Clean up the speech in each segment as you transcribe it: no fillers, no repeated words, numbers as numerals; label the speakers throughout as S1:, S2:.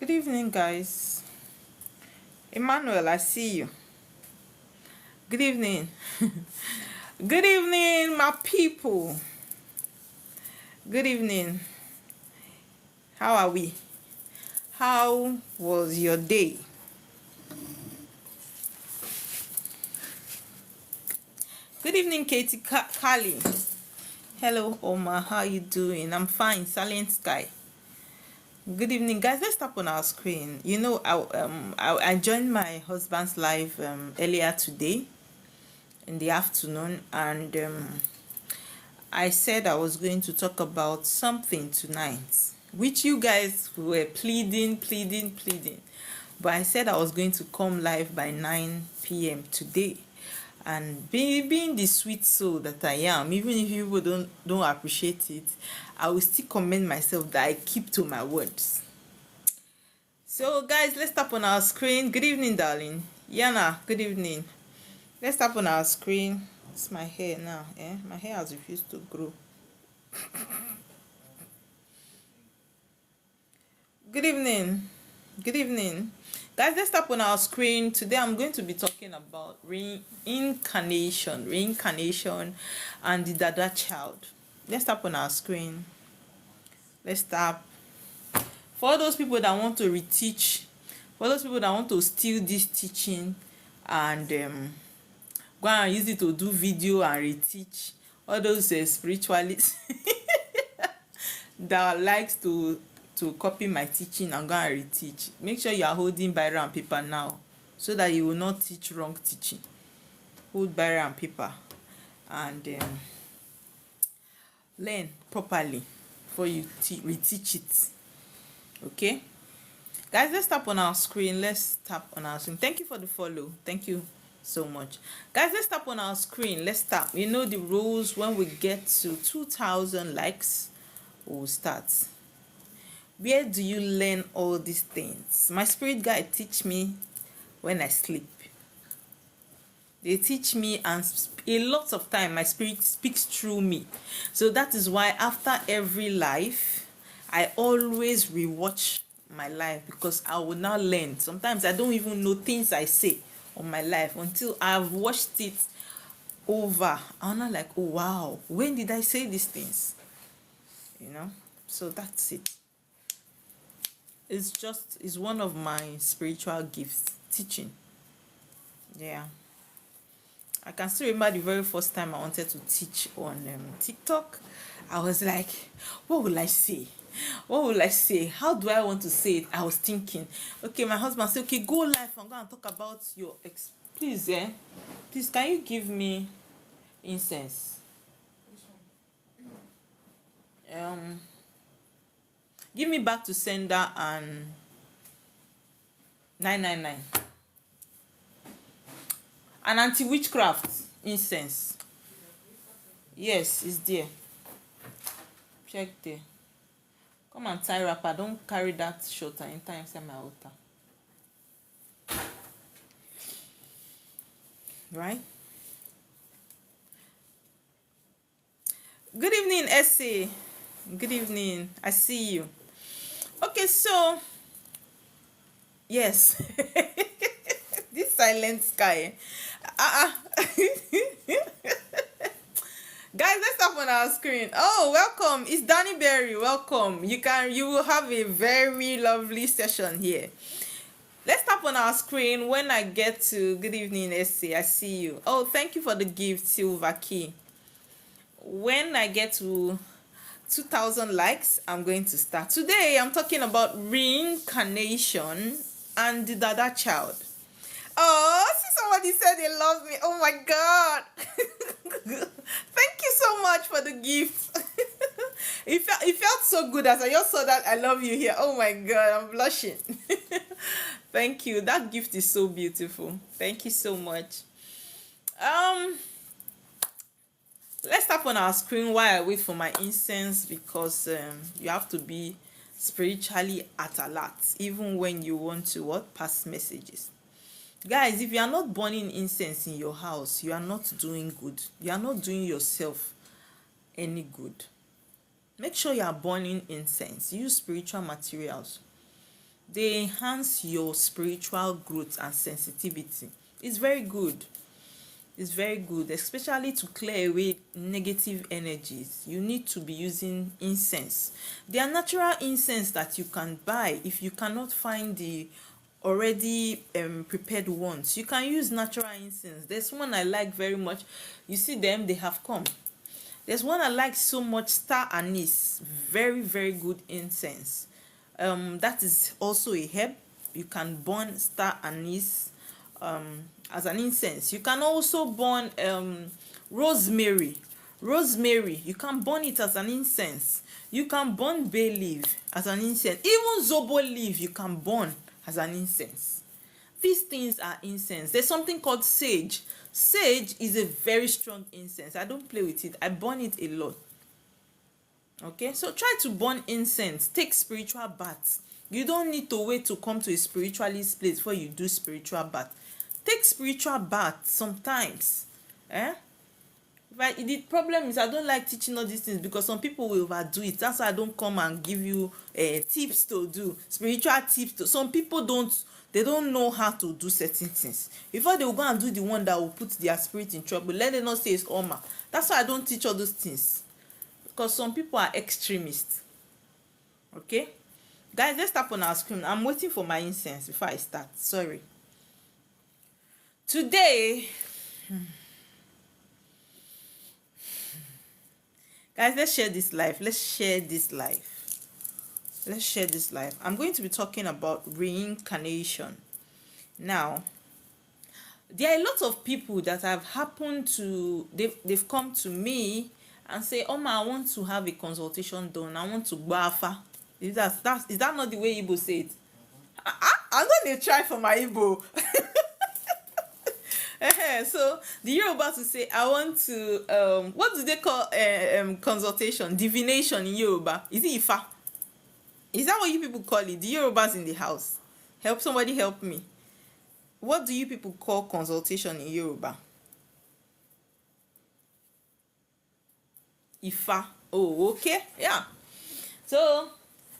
S1: Good evening, guys. Emmanuel, I see you. Good evening. Good evening, my people. Good evening. How are we? How was your day? Good evening, Katie Kali. Hello, Oma. How you doing? I'm fine. Silent Sky. Good evening, guys. Let's tap on our screen. You know, I joined my husband's live earlier today in the afternoon, and I said I was going to talk about something tonight, which you guys were pleading. But I said I was going to come live by 9 p.m. today. And being the sweet soul that I am, even if people don't appreciate it, I will still commend myself that I keep to my words. So guys, let's tap on our screen. Good evening, darling. Yana, good evening. Let's tap on our screen. It's my hair now. My hair has refused to grow. Good evening. Good evening. Guys, let's tap on our screen. Today I'm going to be talking about reincarnation and the Dada child. Let's tap on our screen. Let's tap. For those people that want to reteach, for those people that want to steal this teaching and go and use it to do video and reteach, all those spiritualists that likes to copy my teaching and go and reteach, make sure you are holding Bible and paper now, so that you will not teach wrong teaching. Hold Bible and paper and learn properly before you reteach it. Okay, guys, let's tap on our screen. Thank you for the follow. Thank you so much, guys. Let's tap on our screen. Let's tap. You know the rules. When we get to 2,000 likes, we'll start. Where do you learn all these things? My spirit guide teach me when I sleep. They teach me, and a lot of time my spirit speaks through me. So that is why after every life, I always rewatch my life, because I will now learn. Sometimes I don't even know things I say on my life until I've watched it over. I'm not like, oh wow, when did I say these things? So that's it. It's one of my spiritual gifts, teaching. Yeah, I can still remember the very first time I wanted to teach on TikTok. I was like, what will I say? How do I want to say it? I was thinking, okay, my husband said, okay, go live and go and talk about your please can you give me incense? Give me back to sender and 999. An anti-witchcraft incense. Yes, it's there. Check there. Come and tie wrapper. Don't carry that short and enter inside my altar. Right? Good evening, Essie. Good evening. I see you. Okay, so yes. This silent sky. Guys, let's tap on our screen. Oh, welcome. It's Danny Berry. Welcome. You will have a very lovely session here. Let's tap on our screen. When I get to good evening, Essie, I see you. Oh, thank you for the gift, Silver Key. When I get to 2,000 likes, I'm going to start. Today I'm talking about reincarnation and the Dada child. Oh, see, somebody said they love me. Oh my god. Thank you so much for the gift. It felt so good as I just saw that I love you here. Oh my god, I'm blushing. Thank you. That gift is so beautiful. Thank you so much. Let's tap on our screen while I wait for my incense, because you have to be spiritually at alert even when you want to pass messages. Guys, if you are not burning incense in your house, you are not doing good. You are not doing yourself any good. Make sure you are burning incense. Use spiritual materials. They enhance your spiritual growth and sensitivity. It's very good. It's very good, especially to clear away negative energies. You need to be using incense. There are natural incense that you can buy if you cannot find the already prepared ones. You can use natural incense. There's one I like very much. You see them, they have come. There's one I like so much, star anise. Very, very good incense. That is also a herb. You can burn star anise as an incense. You can also burn rosemary. Rosemary, you can burn it as an incense. You can burn bay leaf as an incense. Even zobo leaf you can burn as an incense. These things are incense. There's something called sage. Sage is a very strong incense. I don't play with it. I burn it a lot. Okay, so try to burn incense. Take spiritual baths. You don't need to wait to come to a spiritualist place before you do spiritual bath. Take spiritual bath sometimes. But the problem is I don't like teaching all these things because some people will overdo it. That's why I don't come and give you tips to do spiritual tips. Some people don't know how to do certain things. Before they will go and do the one that will put their spirit in trouble, let them not say it's Oma. That's why I don't teach all those things, because some people are extremists. Okay, guys, let's tap on our screen. I'm waiting for my incense before I start. Sorry. Today, guys, let's share this life. Let's share this life. Let's share this life. I'm going to be talking about reincarnation. Now, there are a lot of people that have happened to, they've come to me and say, oh ma, I want to have a consultation done. I want to go afa. Is that not the way Igbo say it? I'm going to try for my Igbo. So the Yoruba to say, I want to what do they call consultation? Divination in Yoruba. Is it Ifa? Is that what you people call it? The Yorubas in the house. Somebody help me. What do you people call consultation in Yoruba? Ifa. Oh, okay. Yeah. So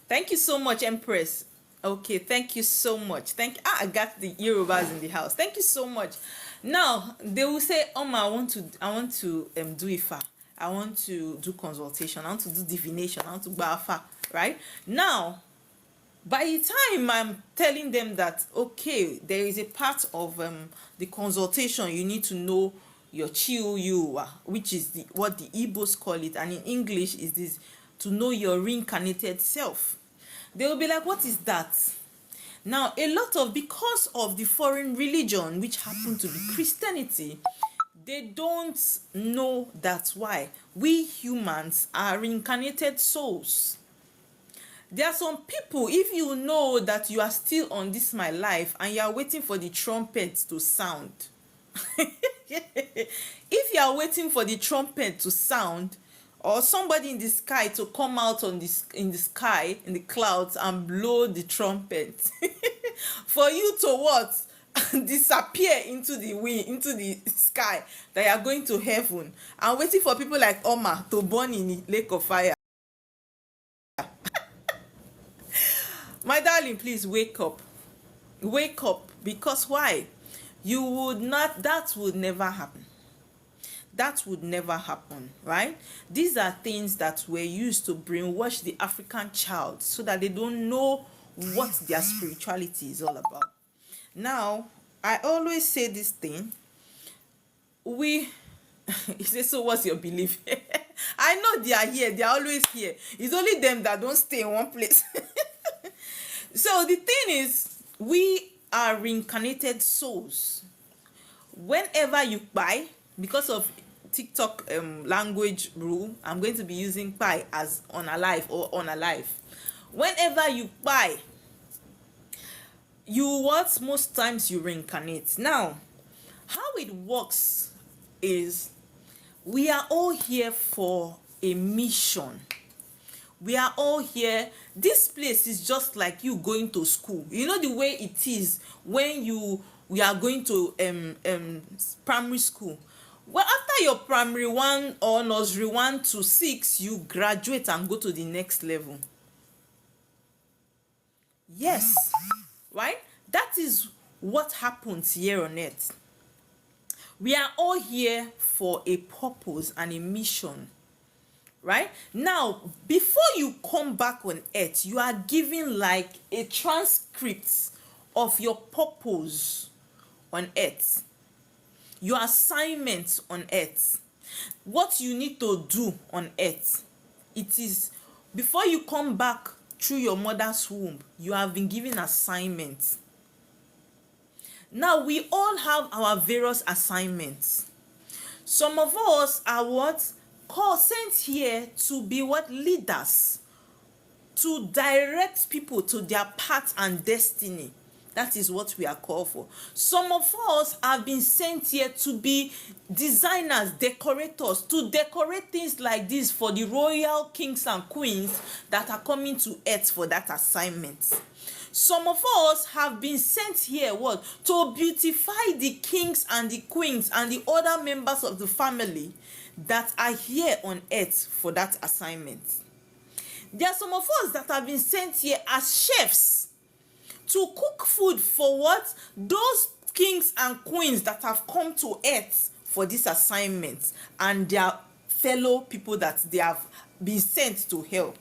S1: thank you so much, Empress. Okay, thank you so much. I got the Yorubas in the house. Thank you so much. Now they will say, oh my, I want to do Ifa. I want to do consultation. I want to do divination. I want to go Afa. Right now, by the time I'm telling them that, okay, there is a part of the consultation, you need to know your Chiu, which is what the Igbos call it, and in English is this, to know your reincarnated self. They will be like, what is that? Now, because of the foreign religion, which happen to be Christianity, they don't know that's why we humans are reincarnated souls. There are some people, if you know that you are still on this my life and you are waiting for the trumpet to sound, if you are waiting for the trumpet to sound, or somebody in the sky to come out in the sky, in the clouds, and blow the trumpet, for you to what? Disappear into the wind, into the sky, that you are going to heaven, and waiting for people like Oma to burn in the lake of fire. My darling, please wake up. Wake up. Because why? That would never happen. That would never happen, right? These are things that were used to brainwash the African child so that they don't know what their spirituality is all about. Now, I always say this thing. He says, so what's your belief? I know they are here. They are always here. It's only them that don't stay in one place. So the thing is, we are reincarnated souls. Whenever you buy, because of TikTok language rule, I'm going to be using pi as unalive or unalive. Whenever you buy, most times you reincarnate. Now, how it works is, we are all here for a mission. We are all here. This place is just like you going to school. You know the way it is when we are going to primary school. Well, after your primary 1 or nursery 1 to 6, you graduate and go to the next level. Yes, right? That is what happens here on earth. We are all here for a purpose and a mission, right? Now, before you come back on earth, you are given like a transcript of your purpose on earth, your assignments on earth, what you need to do on earth. It is before you come back through your mother's womb, you have been given assignments. Now, we all have our various assignments. Some of us are what? Sent here to be what? Leaders, to direct people to their path and destiny. That is what we are called for. Some of us have been sent here to be designers, decorators, to decorate things like this for the royal kings and queens that are coming to earth for that assignment. Some of us have been sent here what? To beautify the kings and the queens and the other members of the family that are here on earth for that assignment. There are some of us that have been sent here as chefs to cook food for what? Those kings and queens that have come to earth for this assignment and their fellow people that they have been sent to help.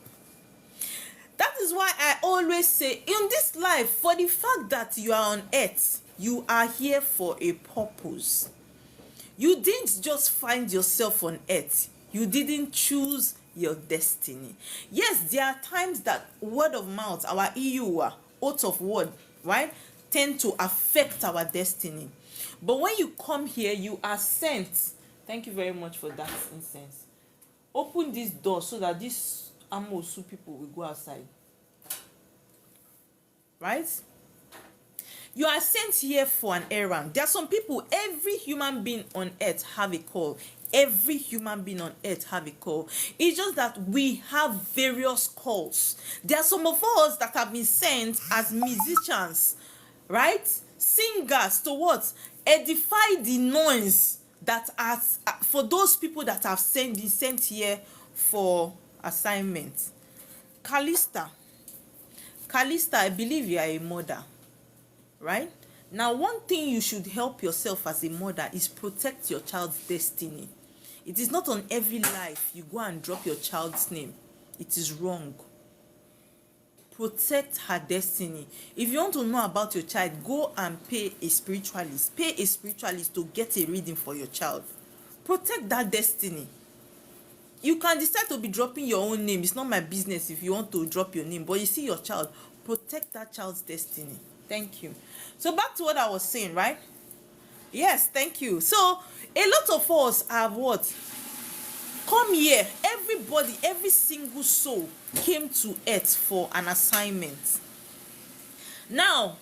S1: That is why I always say, in this life, for the fact that you are on earth, you are here for a purpose. You didn't just find yourself on earth. You didn't choose your destiny. Yes, there are times that word of mouth, our EUA, oath of word, right, tend to affect our destiny. But when you come here, you are sent. Thank you very much for that incense. Open this door so that these Amosu people will go outside. Right? You are sent here for an errand. There are some people, every human being on earth have a call. Every human being on earth have a call. It's just that we have various calls. There are some of us that have been sent as musicians, right? Singers to what? Edify the noise that are for those people that have been sent here for assignment. Callista, I believe you are a mother, right? Now, one thing you should help yourself as a mother is protect your child's destiny. It is not on every life you go and drop your child's name. It is wrong. Protect her destiny. If you want to know about your child, go and pay a spiritualist. Pay a spiritualist to get a reading for your child. Protect that destiny. You can decide to be dropping your own name. It's not my business if you want to drop your name. But you see your child, protect that child's destiny. Thank you. So back to what I was saying, right? Yes, thank you. So a lot of us have what? Come here. Everybody, every single soul came to earth for an assignment. Now,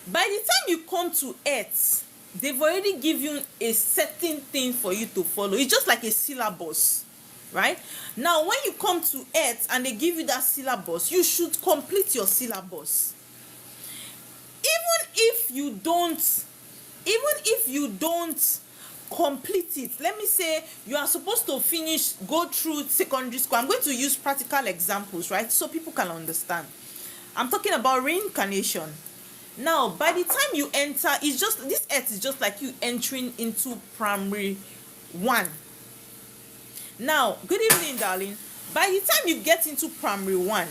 S1: by the time you come to earth, they've already given a certain thing for you to follow. It's just like a syllabus, right? Now, when you come to earth and they give you that syllabus, you should complete your syllabus. Even if you don't complete it, let me say you are supposed to go through secondary school. I'm going to use practical examples, right, so people can understand. I'm talking about reincarnation. Now, by the time you enter, it's just, this earth is just like you entering into primary 1. Now, good evening, darling. By the time you get into primary 1,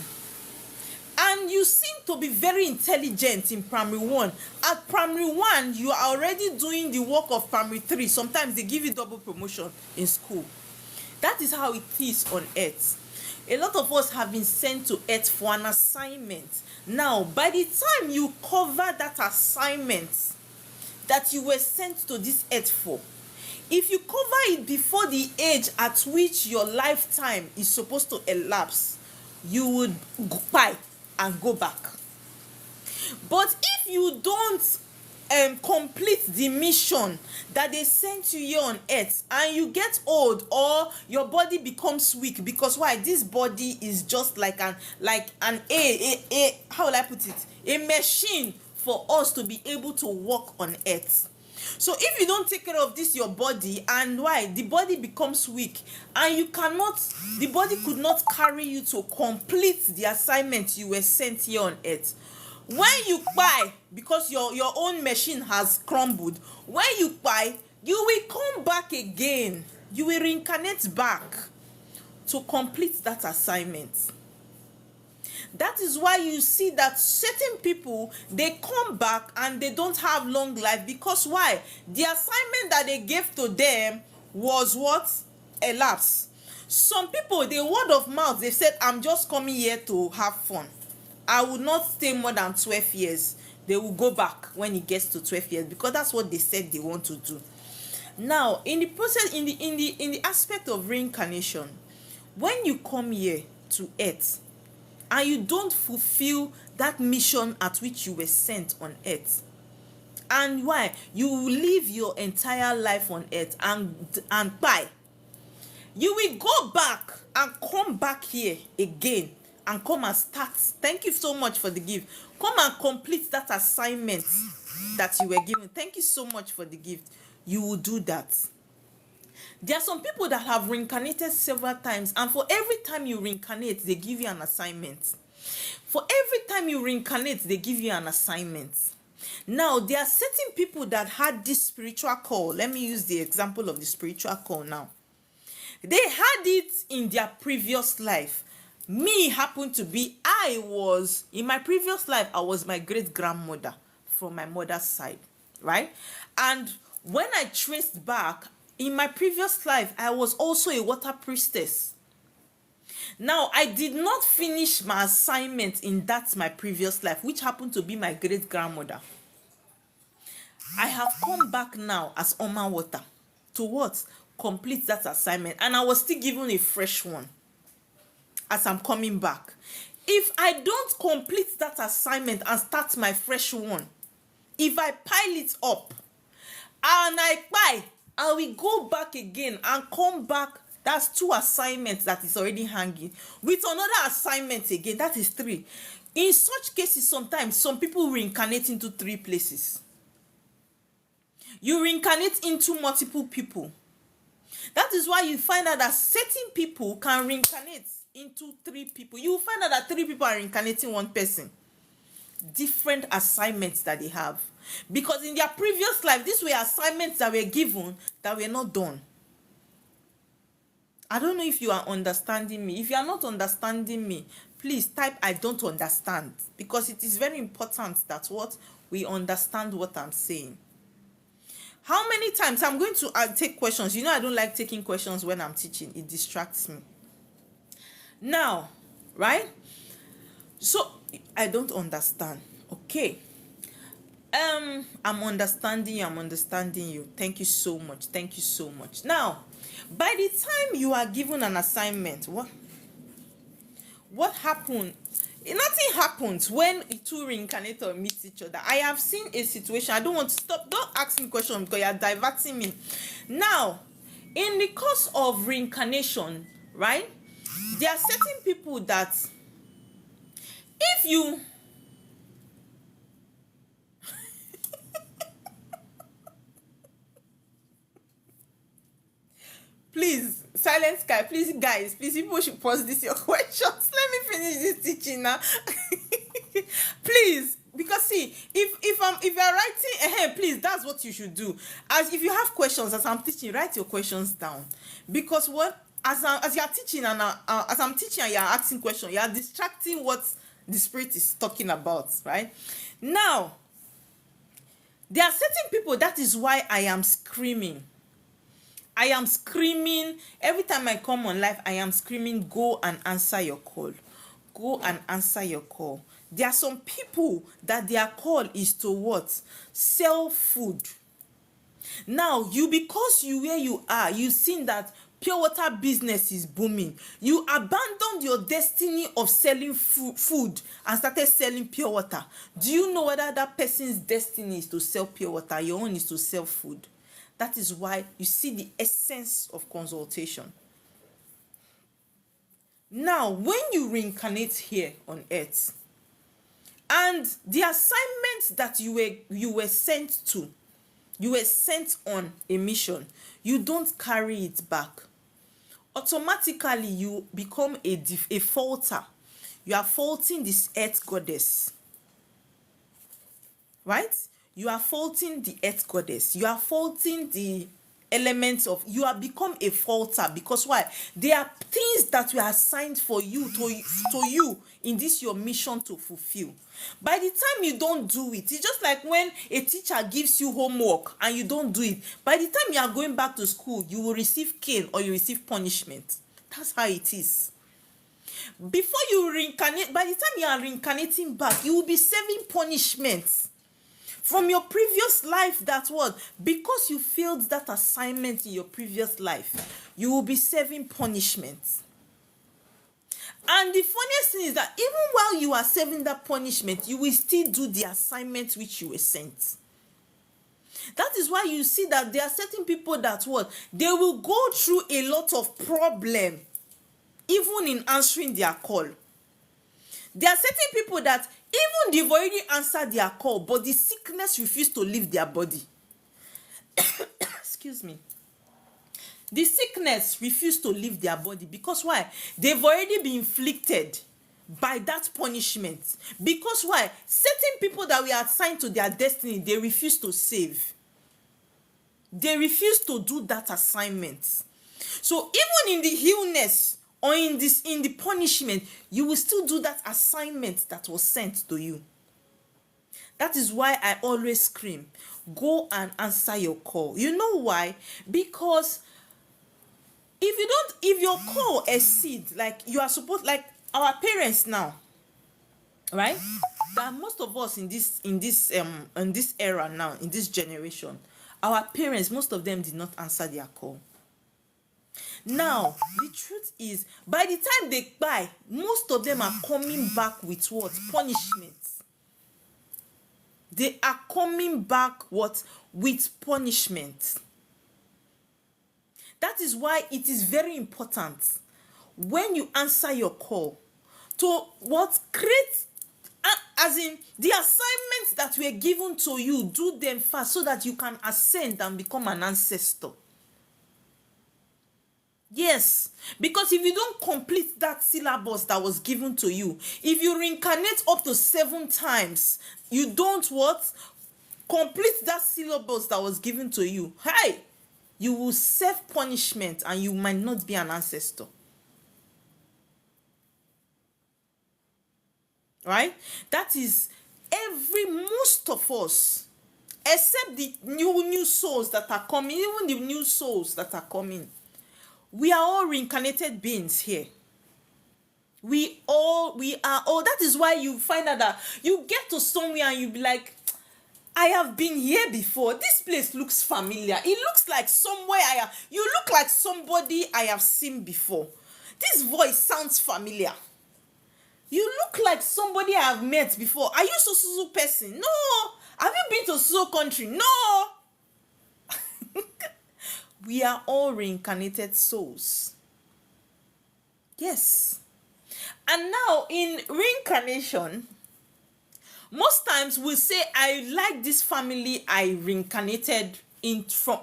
S1: and you seem to be very intelligent in primary 1, at primary 1 you are already doing the work of primary 3. Sometimes they give you double promotion in school. That is how it is on earth. A lot of us have been sent to earth for an assignment. Now, by the time you cover that assignment that you were sent to this earth for, if you cover it before the age at which your lifetime is supposed to elapse, you would buy and go back. But if you don't complete the mission that they sent you here on earth, and you get old or your body becomes weak, because why? This body is just like an how will I put it, a machine for us to be able to walk on earth. So if you don't take care of this your body, and why the body becomes weak, and the body could not carry you to complete the assignment you were sent here on earth, When you buy, because your own machine has crumbled, when you buy, you will come back again. You will reincarnate back to complete that assignment. That is why you see that certain people, they come back and they don't have long life. Because why? The assignment that they gave to them was what? Elapsed. Some people, the word of mouth, they said, I'm just coming here to have fun. I will not stay more than 12 years. They will go back when it gets to 12 years, because that's what they said they want to do. Now, in the process, in the aspect of reincarnation, when you come here to earth and you don't fulfill that mission at which you were sent on earth, and why you will live your entire life on earth and die, you will go back and come back here again and come and start. Thank you so much for the gift. Come and complete that assignment that you were given. Thank you so much for the gift. You will do that. There are some people that have reincarnated several times, and for every time you reincarnate, they give you an assignment. For every time you reincarnate, they give you an assignment. Now, there are certain people that had this spiritual call. Let me use the example of the spiritual call now. They had it in their previous life. Me happened to be, in my previous life, I was my great-grandmother from my mother's side, right? And when I traced back, in my previous life, I was also a water priestess. Now, I did not finish my assignment in that my previous life, which happened to be my great-grandmother. I have come back now as Oma Water to what? Complete that assignment. And I was still given a fresh one as I'm coming back. If I don't complete that assignment and start my fresh one, if I pile it up and I will go back again and come back, that's 2 assignments that is already hanging, with another assignment again, that is 3. In such cases, sometimes some people reincarnate into 3 places. You reincarnate into multiple people. That is why you find out that certain people can reincarnate into 3 people. You will find out that 3 people are reincarnating one person. Different assignments that they have. Because in their previous life, these were assignments that were given that were not done. I don't know if you are understanding me. If you are not understanding me, please type I don't understand. Because it is very important that we understand what I'm saying. How many times I'm going to take questions? You know I don't like taking questions when I'm teaching. It distracts me. Now, right? So, I don't understand. Okay. I'm understanding you. Thank you so much. Thank you so much. Now, by the time you are given an assignment, what happened? Nothing happens when 2 reincarnators meet each other. I have seen a situation. I don't want to stop. Don't ask me questions because you are diverting me. Now, in the course of reincarnation, right? There are certain people that if you please, silent sky, please guys, please, people should pause this your questions. Let me finish this teaching now. Please, because see, if you're writing, please, that's what you should do. As if you have questions as I'm teaching, write your questions down. Because as you're teaching and as I'm teaching and you're asking questions, you're distracting what the spirit is talking about, right? Now, there are certain people, that is why I am screaming. Every time I come on live. I am screaming, go and answer your call. Go and answer your call. There are some people that their call is to what? Sell food. Now, because where you are, you've seen that pure water business is booming. You abandoned your destiny of selling food and started selling pure water. Do you know whether that person's destiny is to sell pure water? Your own is to sell food. That is why you see the essence of consultation. Now, when you reincarnate here on earth, and the assignment that you were sent to, you were sent on a mission, you don't carry it back. Automatically, you become a faulter. You are faulting this earth goddess. right? You are faulting the earth goddess. You are faulting the elements of, you have become a faulter. Because why? There are things that were assigned for you to you in this your mission to fulfill. By the time you don't do it, it's just like when a teacher gives you homework and you don't do it. By the time you are going back to school, you will receive cane or you receive punishment. That's how it is. Before you reincarnate, by the time you are reincarnating back, you will be serving punishments from your previous life. That what? Because you failed that assignment in your previous life, you will be serving punishments. And the funniest thing is that even while you are serving that punishment, you will still do the assignment which you were sent. That is why you see that there are certain people that what? They will go through a lot of problem even in answering their call. There are certain people that even they've already answered their call, but the sickness refused to leave their body. Excuse me. The sickness refused to leave their body because why? They've already been inflicted by that punishment. Because why? Certain people that we are assigned to their destiny, they refuse to save. They refuse to do that assignment. So even in the illness or in the punishment, you will still do that assignment that was sent to you. That is why I always scream, go and answer your call. You know why? Because if your call exceeds, like you are supposed, like our parents now, right? That most of us in this era now, in this generation, our parents, most of them did not answer their call. Now, the truth is, by the time they die, most of them are coming back with what? Punishment. They are coming back what? With punishment. That is why it is very important when you answer your call to what? Create, as in the assignments that were given to you, do them fast so that you can ascend and become an ancestor. Yes, because if you don't complete that syllabus that was given to you, if you reincarnate up to 7 times, you don't what? Complete that syllabus that was given to you. Hey, you will serve punishment and you might not be an ancestor. Right? That is most of us, except the new souls that are coming, even the new souls that are coming. We are all reincarnated beings here. We are all. That is why you find out that you get to somewhere and you be like, I have been here before. This place looks familiar. It looks like somewhere you look like somebody I have seen before. This voice sounds familiar. You look like somebody I have met before. Are you so person? No. Have you been to so country? No. We are all reincarnated souls. Yes. And now in reincarnation, most times we'll say, I like this family I reincarnated into.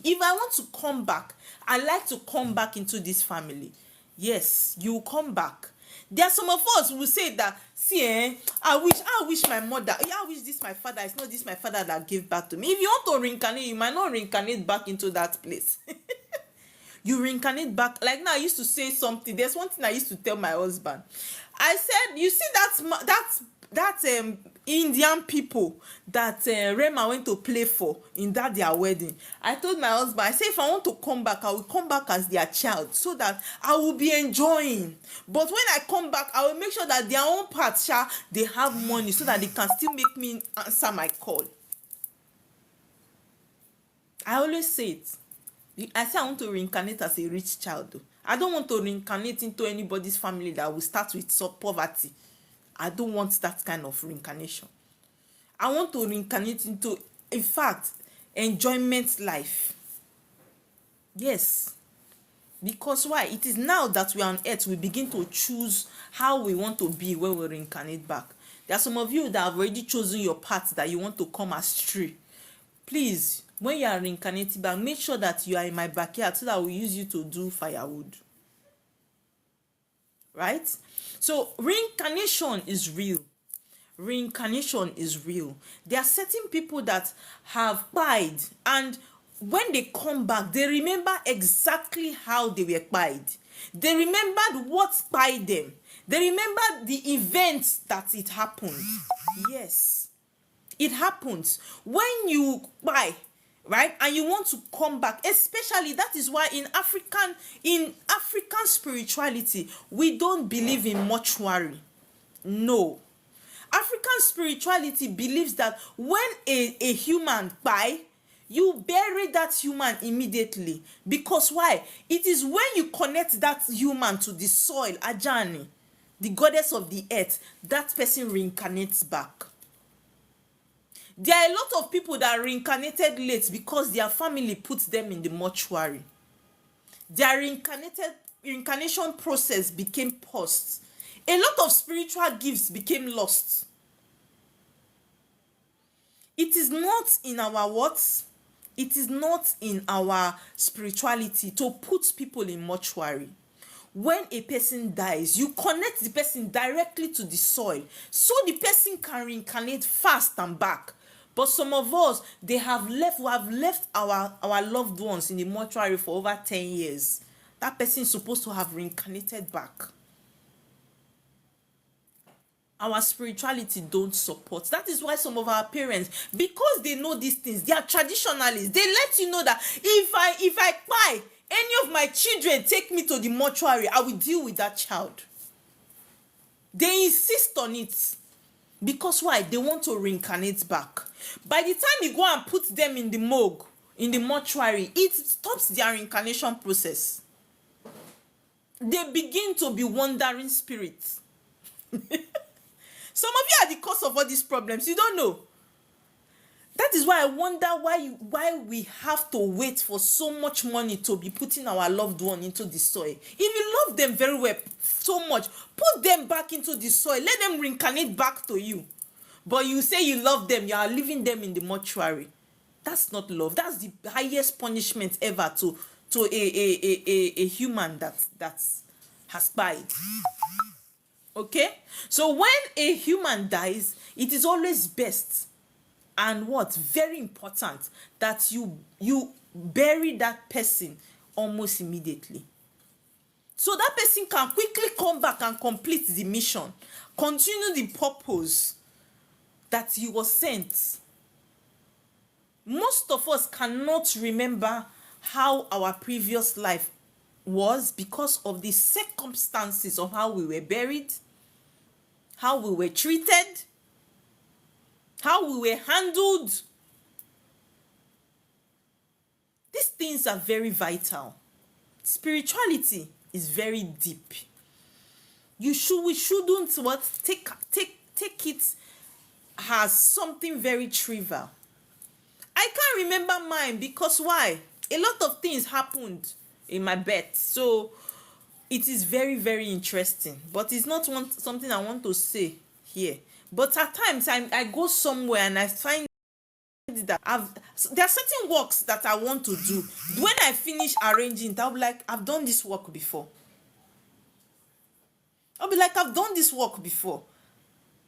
S1: If I want to come back, I like to come back into this family. Yes, you will come back. There are some of us who will say that, see, I wish my mother, I wish this my father, it's not this my father that gave birth to me. If you want to reincarnate, you might not reincarnate back into that place. You reincarnate back. Like now, I used to say something. There's one thing I used to tell my husband. I said, you see that Indian people that Rema went to play for in that their wedding. I told my husband, I said, if I want to come back, I will come back as their child so that I will be enjoying. But when I come back, I will make sure that their own part, they have money so that they can still make me answer my call. I always say it. I say I want to reincarnate as a rich child. I don't want to reincarnate into anybody's family that will start with poverty. I don't want that kind of reincarnation. I want to reincarnate into, in fact, enjoyment life. Yes. Because why? It is now that we are on earth, we begin to choose how we want to be when we reincarnate back. There are some of you that have already chosen your path that you want to come astray. Please, when you are reincarnating back, make sure that you are in my backyard so that we use you to do firewood. Right? So reincarnation is real. reincarnation is real. There are certain people that have died, and when they come back, they remember exactly how they were died. They remembered what died them. They remember the events that it happened. Yes, it happens when you buy, right, and you want to come back. Especially, that is why in African spirituality, we don't believe in mortuary. No. African spirituality believes that when a human die, you bury that human immediately. Because why? It is when you connect that human to the soil, Ajani, the goddess of the earth, that person reincarnates back. There are a lot of people that reincarnated late because their family puts them in the mortuary. Their reincarnation process became paused. A lot of spiritual gifts became lost. It is not in our what? It is not in our spirituality to put people in mortuary. When a person dies, you connect the person directly to the soil so the person can reincarnate fast and back. But some of us, we have left our loved ones in the mortuary for over 10 years. That person is supposed to have reincarnated back. Our spirituality don't support. That is why some of our parents, because they know these things, they are traditionalists. They let you know that if I buy any of my children, take me to the mortuary, I will deal with that child. They insist on it. Because why? They want to reincarnate back. By the time you go and put them in the morgue, in the mortuary, it stops their reincarnation process. They begin to be wandering spirits. Some of you are the cause of all these problems. You don't know. That is why I wonder why we have to wait for so much money to be putting our loved one into the soil. If you love them very well, so much, put them back into the soil. Let them reincarnate back to you. But you say you love them, you are leaving them in the mortuary. That's not love. That's the highest punishment ever to a human that has died. Okay? So when a human dies, it is always best and what? Very important that you bury that person almost immediately. So that person can quickly come back and complete the mission, continue the purpose that he was sent. Most of us cannot remember how our previous life was because of the circumstances of how we were buried, how we were treated, how we were handled. These things are very vital. Spirituality is very deep. We shouldn't what take it as something very trivial. I can't remember mine because why? A lot of things happened in my birth. So it is very, very interesting. But it's not something I want to say here. But at times I go somewhere and I find that there are certain works that I want to do. When I finish arranging, I'll be like, I've done this work before. I'll be like, I've done this work before.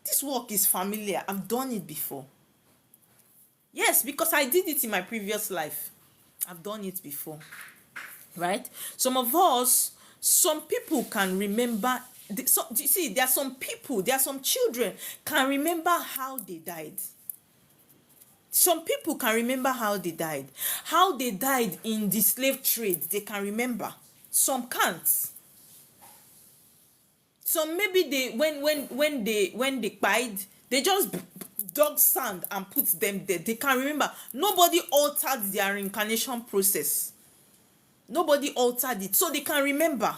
S1: This work is familiar. I've done it before. Yes, because I did it in my previous life. I've done it before. Right? Some people can remember. So, you see, there are some children can remember how they died. Some people can remember how they died. How they died in the slave trade, they can remember. Some can't. Some maybe when they died, they just dug sand and put them there. They can remember. Nobody altered their reincarnation process. Nobody altered it, so they can remember.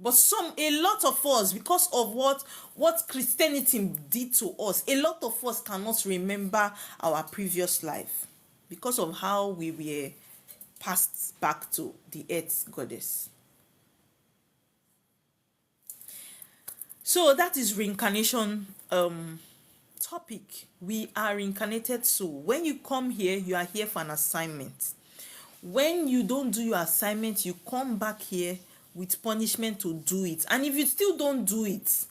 S1: But a lot of us, because of what Christianity did to us, a lot of us cannot remember our previous life because of how we were passed back to the earth goddess. So that is reincarnation topic. We are reincarnated soul. When you come here, you are here for an assignment. When you don't do your assignment, you come back here with punishment to do it. And if you still don't do it,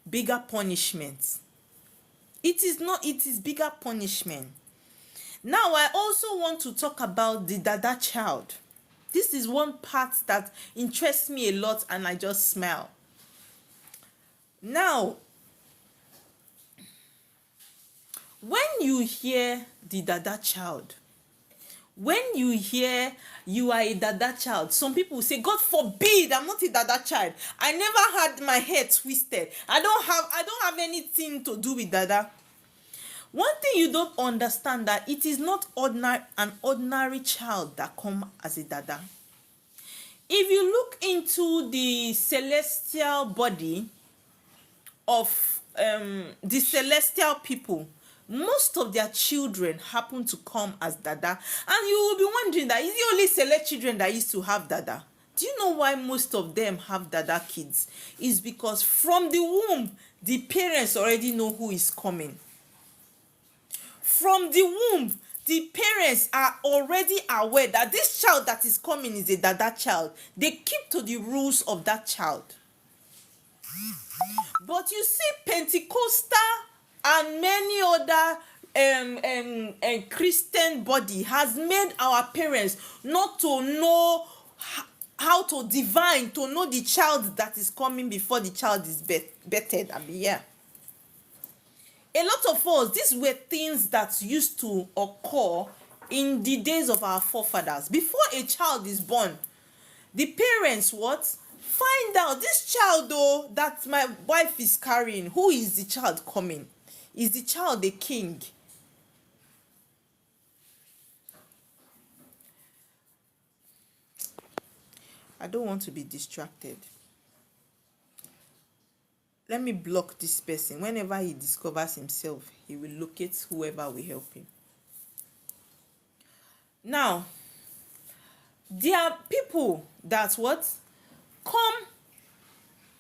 S1: Bigger punishment. It is not, it is bigger punishment. Now, I also want to talk about the Dada child. This is one part that interests me a lot and I just smile. Now, when you hear the Dada child, when you hear you are a Dada child, some people say, God forbid, I'm not a Dada child. I never had my head twisted. I don't have anything to do with Dada. One thing you don't understand, that it is not an ordinary child that come as a Dada. If you look into the celestial body of the celestial people, most of their children happen to come as Dada. And you will be wondering, that is the only select children that used to have Dada? Do you know why most of them have Dada kids? It's because from the womb, the parents already know who is coming. From the womb, the parents are already aware that this child that is coming is a Dada child. They keep to the rules of that child. But you see, Pentecostal and many other Christian body has made our parents not to know how to divine, to know the child that is coming before the child is bettered. A lot of us, these were things that used to occur in the days of our forefathers. Before a child is born, the parents find out, this child though that my wife is carrying, who is the child coming? Is the child a king? I don't want to be distracted. Let me block this person. Whenever he discovers himself, he will locate whoever will help him. Now, there are people that come.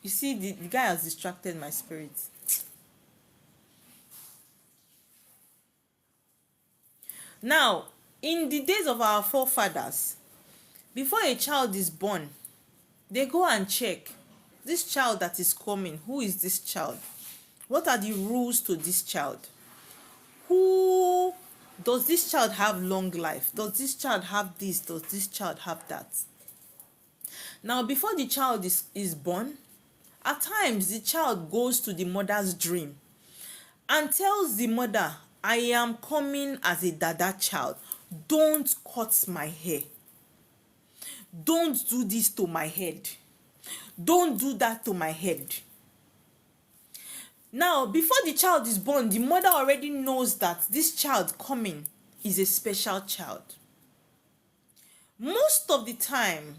S1: You see, the guy has distracted my spirit. Now, in the days of our forefathers, before a child is born, they go and check this child that is coming. Who is this child? What are the rules to this child? Who does this child have? Long life? Does this child have this? Does this child have that? Now, before the child is born, at times the child goes to the mother's dream and tells the mother, I am coming as a Dada child. Don't cut my hair. Don't do this to my head. Don't do that to my head. Now, before the child is born, the mother already knows that this child coming is a special child. Most of the time,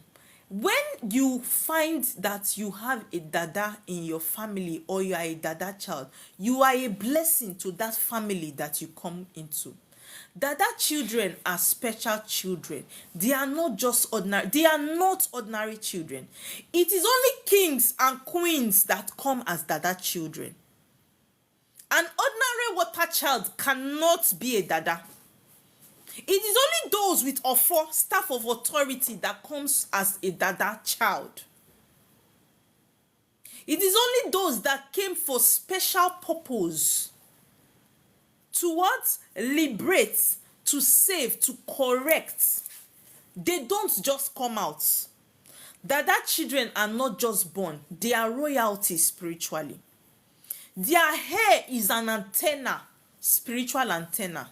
S1: when you find that you have a Dada in your family, or you are a Dada child, you are a blessing to that family that you come into. Dada children are special children. They are not just ordinary. They are not ordinary children. It is only kings and queens that come as Dada children. An ordinary water child cannot be a Dada. It is only those with staff of authority that comes as a Dada child. It is only those that came for special purpose, to liberate, to save, to correct. They don't just come out. Dada children are not just born. They are royalty spiritually. Their hair is an antenna, spiritual antenna.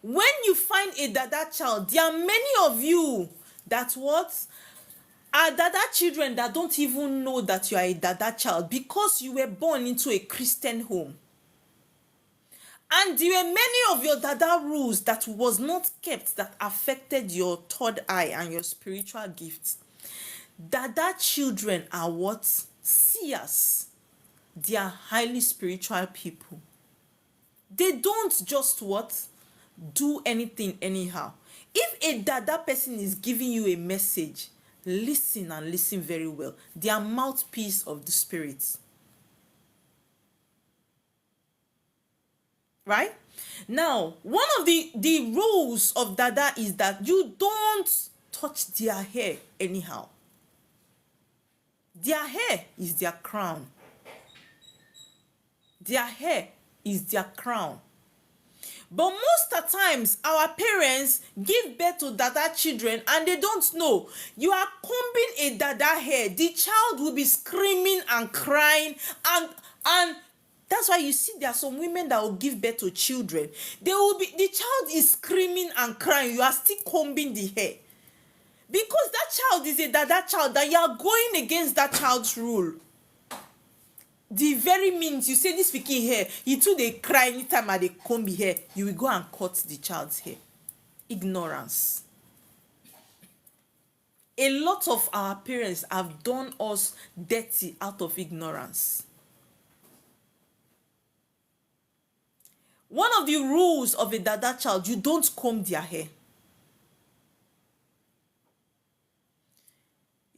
S1: When you find a Dada child, there are many of you that are Dada children that don't even know that you are a Dada child, because you were born into a Christian home. And there were many of your Dada rules that was not kept, that affected your third eye and your spiritual gifts. Dada children are seers. They are highly spiritual people. They don't just do anything anyhow. If a Dada person is giving you a message, listen, and listen very well. They are mouthpiece of the spirits. Right? Now, one of the rules of Dada is that you don't touch their hair anyhow. Their hair is their crown. Their hair is their crown. But most of the times, our parents give birth to Dada children and they don't know. You are combing a Dada hair, the child will be screaming and crying, and that's why you see there are some women that will give birth to children. The child is screaming and crying, you are still combing the hair. Because that child is a Dada child, that you are going against that child's rule. The very means you say this pikin hair, he too dey cry anytime I dey comb the hair, you will go and cut the child's hair. Ignorance. A lot of our parents have done us dirty out of ignorance. One of the rules of a Dada child, you don't comb their hair.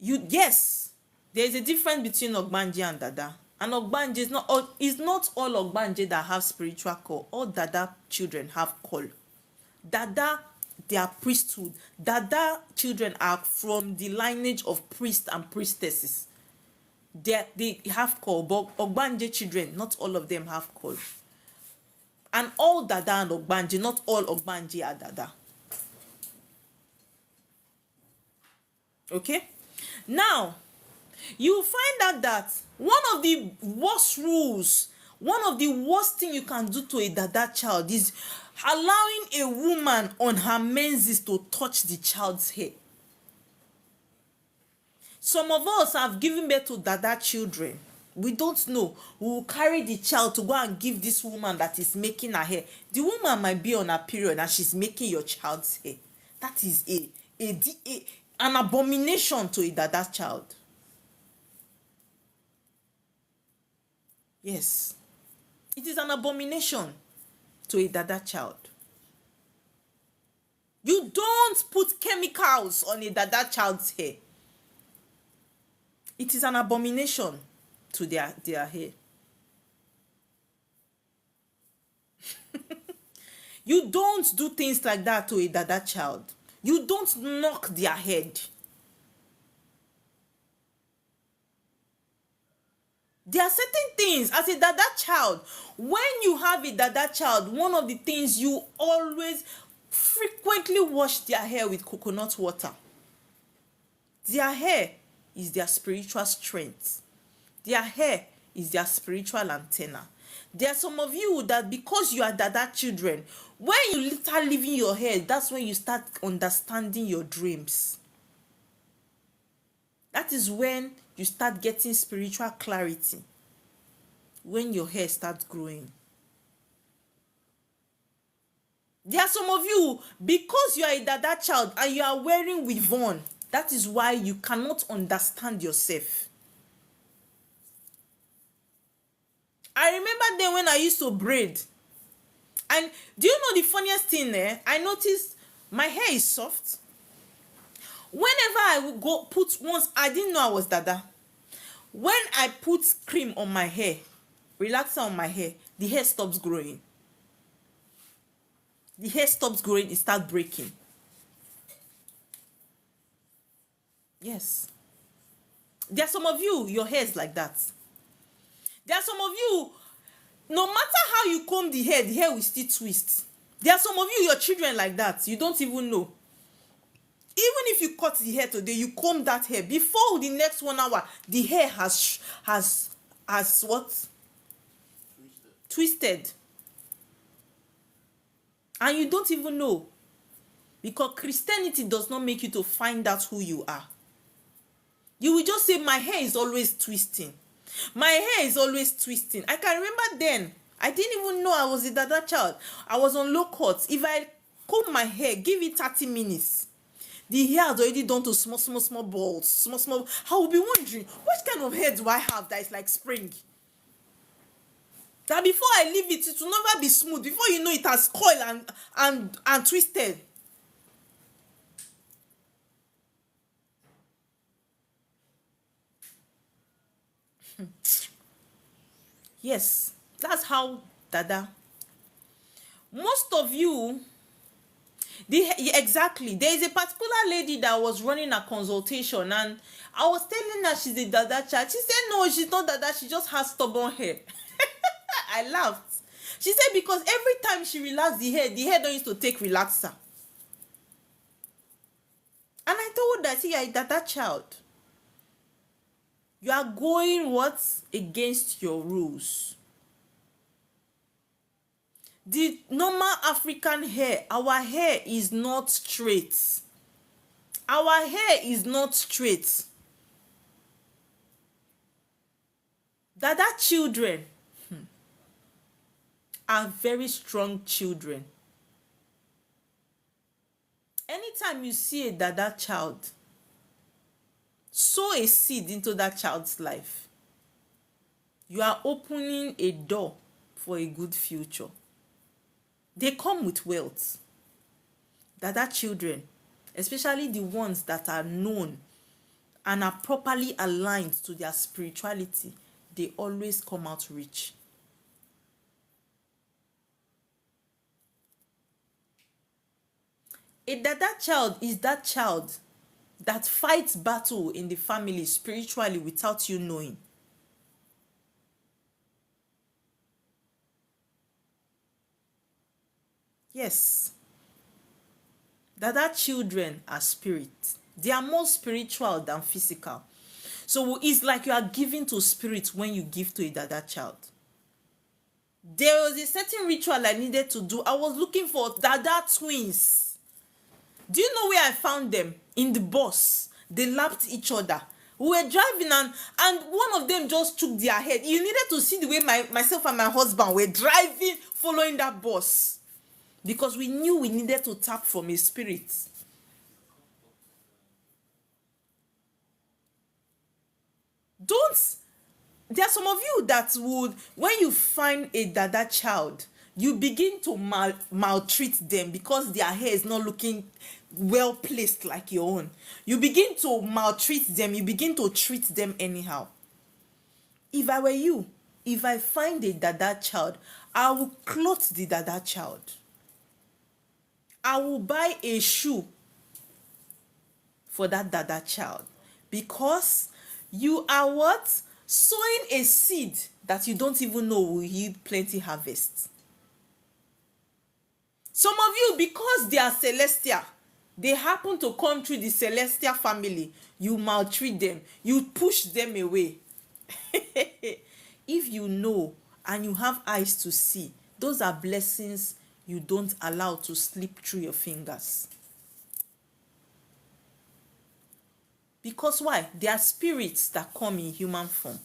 S1: Yes, there is a difference between Ogbanje and Dada. And Ogbanje is not all Ogbanje that have spiritual call. All Dada children have call. Dada, they are priesthood. Dada children are from the lineage of priests and priestesses. They have call, but Ogbanje children, not all of them have call. And all Dada and Ogbanje, not all Ogbanje are Dada. Okay? Now, you find out that one of the worst rules, one of the worst thing you can do to a Dada child is allowing a woman on her menses to touch the child's hair. Some of us have given birth to Dada children. We don't know. We will carry the child to go and give this woman that is making her hair. The woman might be on her period and she's making your child's hair. That is an abomination to a Dada child. Yes, it is an abomination to a Dada child. You don't put chemicals on a Dada child's hair. It is an abomination to their hair. You don't do things like that to a Dada child. You don't knock their head. There are certain things as a Dada child, when you have a Dada child, one of the things you always frequently wash their hair with coconut water. Their hair is their spiritual strength. Their hair is their spiritual antenna. There are some of you that because you are Dada children, when you start leaving your hair, that's when you start understanding your dreams. That is when you start getting spiritual clarity. When your hair starts growing. There are some of you, because you are a Dada child and you are wearing weave on, that is why you cannot understand yourself. I remember then when I used to braid. And do you know the funniest thing? I noticed my hair is soft. Whenever I would go put, once I didn't know I was Dada. When I put cream on my hair, relaxer on my hair, the hair stops growing. The hair stops growing, it starts breaking. Yes. There are some of you, your hair is like that. There are some of you, no matter how you comb the hair will still twist. There are some of you, your children like that, you don't even know. Even if you cut the hair today, you comb that hair, before the next 1 hour, the hair has what? Twisted. And you don't even know. Because Christianity does not make you to find out who you are. You will just say, my hair is always twisting. My hair is always twisting. I can remember then, I didn't even know I was a Dada child. I was on low cut. If I comb my hair, give it 30 minutes. The hair has already done to small balls. Small. I will be wondering, what kind of hair do I have that is like spring? That before I leave it, it will never be smooth. Before you know, it has coiled and twisted. Yes, that's how Dada. Most of you, Exactly. There is a particular lady that was running a consultation, and I was telling her she's a Dada child. She said no, she's not Dada, she just has stubborn hair. I laughed. She said because every time she relaxed the hair don't used to take relaxer. And I told her, see, you're a Dada child. You are going what? Against your rules. The normal African hair, our hair is not straight. Our hair is not straight. Dada children are very strong children. Anytime you see a Dada child, sow a seed into that child's life. You are opening a door for a good future. They come with wealth. Dada children, especially the ones that are known and are properly aligned to their spirituality, they always come out rich. A Dada child is that child that fights battle in the family spiritually without you knowing. Yes. Dada children are spirit. They are more spiritual than physical. So it's like you are giving to spirit when you give to a Dada child. There was a certain ritual I needed to do. I was looking for Dada twins. Do you know where I found them? In the bus. They lapped each other. We were driving, and one of them just took their head. You needed to see the way myself and my husband were driving, following that bus. Because we knew we needed to tap from a spirit. There are some of you that would, when you find a Dada child, you begin to maltreat them because their hair is not looking well placed like your own. You begin to maltreat them. You begin to treat them anyhow. If I were you, if I find a Dada child, I will clothe the Dada child. I will buy a shoe for that Dada child, because you are what? Sowing a seed that you don't even know will yield plenty harvest. Some of you, because they are celestial, they happen to come through the celestial family, you maltreat them, you push them away. If you know and you have eyes to see, those are blessings you don't allow to slip through your fingers. Because why? They are spirits that come in human form.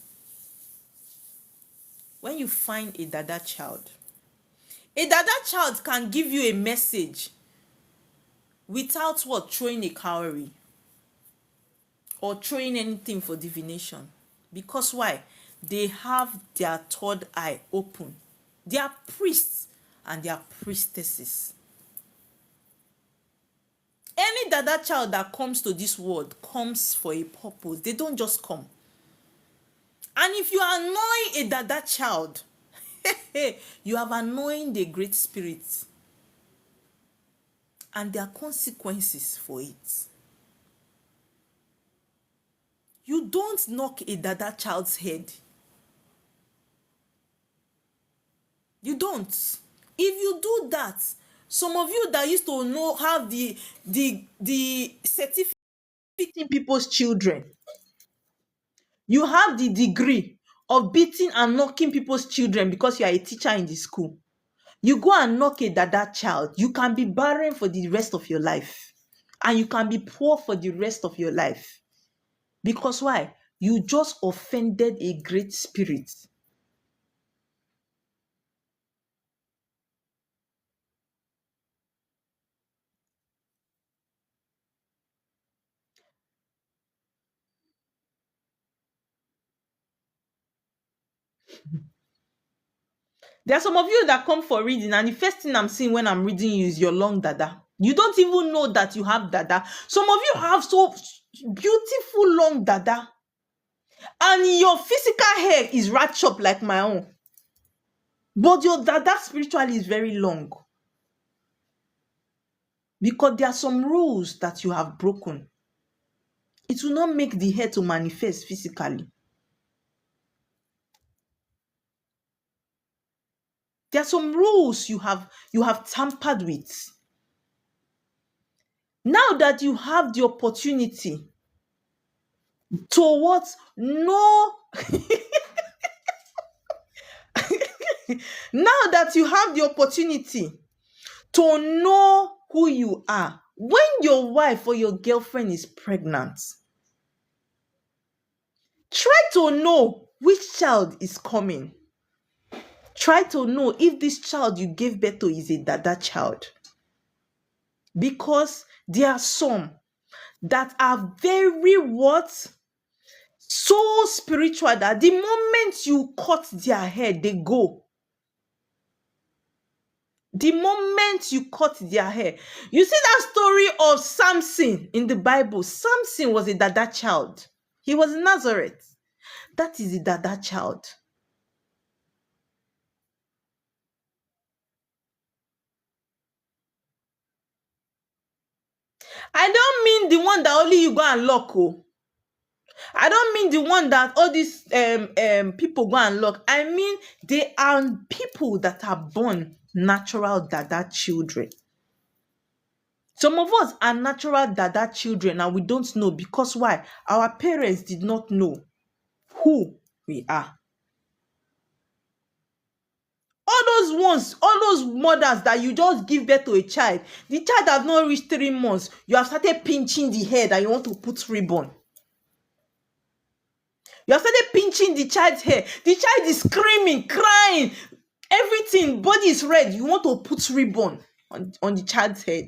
S1: When you find a Dada child can give you a message without what? Throwing a cowrie or throwing anything for divination. Because why? They have their third eye open. They are priests and they are priestesses. Any Dada child that comes to this world comes for a purpose. They don't just come. And if you annoy a Dada child, you have annoyed the great spirit. And there are consequences for it. You don't knock a Dada child's head. You don't. If you do that, some of you that used to know have the certificate beating people's children, you have the degree of beating and knocking people's children because you are a teacher in the school. You go and knock a Dada child, you can be barren for the rest of your life, and you can be poor for the rest of your life. Because why? You just offended a great spirit. There are some of you that come for reading, and the first thing I'm seeing when I'm reading you is your long Dada. You don't even know that you have Dada. Some of you have so beautiful long Dada, and your physical hair is wrapped up like my own, but your Dada spiritually is very long. Because there are some rules that you have broken. It will not make the hair to manifest physically. There are some rules you have tampered with. Now that you have the opportunity to what? Know now that you have the opportunity to know who you are, when your wife or your girlfriend is pregnant, try to know which child is coming. Try to know if this child you gave birth to is a Dada child. Because there are some that are very what? So spiritual that the moment you cut their hair, they go. The moment you cut their hair. You see that story of Samson in the Bible. Samson was a Dada child. He was in Nazareth. That is a Dada child. I don't mean the one that only you go and lock. Oh. I don't mean the one that all these people go and lock. I mean they are people that are born natural Dada children. Some of us are natural Dada children and we don't know because why? Our parents did not know who we are. All those mothers that you just give birth to a child, the child has not reached 3 months, you have started pinching the hair that you want to put ribbon. You have started pinching the child's hair. The child is screaming, crying, everything, body is red. You want to put ribbon on the child's head.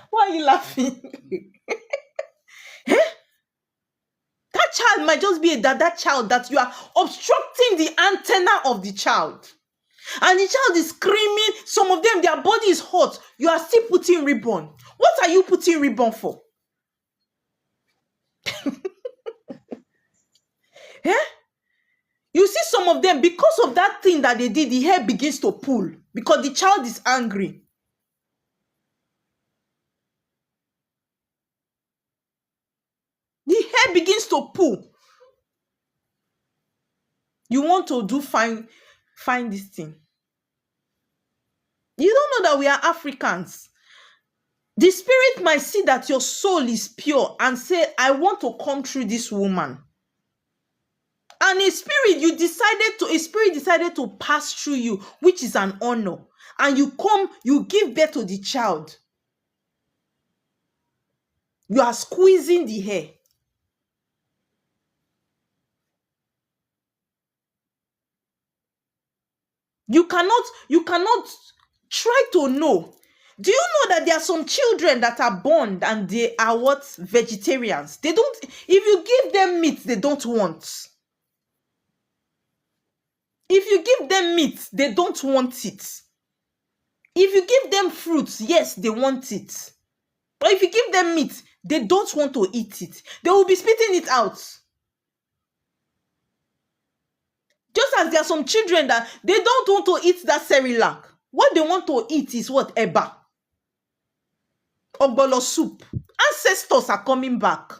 S1: Why are you laughing? That child might just be a Dada child that you are obstructing the antenna of the child. And the child is screaming. Some of them, their body is hot. You are still putting ribbon. What are you putting ribbon for? Eh? You see some of them, because of that thing that they did, the hair begins to pull because the child is angry. The hair begins to pull. You want to find this thing. You don't know that we are Africans. The spirit might see that your soul is pure and say, I want to come through this woman. And a spirit decided to pass through you, which is an honor. And you give birth to the child. You are squeezing the hair. You cannot try to know. Do you know that there are some children that are born and they are what? Vegetarians. If you give them meat, they don't want. If you give them meat, they don't want it. If you give them fruits, yes, they want it. But if you give them meat, they don't want to eat it. They will be spitting it out. Just as there are some children that they don't want to eat that Cerelac. What they want to eat is what? Eba. Ogbolo soup. Ancestors are coming back.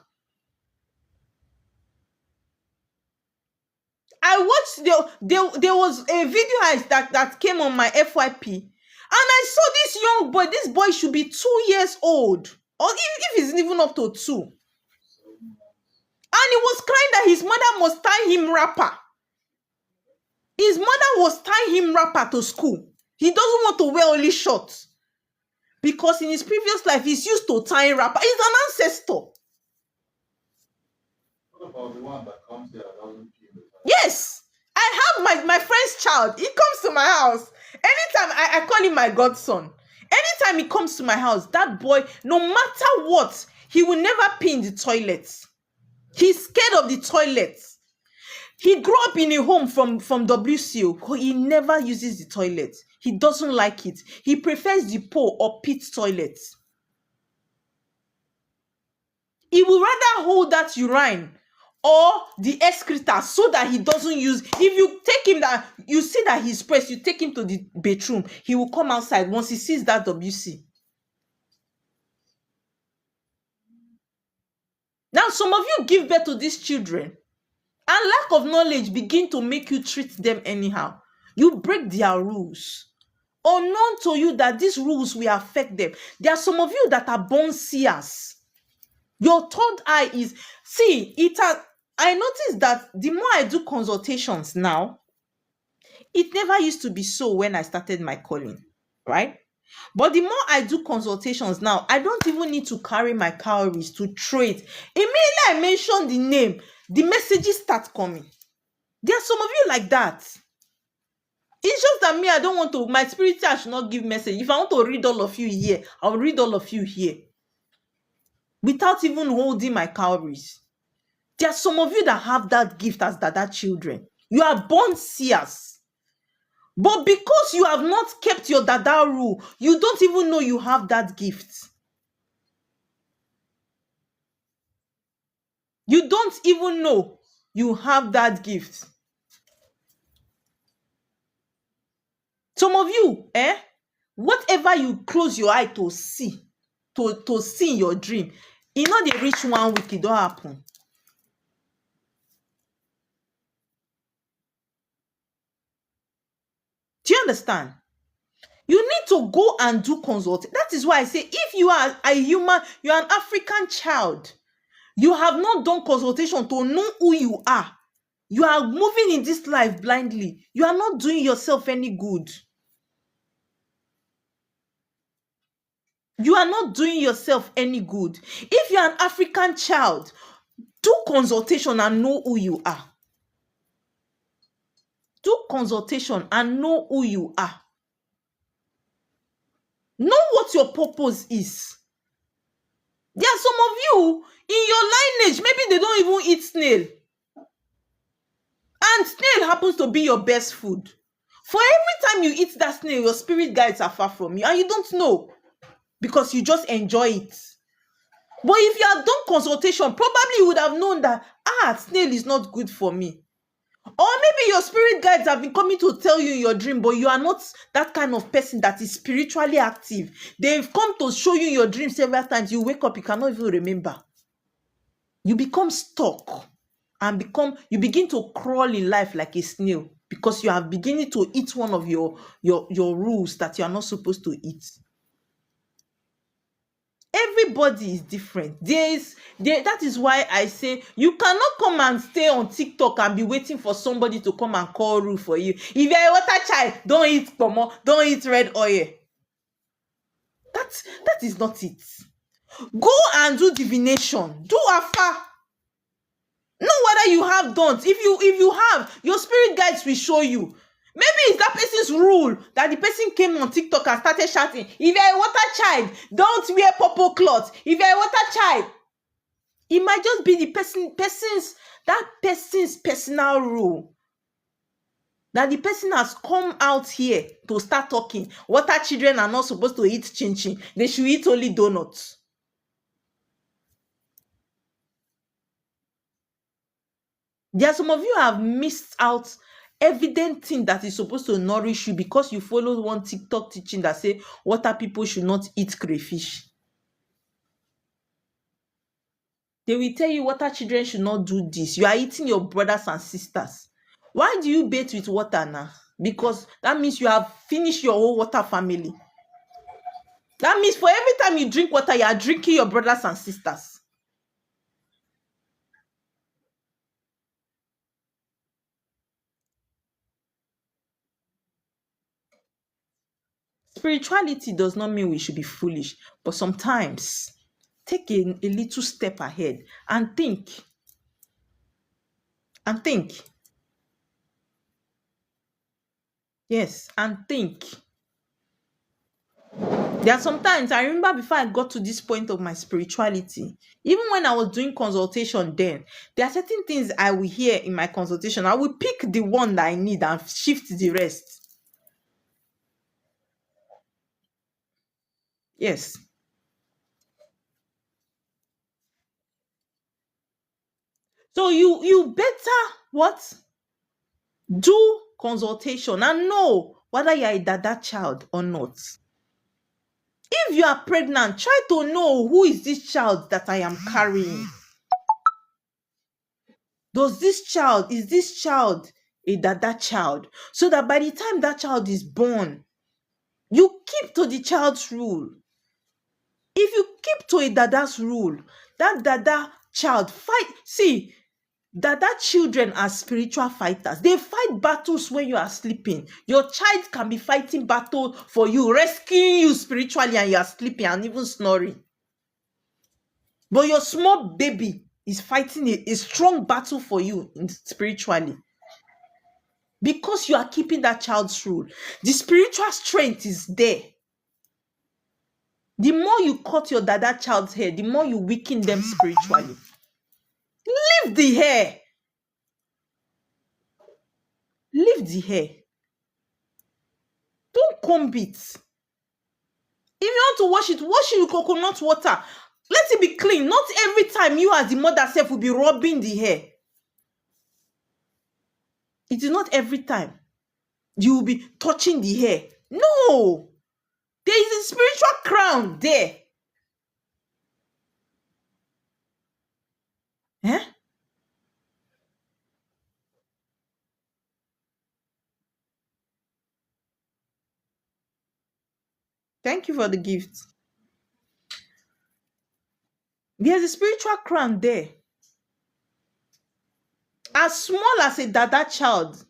S1: I watched, there was a video that came on my FYP. And I saw this young boy. This boy should be 2 years old. Or if he's even up to 2. And he was crying that his mother must tie him wrapper. His mother was tying him wrapper to school. He doesn't want to wear only shorts. Because in his previous life, he's used to tying wrapper. He's an ancestor. What about the one that comes here that doesn't pee? Yes. I have my friend's child. He comes to my house. Anytime, I call him my godson. Anytime he comes to my house, that boy, no matter what, he will never pee in the toilet. He's scared of the toilet. He grew up in a home from WCO. He never uses the toilet. He doesn't like it. He prefers the pole or pit toilet. He will rather hold that urine or the excreta, so that he doesn't use. If you take him, that you see that he's pressed, you take him to the bedroom, he will come outside once he sees that WC. Now some of you give birth to these children, and lack of knowledge begin to make you treat them anyhow. You break their rules, unknown to you that these rules will affect them. There are some of you that are born seers. Your third eye is, see it has, I noticed that the more I do consultations now, it never used to be so when I started my calling, right? But the more I do consultations now, I don't even need to carry my calories to trade. Immediately I mention the name, the messages start coming. There are some of you like that. It's just that me, I don't want to, my spirit I should not give message. If I want to read all of you here, I'll read all of you here without even holding my calories. There are some of you that have that gift as Dada children. You are born seers. But because you have not kept your Dada rule, you don't even know you have that gift. You don't even know you have that gift. Some of you, whatever you close your eye to see, to see in your dream, e no dey reach 1 week, e don happen. Do you understand? You need to go and do consult. That is why I say, if you are a human, you are an African child, you have not done consultation to know who you are. You are moving in this life blindly. You are not doing yourself any good. You are not doing yourself any good. If you are an African child, do consultation and know who you are. Do consultation and know who you are. Know what your purpose is. There are some of you in your lineage, maybe they don't even eat snail. And snail happens to be your best food. For every time you eat that snail, your spirit guides are far from you and you don't know, because you just enjoy it. But if you have done consultation, probably you would have known that, snail is not good for me. Or maybe your spirit guides have been coming to tell you in your dream, but you are not that kind of person that is spiritually active. They've come to show you in your dream several times. You wake up, you cannot even remember. You become stuck and you begin to crawl in life like a snail, because you are beginning to eat one of your rules that you are not supposed to eat. Everybody is different. That is why I say you cannot come and stay on TikTok and be waiting for somebody to come and call rule for you. If you're a water child, don't eat pomo, don't eat red oil. That is not it. Go and do divination. Do afa. Know whether you have done. If you have, your spirit guides will show you. Maybe it's that person's rule that the person came on TikTok and started shouting, if you're a water child, don't wear purple cloth. If you're a water child, it might just be the person's personal rule. That the person has come out here to start talking. Water children are not supposed to eat chin chin. They should eat only donuts. There are some of you have missed out evident thing that is supposed to nourish you, because you followed one TikTok teaching that say water people should not eat crayfish. They will tell you water children should not do this. You are eating your brothers and sisters. Why do you bathe with water now? Because that means you have finished your whole water family. That means for every time you drink water, you are drinking your brothers and sisters. Spirituality does not mean we should be foolish, but sometimes take a little step ahead and think. And think. Yes, and think. There are sometimes, I remember before I got to this point of my spirituality, even when I was doing consultation then, there are certain things I will hear in my consultation. I will pick the one that I need and shift the rest. Yes. So you better what? Do consultation and know whether you're a Dada child or not. If you are pregnant, try to know who is this child that I am carrying. Is this child a Dada child? So that by the time that child is born, you keep to the child's rule. If you keep to a Dada's rule, that Dada child fight. See, Dada children are spiritual fighters. They fight battles when you are sleeping. Your child can be fighting battle for you, rescuing you spiritually, and you are sleeping and even snoring. But your small baby is fighting a strong battle for you spiritually. Because you are keeping that child's rule. The spiritual strength is there. The more you cut your Dada child's hair, the more you weaken them spiritually. Leave the hair. Leave the hair. Don't comb it. If you want to wash it with coconut water. Let it be clean. Not every time you as the mother self will be rubbing the hair. It is not every time you will be touching the hair. No. There is a spiritual crown there. Eh? Thank you for the gift. There's a spiritual crown there. As small as a Dada child,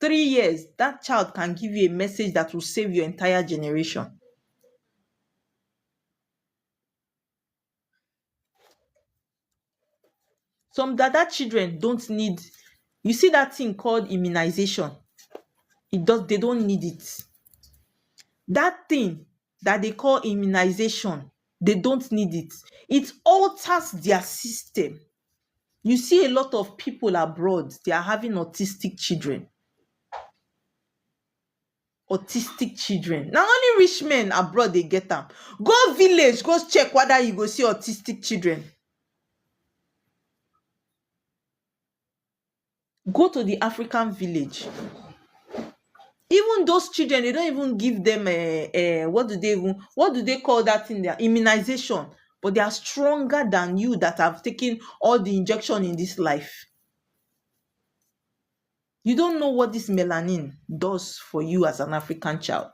S1: 3 years, that child can give you a message that will save your entire generation. Some Dada children don't need, you see that thing called immunization. They don't need it. That thing that they call immunization, they don't need it. It alters their system. You see a lot of people abroad, they are having autistic children. Now only rich men abroad they get them. Go village, go check whether you go see autistic children. Go to the African village. Even those children, they don't even give them what do they call that thing there? Immunization. But they are stronger than you that have taken all the injection in this life. You don't know what this melanin does for you as an African child.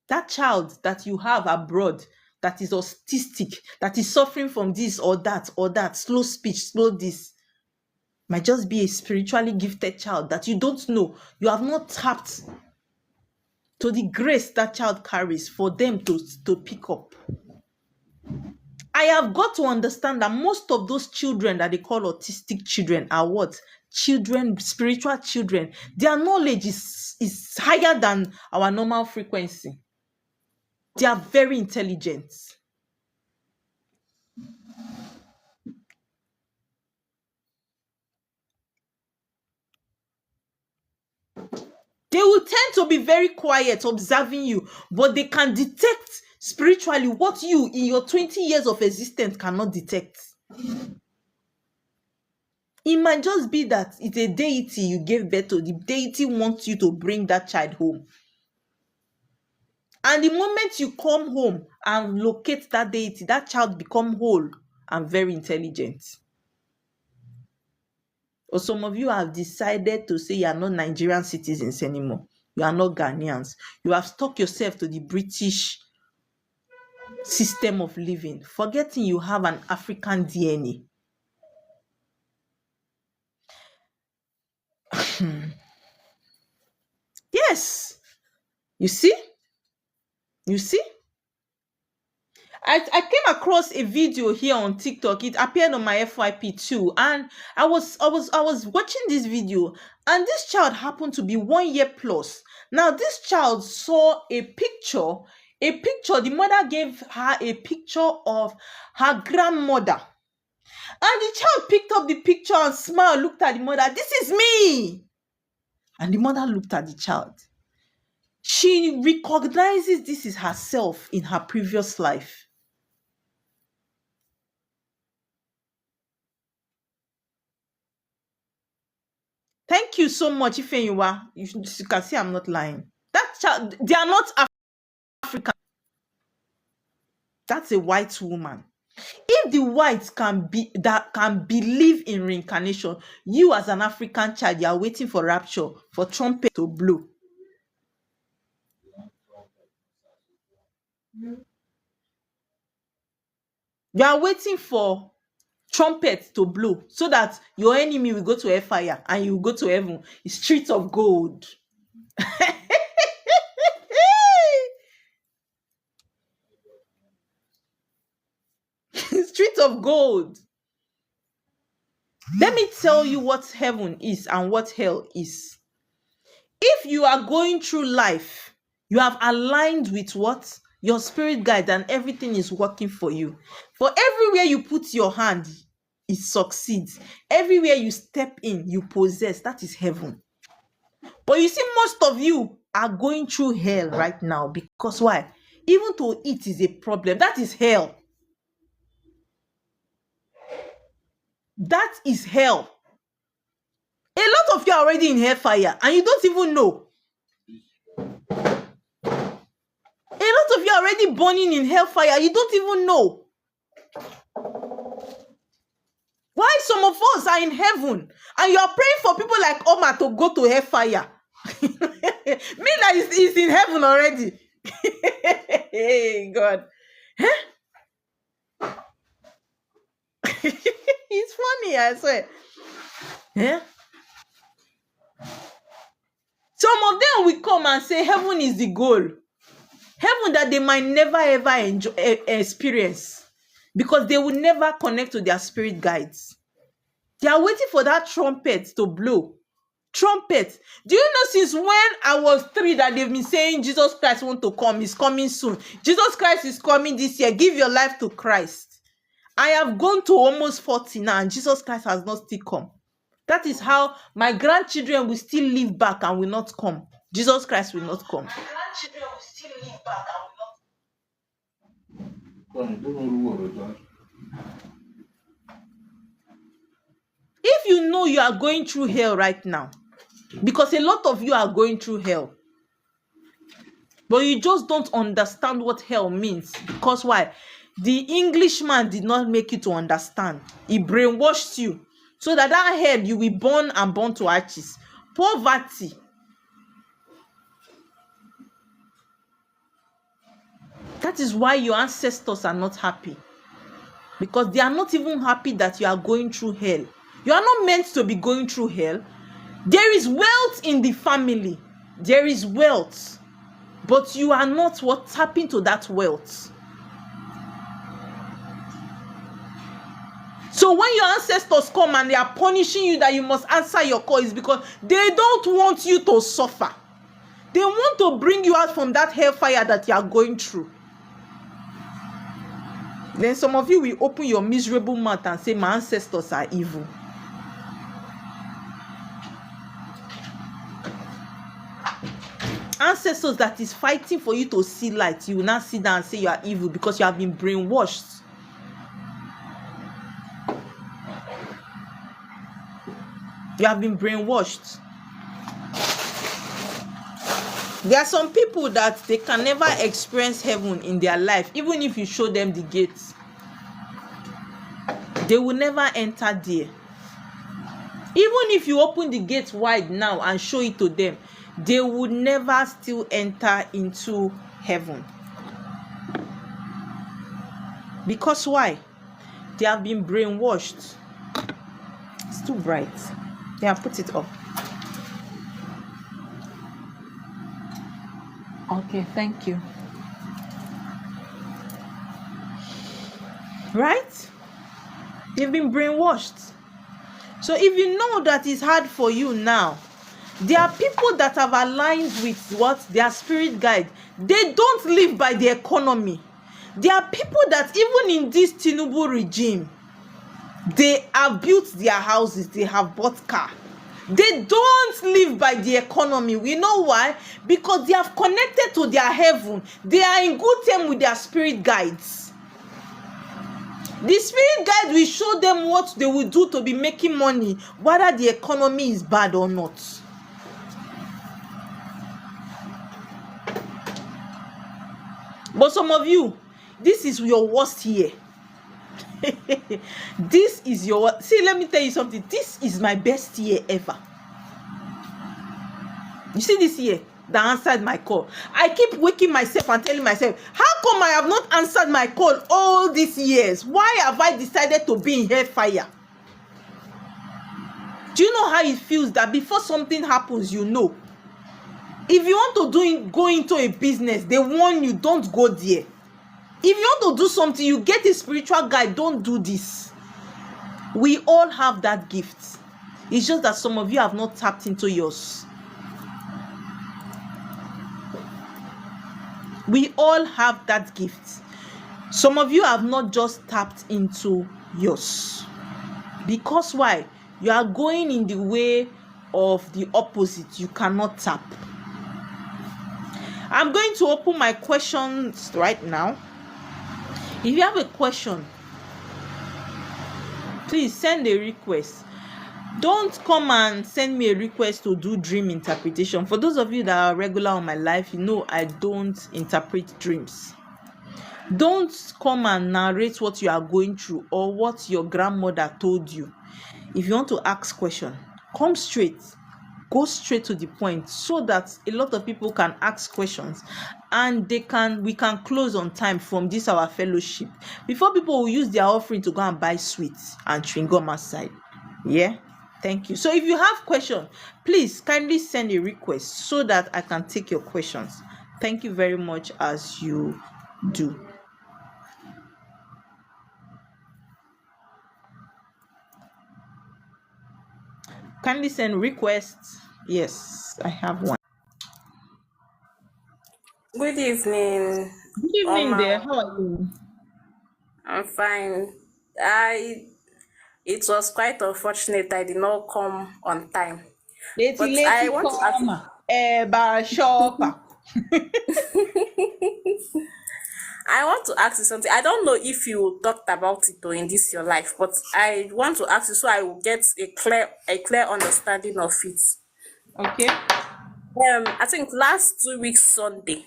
S1: That child that you have abroad that is autistic, that is suffering from this or that, slow speech, slow this, might just be a spiritually gifted child that you don't know. You have not tapped to the grace that child carries for them to pick up. I have got to understand that most of those children that they call autistic children are what? Children, spiritual children. Their knowledge is higher than our normal frequency. They are very intelligent. They will tend to be very quiet, observing you, but they can detect spiritually what you, in your 20 years of existence, cannot detect. It might just be that it's a deity you gave birth to. The deity wants you to bring that child home. And the moment you come home and locate that deity, that child become whole and very intelligent. Or some of you have decided to say you are not Nigerian citizens anymore. You are not Ghanaians. You have stuck yourself to the British system of living, forgetting you have an African DNA. Yes. You see? I came across a video here on TikTok. It appeared on my FYP too, and I was watching this video, and this child happened to be 1 year plus. Now this child saw a picture. The mother gave her a picture of her grandmother, and the child picked up the picture and smiled, looked at the mother. This is me. And the mother looked at the child. She recognizes this is herself in her previous life. Thank you so much, Ifeyiwa. You can see I'm not lying. That child, they are not African. That's a white woman. If the whites can believe in reincarnation, you as an African child, you are waiting for rapture, for trumpet to blow. You are waiting for trumpet to blow so that your enemy will go to hellfire and you will go to heaven. It's streets of gold. Streets of gold. Let me tell you what heaven is and what hell is. If you are going through life, you have aligned with what? Your spirit guide, and everything is working for you. For everywhere you put your hand, it succeeds. Everywhere you step in, you possess. That is heaven. But you see, most of you are going through hell right now. Because why? Even to eat is a problem. That is hell. That is hell. A lot of you are already in hellfire and you don't even know. A lot of you are already burning in hellfire. You don't even know. Why some of us are in heaven and you are praying for people like Omar to go to hellfire? Me that is in heaven already. Hey, God. Huh? It's funny, I swear. Yeah. Some of them will come and say heaven is the goal. Heaven that they might never ever experience, because they will never connect to their spirit guides. They are waiting for that trumpet to blow. Trumpet. Do you know since when I was 3 that they've been saying Jesus Christ want to come, is coming soon. Jesus Christ is coming this year. Give your life to Christ. I have gone to almost 40 now and Jesus Christ has not still come. That is how my grandchildren will still live back and will not come. Jesus Christ will not come. My grandchildren will still live back and will not. If you know you are going through hell right now, because a lot of you are going through hell, but you just don't understand what hell means. Because why? The Englishman did not make you to understand. He brainwashed you so that hell you will burn and burn to ashes. Poverty. That is why your ancestors are not happy, because they are not even happy that you are going through hell. You are not meant to be going through hell. There is wealth in the family. There is wealth, but you are not what tapping to that wealth. So when your ancestors come and they are punishing you that you must answer your call, is because they don't want you to suffer. They want to bring you out from that hellfire that you are going through. Then some of you will open your miserable mouth and say, my ancestors are evil. Ancestors that is fighting for you to see light, you will not sit down and say you are evil because you have been brainwashed. You have been brainwashed. There are some people that they can never experience heaven in their life. Even if you show them the gates, they will never enter there. Even if you open the gates wide now and show it to them, they would never still enter into heaven. Because why? They have been brainwashed. It's too bright. They have put it up. Okay, thank you. Right? You've been brainwashed. So if you know that it's hard for you now, there are people that have aligned with what? Their spirit guide. They don't live by the economy. There are people that even in this Tinubu regime, they have built their houses, they have bought car. They don't live by the economy. We know why? Because they have connected to their heaven. They are in good term with their spirit guides. The spirit guide will show them what they will do to be making money, whether the economy is bad or not. But some of you, this is your worst year. This is your see, let me tell you something. This is my best year ever. You see this year that answered my call. I keep waking myself and telling myself, how come I have not answered my call all these years? Why have I decided to be in hellfire? Do you know how it feels that before something happens, you know? If you want to go into a business, they warn you, don't go there. If you want to do something, you get a spiritual guide, don't do this. We all have that gift. It's just that some of you have not tapped into yours. We all have that gift. Some of you have not just tapped into yours. Because why? You are going in the way of the opposite. You cannot tap. I'm going to open my questions right now. If you have a question, please send a request. Don't come and send me a request to do dream interpretation. For those of you that are regular on my life, you know I don't interpret dreams. Don't come and narrate what you are going through or what your grandmother told you. If you want to ask question, come straight. Go straight to the point so that a lot of people can ask questions and we can close on time from this our fellowship before people will use their offering to go and buy sweets and chewing gum outside. Yeah, thank you. So if you have questions, please kindly send a request so that I can take your questions. Thank you very much as you do. Kindly send requests. Yes, I have one.
S2: Good evening.
S1: Good evening there. How are you?
S2: I'm fine. It was quite unfortunate I did not come on time. But I want to ask you something. I don't know if you talked about it or in this your life, but I want to ask you so I will get a clear understanding of it.
S1: Okay.
S2: I think last 2 weeks Sunday,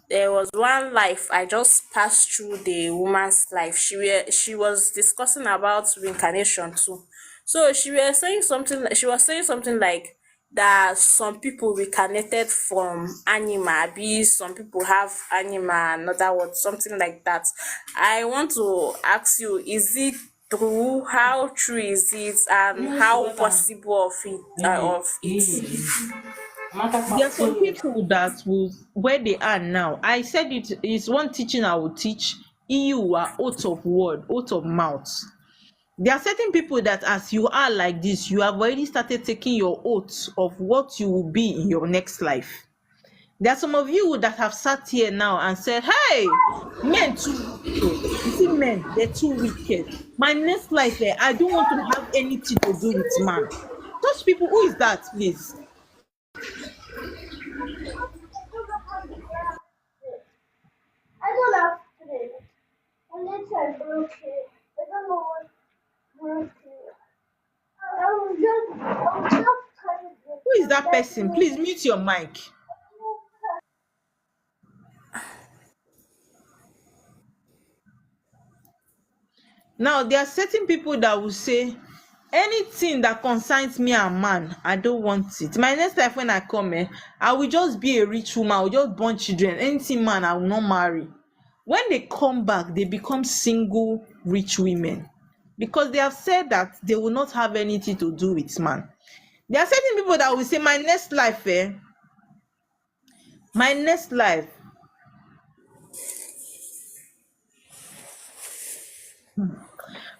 S2: there was one life I just passed through the woman's life. She was discussing about reincarnation too. So she was saying something like that some people reincarnated from animal, be some people have animal, another word, something like that. I want to ask you, is it true? How true is it, and how possible of it?
S1: There are some people that will, where they are now. I said it is one teaching I will teach. You are out of word, out of mouth. There are certain people that as you are like this, you have already started taking your oath of what you will be in your next life. There are some of you that have sat here now and said, hey, men too wicked. You see, men, they're too wicked. My next life, I don't want to have anything to do with man. Those people, who is that, please?
S3: I don't have three. And then I broke it. I don't know what broke it. I was just kind of.
S1: Who is that person? Please mute your mic. Now, there are certain people that will say, anything that concerns me and man, I don't want it. My next life when I come, I will just be a rich woman. I will just born children. Anything man, I will not marry. When they come back, they become single rich women because they have said that they will not have anything to do with man. There are certain people that will say, my next life, my next life.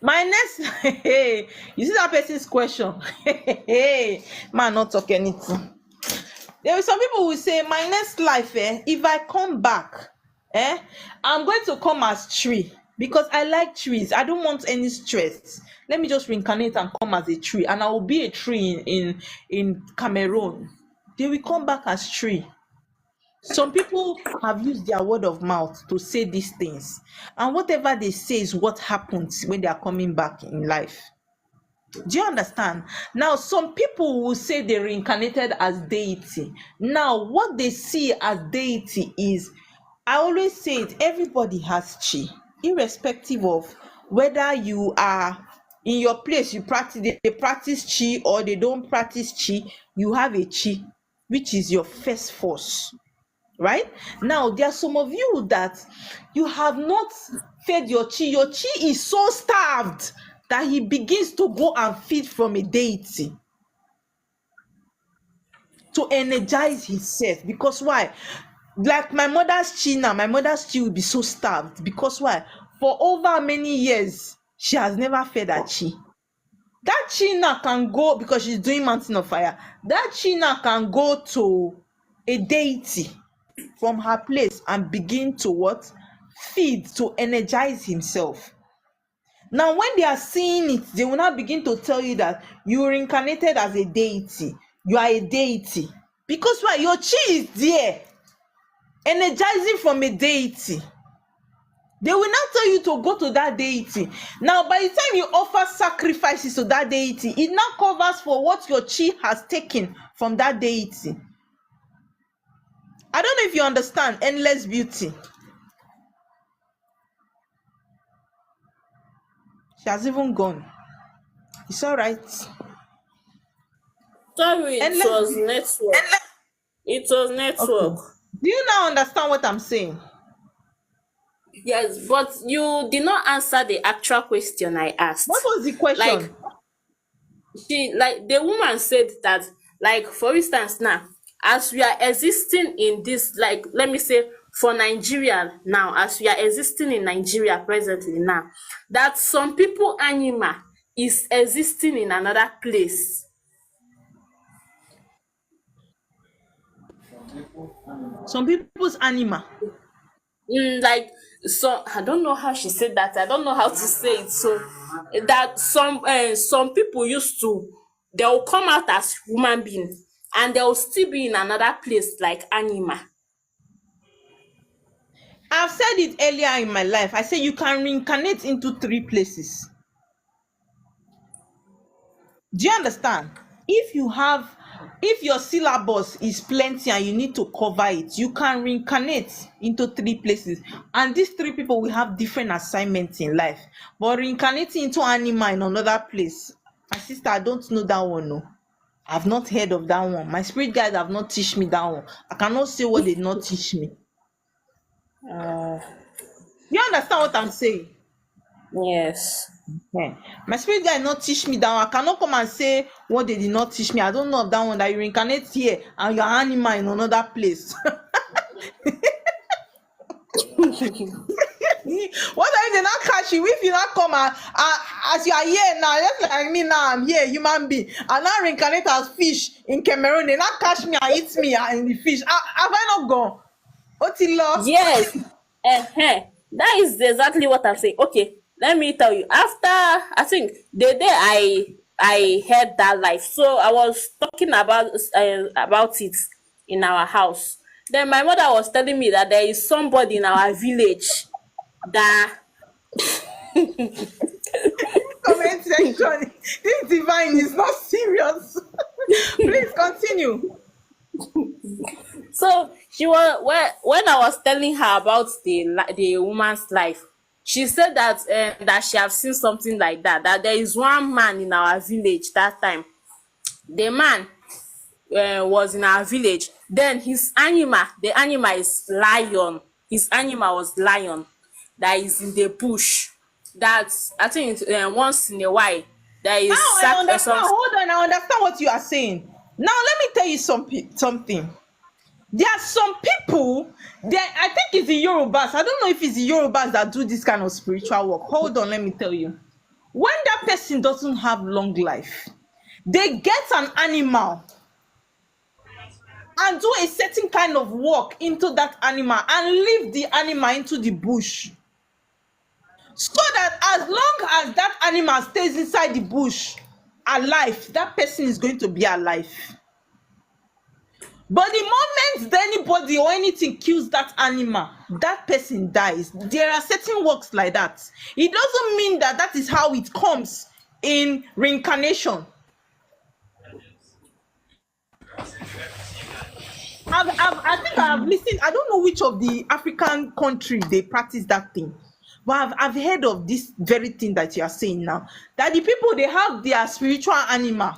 S1: My next, hey, you see that person's question? Hey, man, not talk anything. There are some people who say, my next life, if I come back, I'm going to come as tree because I like trees. I don't want any stress. Let me just reincarnate and come as a tree, and I will be a tree in Cameroon. They will come back as tree. Some people have used their word of mouth to say these things, and whatever they say is what happens when they are coming back in life. Do you understand? Now, some people will say they reincarnated as deity. Now, what they see as deity is, I always say it, everybody has chi, irrespective of whether you are in your place, you practice, they practice chi or they don't practice chi, you have a chi, which is your first force. Right now, there are some of you that you have not fed your chi. Your chi is so starved that he begins to go and feed from a deity to energize himself. Because why? Like my mother's chi now, my mother's chi will be so starved. Because why? For over many years, she has never fed her chi. That chi now can go, because she's doing mountain of fire, that chi now can go to a deity from her place and begin to what? Feed, to energize himself. Now, when they are seeing it, they will now begin to tell you that you reincarnated as a deity. You are a deity. Because why? Your chi is there, energizing from a deity. They will now tell you to go to that deity. Now, by the time you offer sacrifices to that deity, it now covers for what your chi has taken from that deity. I don't know if you understand endless beauty. She has even gone. It's all right.
S2: Sorry, it
S1: Endless
S2: was
S1: beauty.
S2: network. It was
S1: Okay.
S2: network.
S1: Do you now understand what I'm saying?
S2: Yes, but you did not answer the actual question I
S1: What
S2: asked.
S1: was the
S2: Like,
S1: question?
S2: like the woman said that, like, for instance now, as we are existing in this, like, let me say for Nigeria now, as we are existing in Nigeria presently now, that some people animal is existing in another place.
S1: Some people's animal.
S2: Like, so I don't know how she said that, I don't know how to say it. So that some people used to, they will come out as human being and they will still be in another place like animal.
S1: I've said it earlier in my life. I say you can reincarnate into 3 places. Do you understand? If your syllabus is plenty and you need to cover it, you can reincarnate into 3 places. And these 3 people will have different assignments in life. But reincarnating into animal in another place, my sister, I don't know that one. No. I've not heard of that one. My spirit guides have not teach me that one. I cannot say what they did not teach me.
S2: uh
S1: You understand what I'm saying?
S2: yes.
S1: Yeah. My spirit guide not teach me that one. I cannot come and say what they did not teach me. I don't know of that one, that you reincarnate here and you're animal in another place. What if they not catch you? If you not come and as you are here now, just like me now, I'm here, human being, and now reincarnate as fish in Cameroon, they not catch me and eat me in the fish. Have I not gone? Otilo.
S2: Yes. That is exactly what I'm saying. Okay, let me tell you. After, I think the day I heard that life, so I was talking about it in our house. Then my mother was telling me that there is somebody in our village that
S1: Comment section. This divine is not serious. Please continue.
S2: so she was, when I was telling her about the woman's life, she said that that she have seen something like that. That there is one man in our village that time. The man was in our village. Then his animal, the animal is lion. His animal was lion that is in the bush. That I think once in a while there
S1: Now
S2: is
S1: I understand.
S2: some.
S1: Hold on, I understand what you are saying. Now let me tell you something. There are some people, I think it's the Yorubas. I don't know if it's the Yorubas that do this kind of spiritual work. Hold on, let me tell you. When that person doesn't have long life, they get an animal and do a certain kind of work into that animal and leave the animal into the bush. So that as long as that animal stays inside the bush alive, that person is going to be alive. But the moment anybody or anything kills that animal, that person dies. There are certain works like that. It doesn't mean that that is how it comes in reincarnation. I think I've listened. I don't know which of the African country they practice that thing, but I've heard of this very thing that you are saying now. That the people they have their spiritual animal.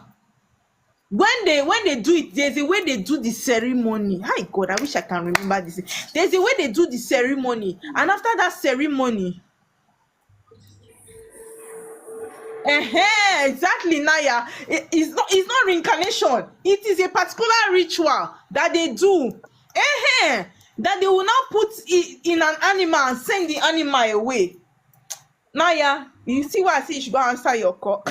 S1: When they do it, there's a way they do the ceremony. Hi God, I wish I can remember this. There's a way they do the ceremony, and after that ceremony, exactly, Naya. It's not reincarnation. It is a particular ritual that they do. That they will now put it in an animal and send the animal away. Naya, you see why I say you should go answer your call.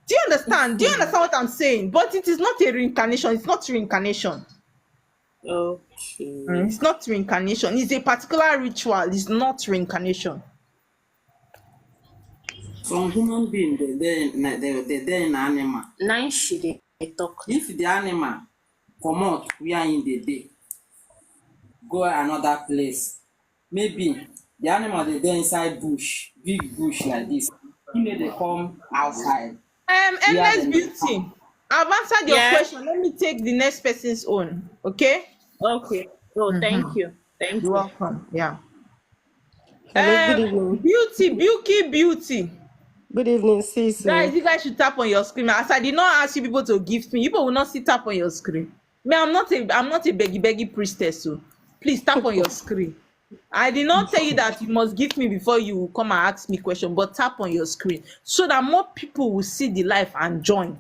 S1: Do you understand? Do you understand what I'm saying? But it is not a reincarnation. It's not reincarnation.
S2: Okay.
S1: It's not reincarnation. It's a particular ritual. It's not reincarnation.
S4: Some human being they there in animal.
S2: Nine she dey talk.
S4: If the animal comot where in the day, go another place, maybe the animal they there inside bush, big bush like this. He may they come outside.
S1: Endless
S4: dem dey
S1: beauty. I've answered your
S2: Yeah.
S1: question. Let me take the next person's own. Okay?
S2: Okay. Oh, thank you. Thank
S1: You're
S2: you.
S1: welcome. Yeah.
S5: Hello, good evening.
S1: Beauty.
S5: Good evening, sis.
S1: Guys, you guys should tap on your screen. As I did not ask you people to gift me, you people will not sit tap on your screen. Me, I'm not a beggy priestess, so please tap on your screen. I did not tell you that you must gift me before you come and ask me question, but tap on your screen so that more people will see the life and join.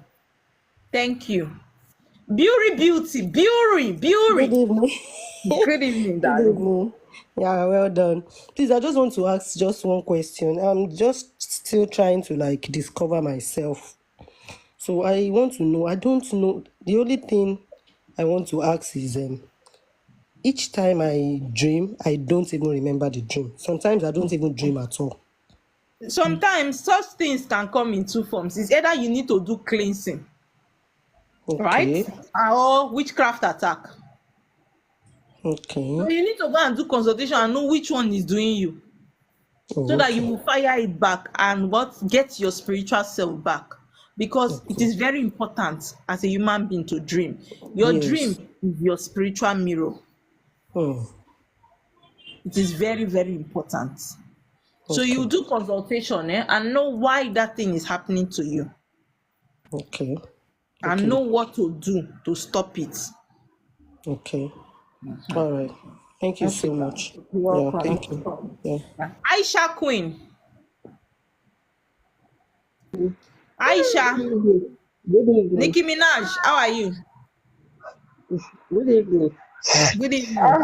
S1: Thank you. Beauty.
S5: Good evening.
S1: Good evening,
S5: Good
S1: darling.
S5: evening. Yeah, well done. Please, I just want to ask just one question. I'm just still trying to discover myself. So I want to know. I don't know. The only thing I want to ask is each time I dream, I don't even remember the dream. Sometimes I don't even dream at all.
S1: Sometimes such things can come in two forms. It's either you need to do cleansing, right?
S5: Okay.
S1: Or witchcraft attack.
S5: Okay.
S1: So you need to go and do consultation and know which one is doing you, so that you will fire it back and get your spiritual self back. Because it is very important as a human being to dream. Your
S5: Yes.
S1: dream is your spiritual mirror.
S5: Hmm.
S1: It is very, very important. So you
S5: Okay.
S1: do consultation and know why that thing is happening to you,
S5: Okay.
S1: and
S5: Okay.
S1: know what to do to stop it.
S5: Okay. All right. Thank you so
S1: Okay,
S5: much.
S1: you're
S5: Yeah,
S1: welcome.
S5: thank you. Yeah.
S1: Aisha Queen. Aisha.
S6: Good evening.
S1: Nicki Minaj, how are you?
S6: Good evening.
S1: Good evening.
S6: How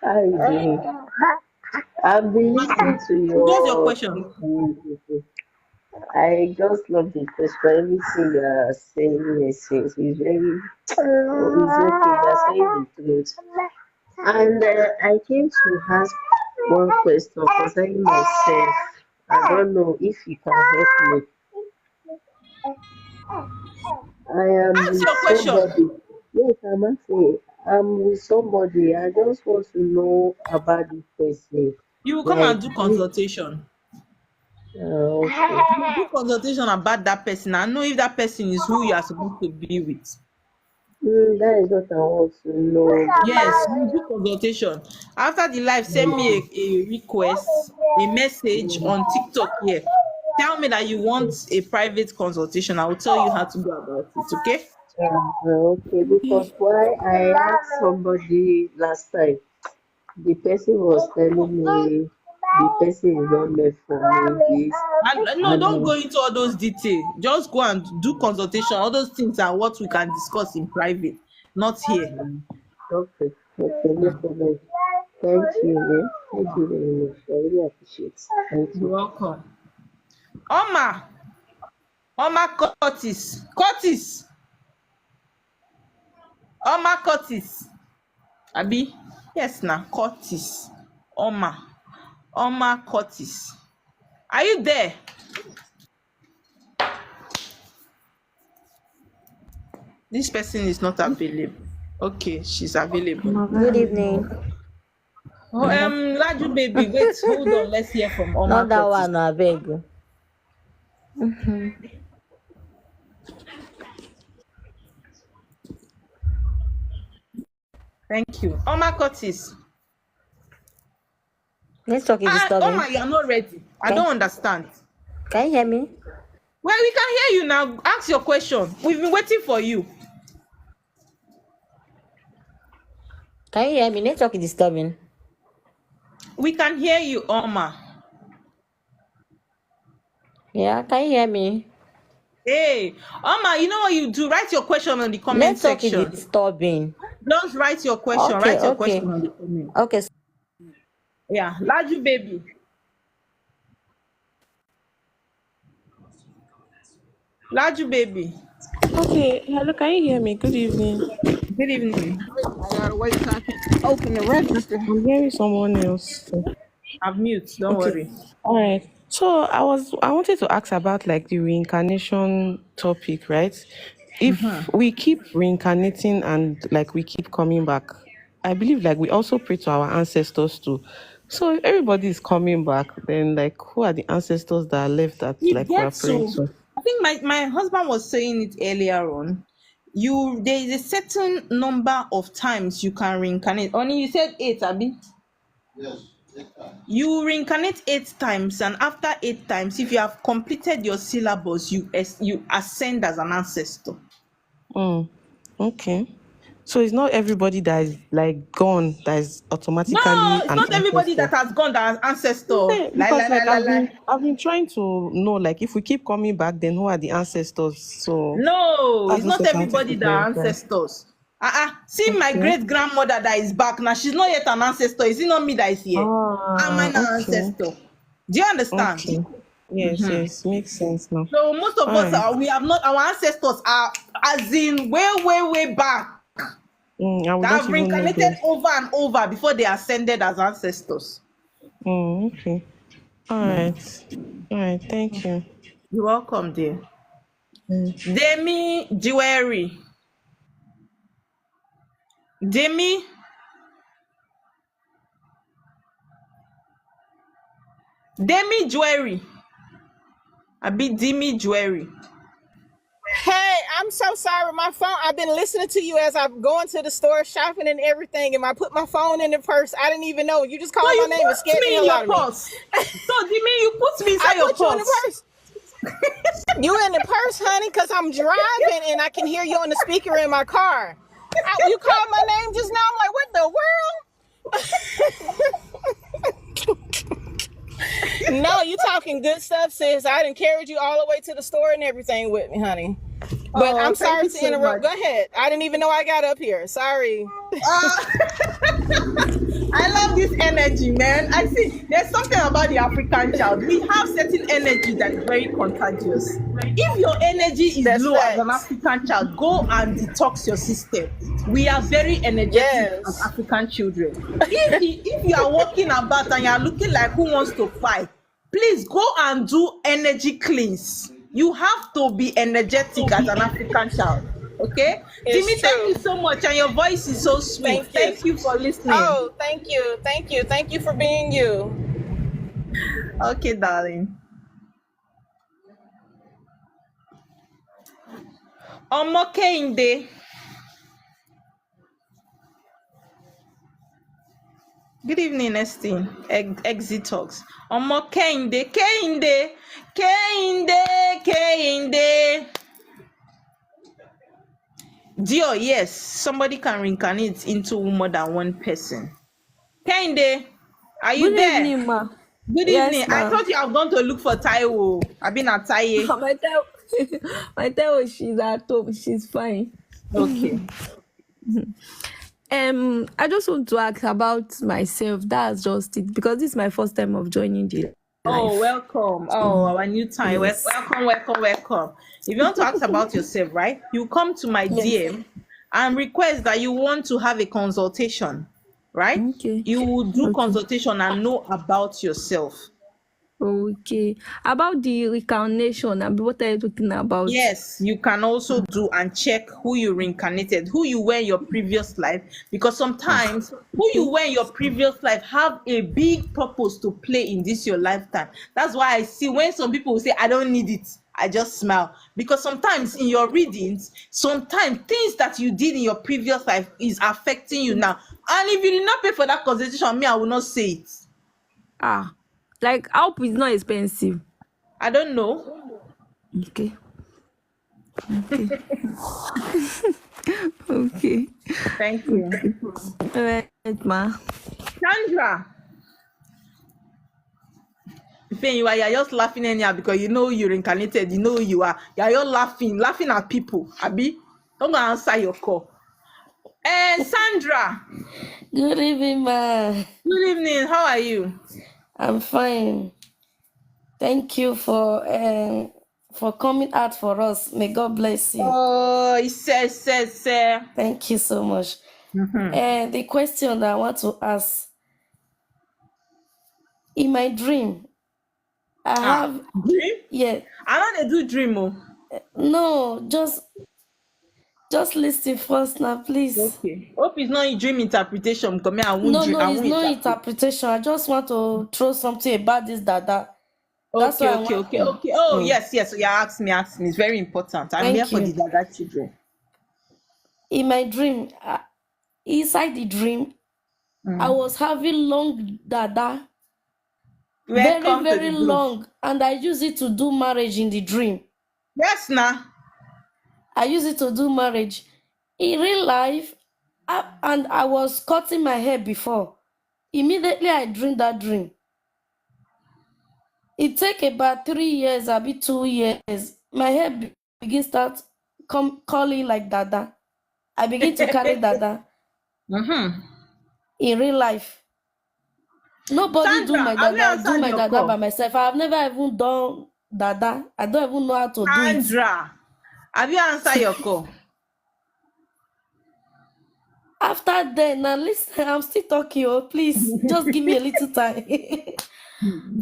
S6: are you doing? I've been listening to
S1: What's your
S6: your
S1: question?
S6: speaking. I just love the question. Everything you are saying is very, it's okay. You're saying the truth. And I came to ask one question concerning myself. I don't know if you can help me. I am
S1: Ask
S6: with
S1: your question.
S6: somebody. Yes, I'm asking. I'm with somebody. I just want to know about this person.
S1: You will come
S6: Like,
S1: and do consultation.
S6: okay.
S1: You will do consultation about that person and know if that person is who you are supposed to be with.
S6: That is what I want to know.
S1: Yes, you do consultation. After the live, send me a request, a message on TikTok here. Tell me that you want a private consultation. I will tell you how to go about it, okay?
S6: Okay, because why I asked somebody last time, the person was telling me the person is not meant for me. This
S1: And no, don't go into all those details. Just go and do consultation. All those things are what we can discuss in private, not here.
S6: okay, no problem. Thank you, Thank you very much. I really appreciate it. Thank
S1: You're
S6: you.
S1: welcome. Oma Curtis. Abi, yes, na Curtis. Oma Curtis. Are you there? This person is not available. Okay, she's available.
S7: Good evening.
S1: Oh, Laju baby, wait, hold on. Let's hear from Oma
S7: Not that
S1: Curtis.
S7: one, I beg.
S1: Thank you. Oma Curtis.
S7: Network is disturbing.
S1: Oma, you are not ready. I
S7: Okay.
S1: don't understand.
S7: Can you hear me?
S1: Well, we can hear you now. Ask your question. We've been waiting for you.
S7: Can you hear me? Network is disturbing.
S1: We can hear you, Oma.
S7: Yeah, can you hear me?
S1: Hey, Oma, you know what you do? Write your question on the comment
S7: Network
S1: section.
S7: is disturbing.
S1: Just write your question.
S7: Okay,
S1: Write your
S7: okay.
S1: question on the comment.
S7: Okay.
S1: Yeah, Laju baby. Laju baby.
S8: Okay, hello, can you hear me? Good evening.
S1: Good evening.
S8: I gotta wait till I can open the register. I'm hearing someone else.
S1: I'm mute. Don't
S8: Okay.
S1: worry.
S8: All right. So I wanted to ask about like the reincarnation topic, right? If we keep reincarnating and like we keep coming back, I believe like we also pray to our ancestors too. So if everybody is coming back, then like who are the ancestors that are left that
S1: It
S8: like we are
S1: gets
S8: praying
S1: so.
S8: to?
S1: I think my husband was saying it earlier on. There is a certain number of times you can reincarnate. Only you said 8, Abi. You reincarnate 8 times, and after 8 times, if you have completed your syllabus, you ascend as an ancestor.
S8: Okay. So it's not everybody that is like gone that is automatically
S1: No, it's
S8: an
S1: not everybody
S8: ancestor.
S1: that has gone that has ancestor.
S8: Yeah, because like I've been trying to know like if we keep coming back, then who are the ancestors? So
S1: No,
S8: that's
S1: it's not
S8: what I wanted
S1: everybody
S8: to
S1: that are
S8: clarify.
S1: ancestors. See my
S8: Okay.
S1: great grandmother that is back now. She's not yet an ancestor. Is it not me that is here? Am I not
S8: Okay.
S1: ancestor? Do you understand?
S8: Okay. Yes, makes sense now.
S1: So most of
S8: All
S1: us
S8: right.
S1: we have not. Our ancestors are as in way back.
S8: I would
S1: That
S8: not
S1: have
S8: even know
S1: reincarnated
S8: them.
S1: over and over before they ascended as ancestors.
S8: Okay. All right. All right. Thank you.
S1: You're welcome, dear.
S8: Mm.
S1: Demi Jewelry. Demi. Demi Jewelry. Demi Jewelry.
S9: Hey, I'm so sorry. My phone, I've been listening to you as I'm going to the store, shopping and everything, and I put my phone in the purse. I didn't even know. You just called
S1: So
S9: my
S1: you
S9: name and
S1: put
S9: scared the
S1: me in
S9: hell
S1: your
S9: out of me.
S1: purse. So Demi, you put me inside
S9: I
S1: your
S9: put you in the
S1: purse.
S9: purse. You in the purse, honey, because I'm driving and I can hear you on the speaker in my car. You called my name just now. I'm like, what the world? No, you talking good stuff, sis. I done carried you all the way to the store and everything with me, honey. But I'm
S1: thank
S9: sorry
S1: you
S9: to
S1: so
S9: interrupt.
S1: much.
S9: Go ahead. I didn't even know I got up here. Sorry.
S1: I love this energy, man. I see there's something about the African child. We have certain energy that is very contagious. If your energy is
S9: That's
S1: low as an
S9: facts.
S1: African child, go and detox your system. We are very energetic as
S9: Yes.
S1: African children. If you are walking about and you are looking like who wants to fight, please go and do energy cleanse. You have to be energetic as an African child. Okay,
S9: It's
S1: Dimi, thank you
S9: true.
S1: so much, and your voice is so sweet.
S9: Thank you.
S1: Thank you for listening.
S9: Oh, thank you. Thank you. Thank you for being you.
S1: Okay, darling. Omo Kehinde. Good evening, Esteem. Exit Talks. Omo Kehinde. Dio, yes, somebody can reincarnate into more than one person. Kehinde, are you
S10: Good
S1: there?
S10: evening, ma.
S1: Good
S10: Yes,
S1: evening. I
S10: ma.
S1: thought you have gone to look for Taiwo. I've been at Taye.
S10: my tell, my tell she's at home. She's fine.
S1: Okay.
S10: I just want to ask about myself. That's just it because this is my first time of joining the
S1: Oh,
S10: life.
S1: welcome. Oh, our new time.
S10: Yes.
S1: Welcome. If you want to ask about yourself, right, you come to my
S10: Yes.
S1: DM and request that you want to have a consultation. right?
S10: Okay.
S1: You will do
S10: Okay.
S1: consultation and know about yourself.
S10: Okay. About the reincarnation, what are you talking about?
S1: Yes, you can also do and check who you reincarnated, who you were in your previous life, because
S10: Ah,
S1: sometimes who you
S10: okay.
S1: were in your previous life have a big purpose to play in this your lifetime. That's why I see when some people will say, I don't need it, I just smile. Because sometimes in your readings, sometimes things that you did in your previous life is affecting you now. And if you did not pay for that consultation, me, I will not say it.
S10: Ah, like help is not expensive.
S1: I don't know.
S10: Okay. Okay. Okay.
S1: Thank you.
S10: Okay. Alright, ma.
S1: Sandra. Faye, you are just laughing anyhow because you know you're reincarnated, you know who you are. You are just laughing at people. Abi, don't go answer your call. Sandra,
S11: Good evening, ma.
S1: good evening. How are you?
S11: I'm fine. Thank you for coming out for us. May God bless you.
S1: Oh, it says.
S11: Thank you so much.
S1: Mm-hmm.
S11: And the question that I want to ask, in my dream, I
S1: Ah,
S11: have
S1: dream?
S11: yeah,
S1: I know they do dream. Oh.
S11: no, just listen first now, please.
S1: Okay. Hope it's not a dream interpretation because me, I won't
S11: No,
S1: dream.
S11: no,
S1: I
S11: it's
S1: won't
S11: no
S1: interpret.
S11: interpretation. I just want to throw something about this Dada. That's
S1: Okay,
S11: why I
S1: okay,
S11: want.
S1: okay, okay. Oh,
S11: Mm,
S1: yes. Yeah, ask me. It's very important. I'm here
S11: thank
S1: for the
S11: you.
S1: Dada children.
S11: In my dream, inside the dream, I
S1: Mm.
S11: was having long Dada, very,
S1: Welcome to
S11: very
S1: the group.
S11: long, and I use it to do marriage in the dream.
S1: Yes, now.
S11: I use it to do marriage. In real life, and I was cutting my hair before. Immediately I dream that dream. It take about 3 years, a bit 2 years. My hair begin start calling like Dada. I begin to carry Dada
S1: Mm-hmm.
S11: in real life. Nobody do
S1: Sandra,
S11: my
S1: have you
S11: Dada. I do
S1: answered
S11: my
S1: your
S11: Dada by
S1: call?
S11: myself. I've never even done Dada. I don't even know how to do it.
S1: Sandra, have you answered your call?
S11: After then, now listen, I'm still talking. Oh, please, just give me a little time.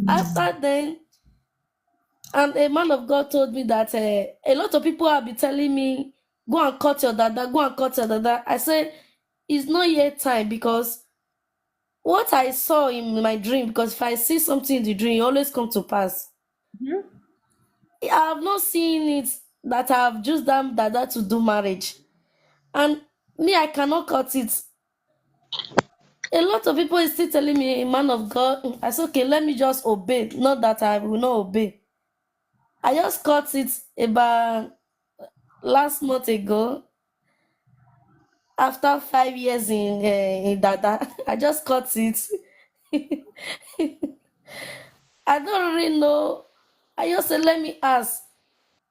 S11: After then, and a man of God told me that a lot of people have been telling me, go and cut your Dada, go and cut your Dada. I said, it's not yet time because what I saw in my dream, because if I see something in the dream, it always come to pass.
S1: Mhm.
S11: I have not seen it that I have used that Dada to do marriage. And me, I cannot cut it. A lot of people is still telling me, man of God, I said, okay, let me just obey. Not that I will not obey. I just cut it about last month ago. After 5 years in Dada, I just cut it. I don't really know. I just said, let me ask,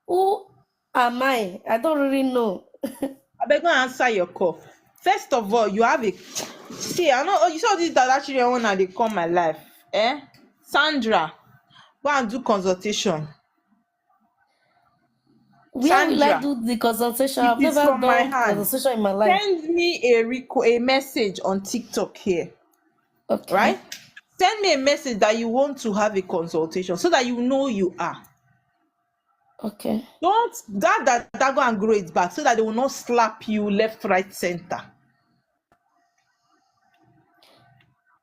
S11: who am I? I don't really know.
S1: I beg go answer your call. First of all, you have a see. I know. Oh, you saw this that actually one and they come my life. Sandra, go and do consultation.
S11: Where will I
S1: Sandra,
S11: do the consultation?
S1: it
S11: I've
S1: is
S11: never
S1: from my
S11: done
S1: hand.
S11: consultation in my life.
S1: Send me a message on TikTok here,
S11: Okay,
S1: right? Send me a message that you want to have a consultation so that you know you are.
S11: okay.
S1: Don't that go and grow it back so that they will not slap you left, right, center.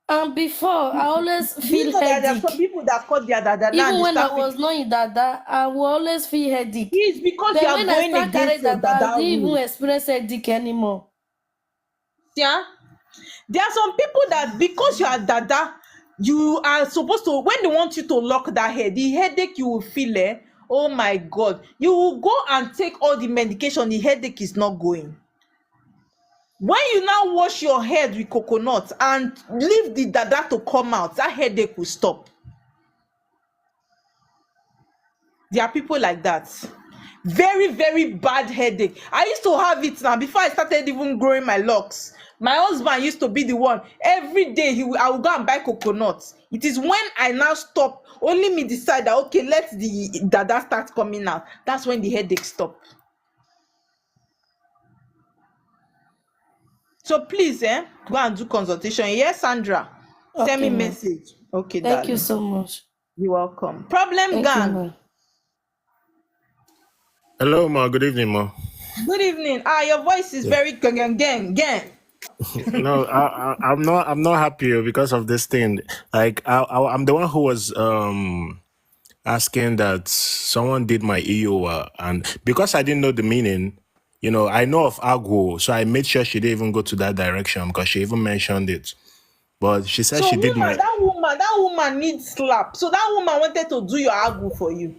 S11: And before, I always
S1: Do you
S11: feel
S1: know that there are some
S11: headache.
S1: people that cut their dada now and
S11: Even
S1: they
S11: when I
S1: start feeling
S11: was not in Dada, I will always feel headache.
S1: it's because you
S11: But
S1: are
S11: when I
S1: going
S11: start
S1: against
S11: carrying
S1: your
S11: Dada, I
S1: dada
S11: didn't even
S1: rule.
S11: experience headache anymore.
S1: Yeah, there are some people that because you are dada, you are supposed to when they want you to lock that head, the headache you will feel, oh my god, you will go and take all the medication, the headache is not going. When you now wash your head with coconut and leave the dada to come out, that headache will stop. There are people like that. Very, very bad headache. I used to have it now before I started even growing my locks. My husband used to be the one. Every day I will go and buy coconut. It is when I now stop, only me decide that okay, let the dada start coming out. That's when the headache stop. So please, go and do consultation. Yes, Sandra. Send me
S11: Okay, ma.
S1: message. Okay,
S11: Thank you
S1: darling.
S11: so much.
S1: You're welcome. Problem
S11: Thank you,
S1: gang.
S11: ma.
S12: Hello, ma. Good evening, ma.
S1: Good evening. Your voice is
S12: Yeah.
S1: very gang.
S12: No, I'm not happy because of this thing. Like, I'm the one who was asking that someone did my EOA, and because I didn't know the meaning, I know of Agwo, so I made sure she didn't even go to that direction because she even mentioned it. But she said
S1: So
S12: she did my.
S1: that woman needs slap. So that woman wanted to do your agu for you.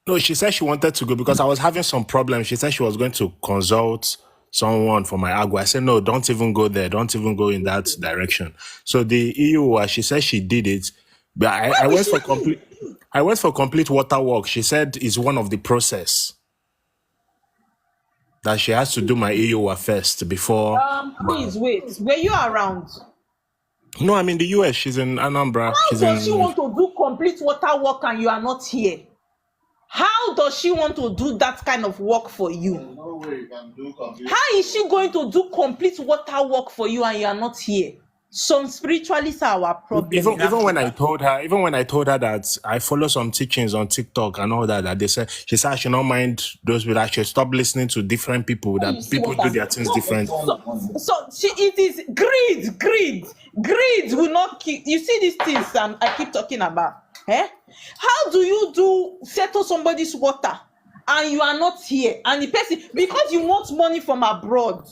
S12: No, she said she wanted to go because I was having some problems. She said she was going to consult someone for my agua. I said, no, don't even go there. Don't even go in that direction. So the EU, she said she did it. But I
S1: What did
S12: went
S1: she
S12: for
S1: do?
S12: complete. I went for complete water work. She said is one of the process that she has to do my EUA first before.
S1: Please wait. Were you around?
S12: No, I'm in the US. She's in Anambra.
S1: How
S12: She's
S1: does she
S12: in.
S1: want to do complete water work and you are not here? How does she want to do that kind of work for you?
S13: No way you can do complete.
S1: How is she going to do complete water work for you and you are not here? Some spiritualists are our problem in
S12: Even when I
S1: Africa.
S12: told her that I follow some teachings on TikTok and all that, that she said I should not mind those people. I should stop listening to different people.
S1: You
S12: That
S1: see
S12: people
S1: what
S12: do
S1: I'm
S12: their things different.
S1: it is greed will not keep you see these things I keep talking about. How do you settle somebody's water and you are not here and the person because you want money from abroad,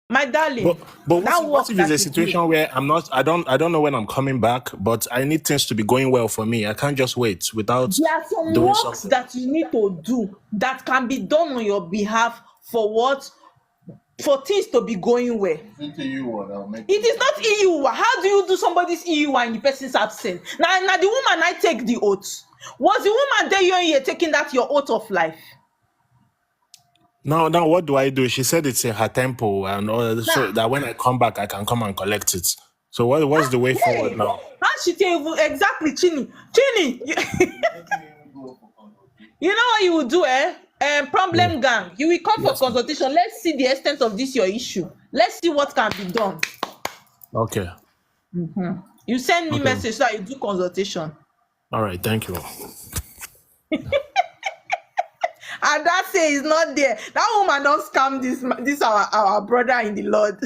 S1: my darling,
S12: But
S1: that
S12: what
S1: work
S12: if it's
S1: that
S12: a
S1: you do.
S12: situation where I don't know when I'm coming back, but I need things to be going well for me. I can't just wait without
S1: There are some
S12: doing
S1: works
S12: something.
S1: that you need to do that can be done on your behalf for things to be going well.
S13: It
S1: Is not EU. How do you do somebody's EU in the person's absence? Now the woman I take the oath. Was the woman there you here taking that your oath of life?
S12: Now what do I do? She said it's in her temple and all, so
S1: Now,
S12: that when I come back I can come and collect it. So what's the way forward
S1: hey,
S12: now?
S1: how she tell you exactly, Chini? You know what you will do, problem gang. You will come for
S12: Yes.
S1: consultation. Let's see the extent of this your issue. Let's see what can be done.
S12: Okay.
S1: You send me
S12: Okay.
S1: message so I do consultation.
S12: All right. Thank you.
S1: And that say is not there. That woman don't scam this our brother in the Lord.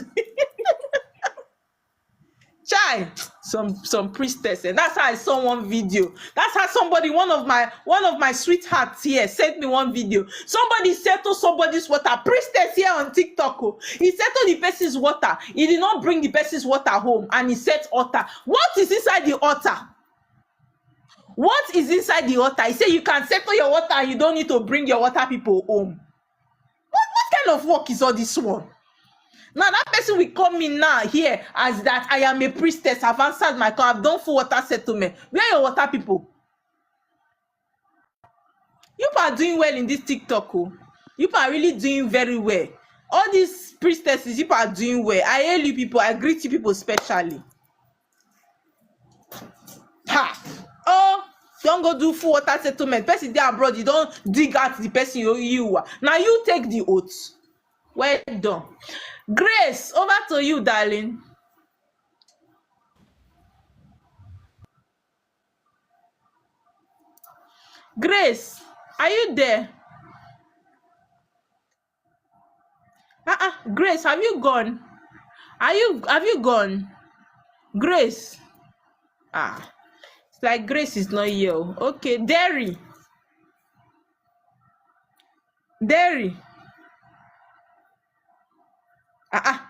S1: Chai, some priestess, and that's how I saw one video. That's how somebody, one of my sweethearts here, sent me one video. Somebody settled somebody's water. Priestess here on TikTok. Oh. He settled the person's water. He did not bring the person's water home, and he set altar. What is inside the altar? What is inside the altar? He said you can settle your water and you don't need to bring your water people home. What kind of work is all this one? Now that person will come in now here as that I am a priestess. I've answered my call. I've done full water settlement. Where are your water people? You are doing well in this TikTok. Oh. You are really doing very well. All these priestesses, you are doing well. I hail you people. I greet you people specially. Ha! Oh, don't go do full water settlement. Person there abroad, you don't dig out the person you are. Now you take the oath. Well done. Grace, over to you, darling. Grace, are you there? Grace, have you gone? Have you gone? Grace. It's like Grace is not here. Okay, Derry. Derry. I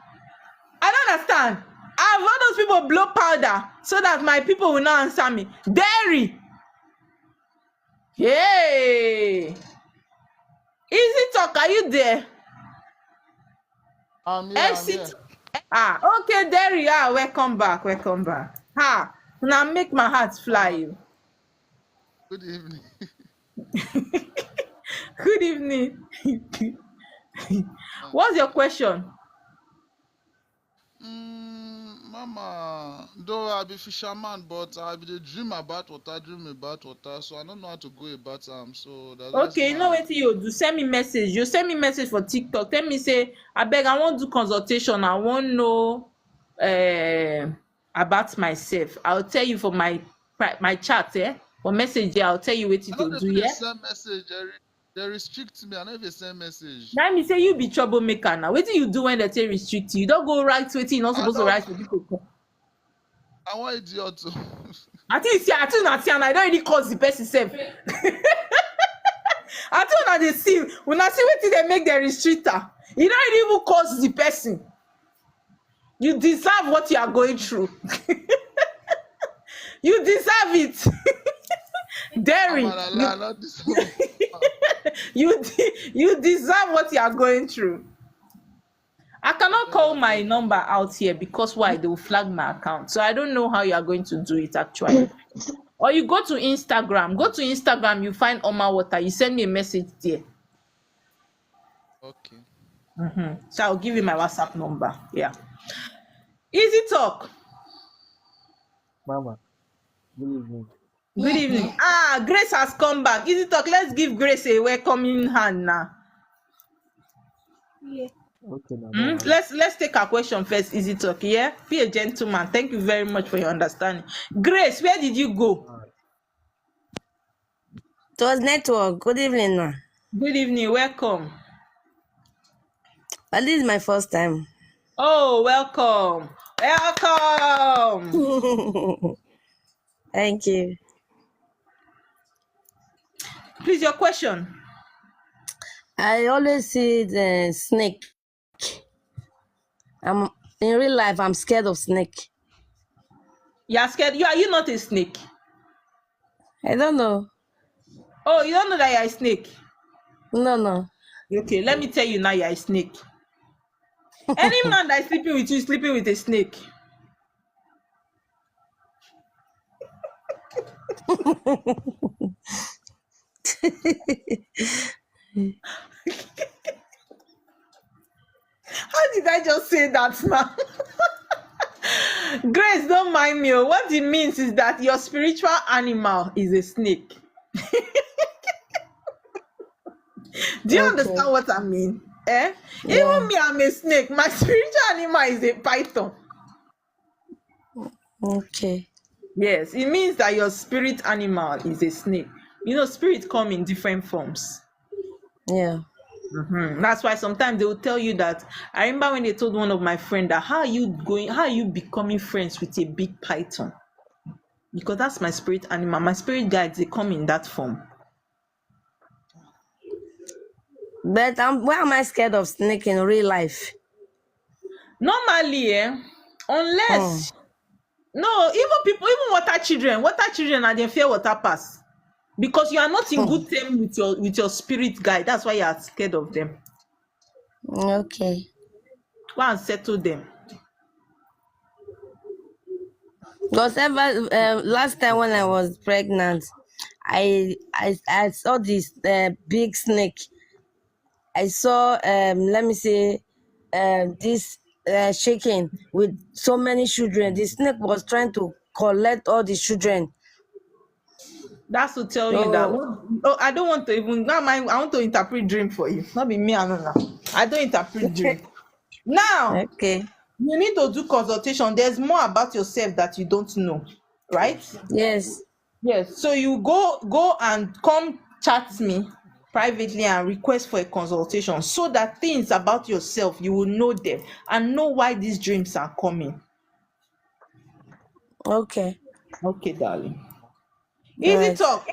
S1: don't understand. I've let those people blow powder so that my people will not answer me. Derry. Hey. Easy talk, are you there?
S13: I'm here.
S1: Exit. Okay, Derry. Welcome back. Now make my heart fly you.
S13: Good evening.
S1: Good evening. What's your question?
S13: Mama, though I be fisherman, but I be dey dream about water, so I don't know how to go about them. So that's why
S1: Okay, you know
S13: now.
S1: wetin you do? Send me message. You send me message for TikTok. Tell me say, abeg, I wan do consultation. I wan know about myself. I'll tell you for my chat, for message there. I'll tell you wetin
S13: I don't
S1: to do,
S13: even dey
S1: yeah.
S13: send message. They restrict me. I don't even send message.
S1: Na me say you be troublemaker now. Wetin you do when dem take restrict you? You don go write wetin you no
S13: I
S1: suppose to
S13: don't.
S1: write for people.
S13: I want idiot too.
S1: I think una see and I don already cause the person sef. I think una dey see wetin dey make dem restrict am. You don already even cause the person. You deserve what you are going through. You deserve it.
S13: I'm
S1: Derry,
S13: an
S1: you
S13: lie, not this one.
S1: you deserve what you are going through. I cannot call
S13: Yeah,
S1: my number out here because why? They will flag my account. So I don't know how you are going to do it actually. Or you go to Instagram. Go to Instagram, you find Oma Water. You send me a message there.
S13: okay.
S1: So I'll give you my WhatsApp number. Yeah. Easy talk.
S14: Mama, good evening.
S1: Good evening. Grace has come back. Easy talk. Let's give Grace a welcoming hand now.
S14: Okay, now, no wahala.
S1: Let's take our question first. Easy talk. Yeah. Be a gentleman. Thank you very much for your understanding. Grace, where did you go?
S14: Alright.
S7: It was network. Good evening, ma.
S1: Good evening. Welcome.
S7: But this is my first time.
S1: Oh, welcome. Welcome.
S7: Thank you.
S1: Please, your question.
S7: I always see the snake. I'm in real life. I'm scared of snake.
S1: You are scared. Are you not a snake?
S7: I don't know.
S1: Oh, you don't know that you're a snake?
S7: No.
S1: Okay, let me tell you now you're a snake. Any man that is sleeping with you is sleeping with a snake. How did I just say that now? Grace, don't mind me. What it means is that your spiritual animal is a snake. Do you
S7: Okay.
S1: understand what I mean? Eh?
S7: Yeah.
S1: Even me, I'm a snake. My spiritual animal is a python.
S7: Okay.
S1: Yes, it means that your spirit animal is a snake. You know, spirits come in different forms.
S7: Yeah.
S1: That's why sometimes they will tell you that. I remember when they told one of my friends that how are you becoming friends with a big python? Because that's my spirit animal. My spirit guides, they come in that form.
S7: But why am I scared of snake in real life?
S1: Normally,
S7: Hmm.
S1: unless no, even water children are they fear water pass. Because you are not in good term with your spirit guide. That's why you are scared of them.
S7: Okay.
S1: Go and settle them.
S7: Because last time when I was pregnant, I saw this big snake. I saw let me say this chicken with so many children. The snake was trying to collect all the children.
S1: That's to tell you that
S7: So
S1: I don't want to even now I want to interpret dream for you. Not be me alone now. I don't interpret dream. Now
S7: okay.
S1: you need to do consultation. There's more about yourself that you don't know, right?
S7: Yes.
S1: Yes. So you go and come chat me privately and request for a consultation so that things about yourself you will know them and know why these dreams are coming.
S7: Okay.
S1: Okay, darling.
S7: All
S1: Easy
S7: right.
S1: talk.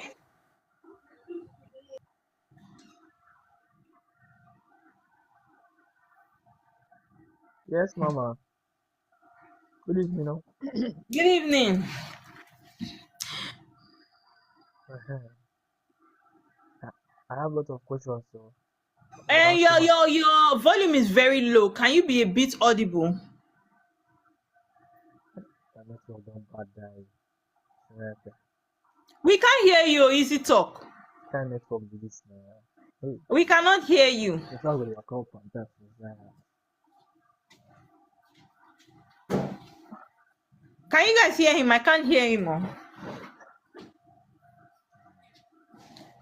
S14: Yes, Mama. Good evening. Oh.
S1: Good evening.
S14: Uh-huh. I I have a lot of questions, so I would
S1: And
S14: ask you my
S1: your volume is very low. Can you be a bit audible?
S14: network don't bad die. Okay.
S1: We can't hear you. Easy talk.
S14: Kind network be this now. Hey,
S1: We cannot hear you.
S14: the fact that you are called for that is
S1: Can you guys hear him? I can't hear him.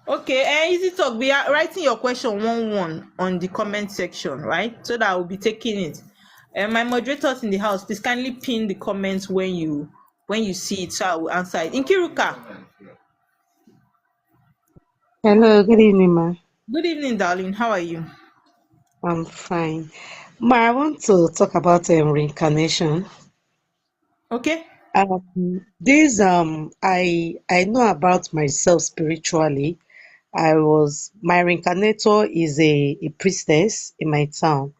S1: Okay, Easy Talk, be writing your question 1-1 on the comment section, right? So that I will be taking it. And my moderators in the house, please kindly pin the comments when you see it, so I will answer it. Inkiruka,
S15: Hello, good evening, ma.
S1: good evening, darling. How are you?
S15: I'm fine. Ma, I want to talk about reincarnation.
S1: Okay.
S15: I know about myself spiritually. My reincarnator is a priestess in my town,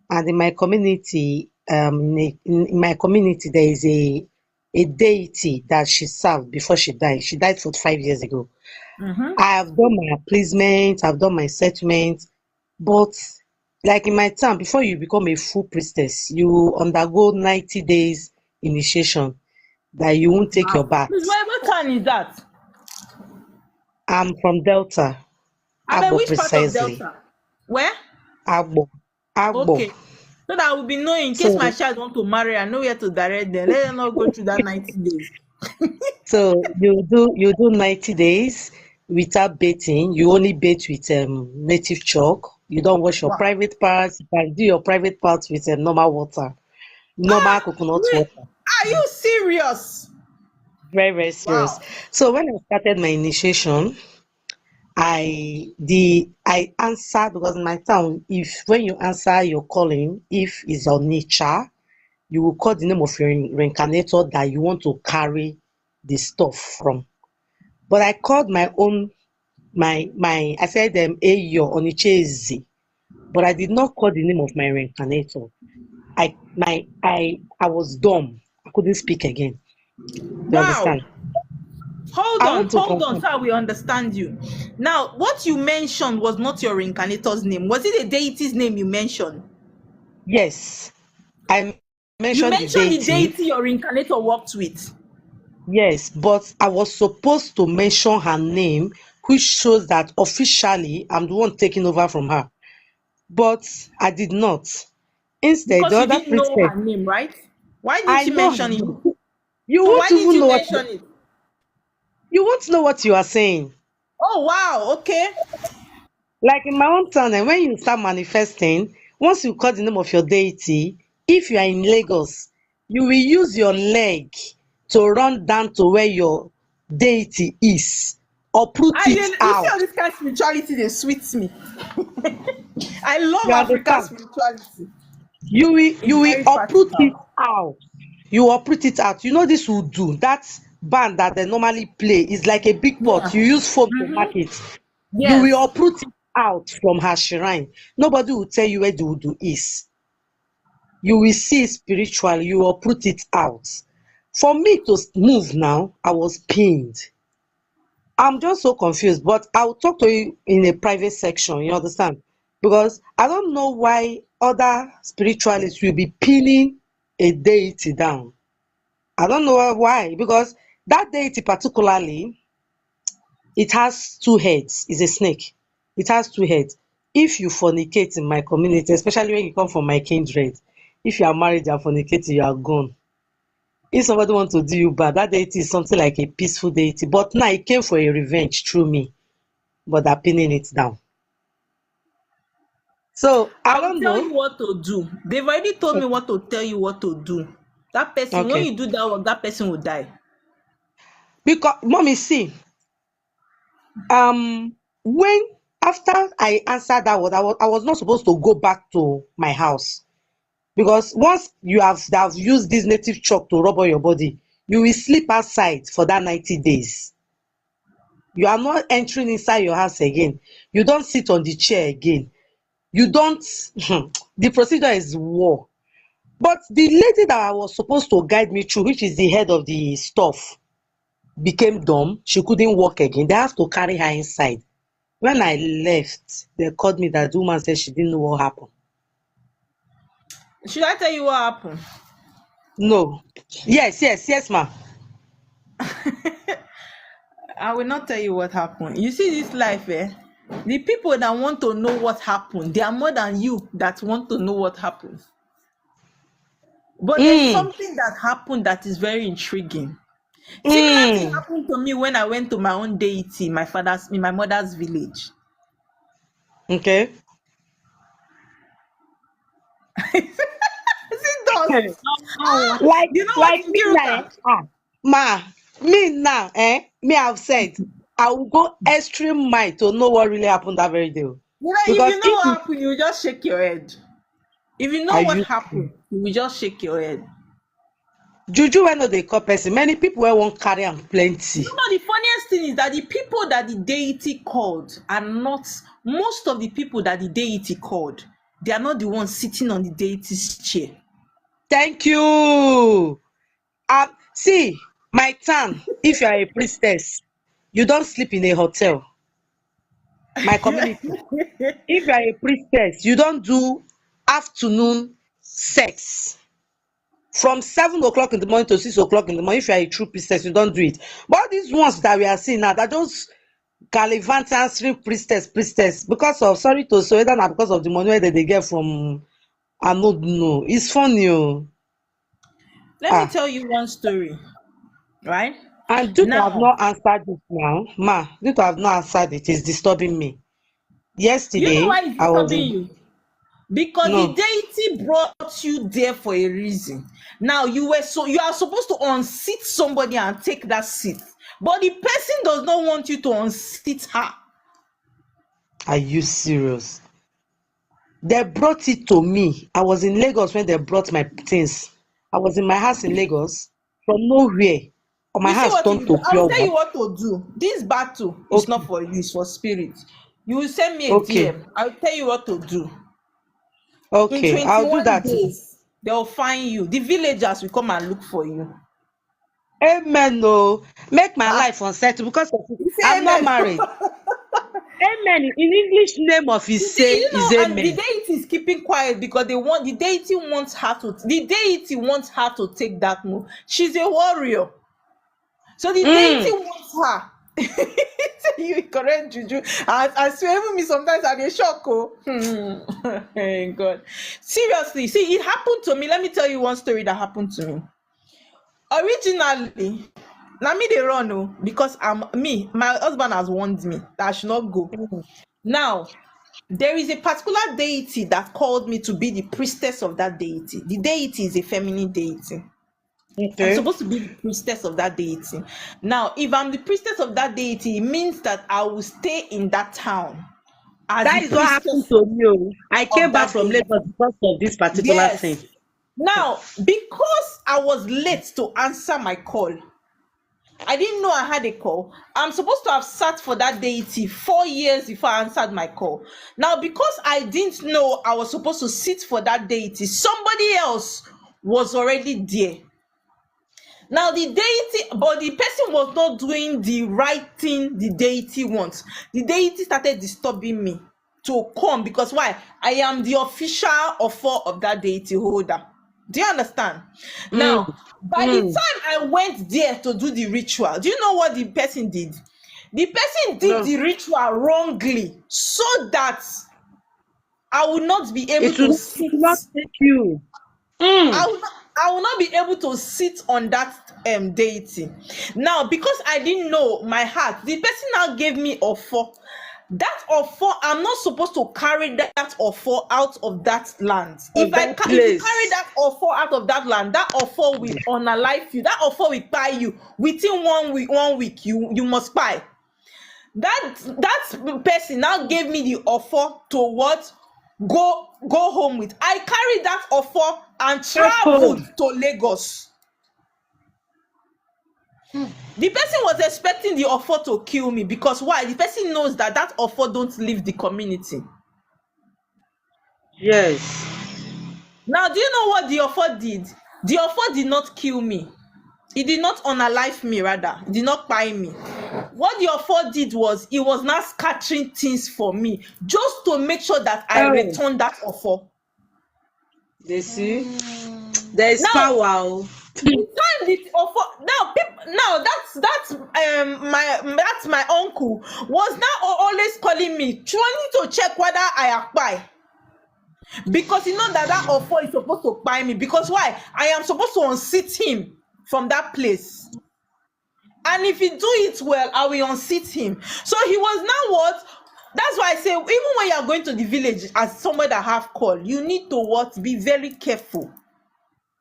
S15: and in my community, in my community there is a deity that she served before she died. She died 45 years ago.
S1: Mm-hmm.
S15: I have done my appeasement, I've done my settlement, but like in my town, before you become a full priestess, you undergo 90 days initiation that you won't take your
S1: Wow. Please,
S15: bath.
S1: what town is that?
S15: I'm from Delta,
S1: I mean,
S15: Agbo
S1: which part of
S15: precisely.
S1: Delta? Where?
S15: Agbo, Agbo.
S1: Okay. So that I will be knowing in case my
S15: So,
S1: child want to marry, I know where to direct them. Let them not go through that 90 days.
S15: so you do 90 days without bathing. You only bathe with native chalk. You don't wash your
S1: Wow.
S15: private parts. You can do your private parts with normal water, normal
S1: Ah,
S15: coconut
S1: wait.
S15: water.
S1: Are you serious?
S15: Very, very serious.
S1: Wow.
S15: So when I started my initiation, I answered because in my town, if when you answer your calling, if it's on nature, you will call the name of your reincarnator that you want to carry the stuff from. But I called my own my I said Eyo Onichezi, but I did not call the name of my reincarnator. I was dumb. I couldn't speak again. You
S1: Wow.
S15: understand?
S1: Hold
S15: I
S1: on,
S15: want to
S1: hold on,
S15: confirm.
S1: so we understand you. Now, what you mentioned was not your reincarnator's name. Was it a deity's name you mentioned?
S15: Yes, I
S1: You
S15: mentioned the
S1: mentioned the
S15: deity.
S1: deity your reincarnator worked with.
S15: Yes, but I was supposed to mention her name, which shows that officially I'm the one taking over from her. But I did not. Instead,
S1: Because
S15: the
S1: you
S15: other
S1: didn't know
S15: princess,
S1: her name, right? Why didn't
S15: I
S1: you
S15: know her
S1: mention it?
S15: name. You
S1: So
S15: won't
S1: why didn't
S15: even
S1: you
S15: know
S1: mention it?
S15: you won't know what you are saying.
S1: Oh, wow. Okay.
S15: Like in my own town, and when you start manifesting, once you call the name of your deity, if you are in Lagos, you will use your leg to run down to where your deity is, uproot
S1: I
S15: it
S1: you see
S15: out.
S1: all this kind of spirituality, they sweets me. I love
S15: You
S1: African
S15: understand?
S1: spirituality. It's
S15: You will
S1: very
S15: uproot it
S1: practical.
S15: out. You uproot it out. You know this will do. That band that they normally play is like a big pot.
S1: Yeah.
S15: You use foam to mark it. You will
S1: Yes.
S15: uproot it out from her shrine. Nobody will tell you where the Udu is. You will see it spiritually. You will uproot it out. For me to move now, I was pained. I'm just so confused, but I'll talk to you in a private section, you understand? Because I don't know why other spiritualists will be pinning a deity down. I don't know why, because that deity particularly, it has two heads. It's a snake. It has two heads. If you fornicate in my community, especially when you come from my kindred, if you are married and fornicating, you are gone. If somebody wants to do you bad, that deity is something like a peaceful deity. But now it came for a revenge through me, but they're pinning it down. So I
S1: I will
S15: don't
S1: tell
S15: know.
S1: you what to do. They've already told me what to tell you what to do. That person, when
S15: Okay.
S1: you do that work, that person will die.
S15: Because mommy, see, when after I answered that word, I was not supposed to go back to my house. Because once they have used this native chalk to rub on your body, you will sleep outside for that 90 days. You are not entering inside your house again. You don't sit on the chair again. You don't the procedure is war. But the lady that I was supposed to guide me through, which is the head of the stuff, became dumb. She couldn't walk again. They have to carry her inside. When I left, they called me that the woman said she didn't know what happened.
S1: Should I tell you what happened?
S15: No. Yes, ma.
S1: I will not tell you what happened. You see this life, eh? The people that want to know what happened, they are more than you that want to know what happened. But there's
S15: Mm,
S1: something that happened that is very intriguing. Similar thing
S15: mm.
S1: happened to me when I went to my own deity, in my mother's village.
S15: Okay.
S1: Is it does? Ah,
S15: like
S1: you know what,
S15: like me now,
S1: Nkiruka?
S15: ma, me now, me have said I will go extreme mile to know what really happened that very day.
S1: You know, if
S15: Because
S1: you know
S15: if
S1: what
S15: you
S1: happened, you just shake your head. If you know
S15: are
S1: what
S15: you
S1: happened, you will just shake your head.
S15: juju wey no dey call person, many people wey wan carry am
S1: You
S15: plenty.
S1: know, the funniest thing is that the people that the deity called are not, most of the people that the deity called, they are not the ones sitting on the deity's chair.
S15: Thank you. See, my turn. If you are a priestess, you don't sleep in a hotel. My community. If you are a priestess, you don't do afternoon sex. From 7 o'clock in the morning to 6 o'clock in the morning, if you are a true priestess, you don't do it. But all these ones that we are seeing now, that those gallivant answering priestess, because of, sorry to say, whether na because of the money wey dem dey get from, I no know. It's funny o.
S1: Let me
S15: Ah,
S1: tell you one story, right?
S15: and due to have
S1: Now,
S15: not answered it now, due to have not answered it, is disturbing me.
S1: you know why
S15: Yesterday,
S1: it's
S15: I was
S1: disturbing
S15: in,
S1: you? Because the
S15: no,
S1: deity brought you there for a reason. Now you are supposed to unseat somebody and take that seat, but the person does not want you to unseat her.
S15: are you serious? They brought it to me. I was in Lagos when they brought my things. I was in my house in Lagos. From nowhere, my
S1: You see
S15: house
S1: what
S15: turned
S1: you do?
S15: to
S1: I will
S15: pure
S1: tell
S15: water.
S1: you what to do. This battle is not
S15: Okay,
S1: for you, it's for spirit. You will send me a
S15: okay,
S1: DM. I'll tell you what to do. In
S15: okay. I'll do
S1: 21
S15: that.
S1: days, they'll find you. The villagers will come and look for you.
S15: Amen. No, make my
S1: Ah,
S15: life unsettled because of it.
S1: you say
S15: I'm not
S1: amen.
S15: married. Amen. In English, name of his say
S1: You
S15: is
S1: know, and the
S15: amen.
S1: deity is keeping quiet because the deity wants her to take that move. She's a warrior. So the deity
S15: Mm.
S1: wants her. You correct juju. I swear, even me sometimes I dey shock. Oh, hey, God. Seriously, see, it happened to me. Let me tell you one story that happened to me. Originally, now me they run because my husband has warned me that I should not go. Now, there is a particular deity that called me to be the priestess of that deity. The deity is a feminine deity. I'm
S15: Okay.
S1: supposed to be the priestess of that deity. Now, if I'm the priestess of that deity, it means that I will stay in that town as the
S15: That is what happened
S1: priestess
S15: to me. Oh. I came
S1: of
S15: back
S1: that
S15: from
S1: deity.
S15: Lagos because of this particular
S1: Yes.
S15: thing.
S1: Now, because I was late to answer my call, I didn't know I had a call. I'm supposed to have sat for that deity 4 years before I answered my call. Now, because I didn't know I was supposed to sit for that deity, somebody else was already there. Now, the deity, but the person was not doing the right thing the deity wants. The deity started disturbing me to come because why? I am the official offer of that deity holder. Do you understand?
S15: Mm.
S1: Now, by the
S15: Mm.
S1: time I went there to do the ritual, do you know what the person did? The person did
S15: No,
S1: the ritual wrongly so that I will not be able to
S15: it
S1: sit.
S15: will not take you.
S1: I
S15: Mm.
S1: will not, I will not be able to sit on that deity. Now, because I didn't know my heart, the person now gave me offer. That offer, I'm not supposed to carry that offer out of that land.
S15: Of that
S1: If you carry
S15: place.
S1: that offer out of that land, that offer will unalive you. That offer will buy you within 1 week. 1 week, you must buy. That person now gave me the offer to what? Go home with. I carried that offer and
S15: Back
S1: traveled
S15: home.
S1: to Lagos. The person was expecting the offer to kill me because why? The person knows that that offer don't leave the community.
S15: Yes.
S1: Now, do you know what the offer did? The offer did not kill me. It did not unalive me, rather. It did not buy me. What the offer did was, it was not scattering things for me just to make sure that I
S15: Oh,
S1: return that offer.
S15: they see. There is
S1: Now,
S15: power. Oh.
S1: the time the offer, now people, now that's my uncle was now always calling me trying to check whether I apply. because you know that offer is supposed to buy me. Because why? I am supposed to unseat him from that place. And if he do it well, I will unseat him. So he was now what? That's why I say, even when you are going to the village as somebody that have call, you need to what? Be very careful.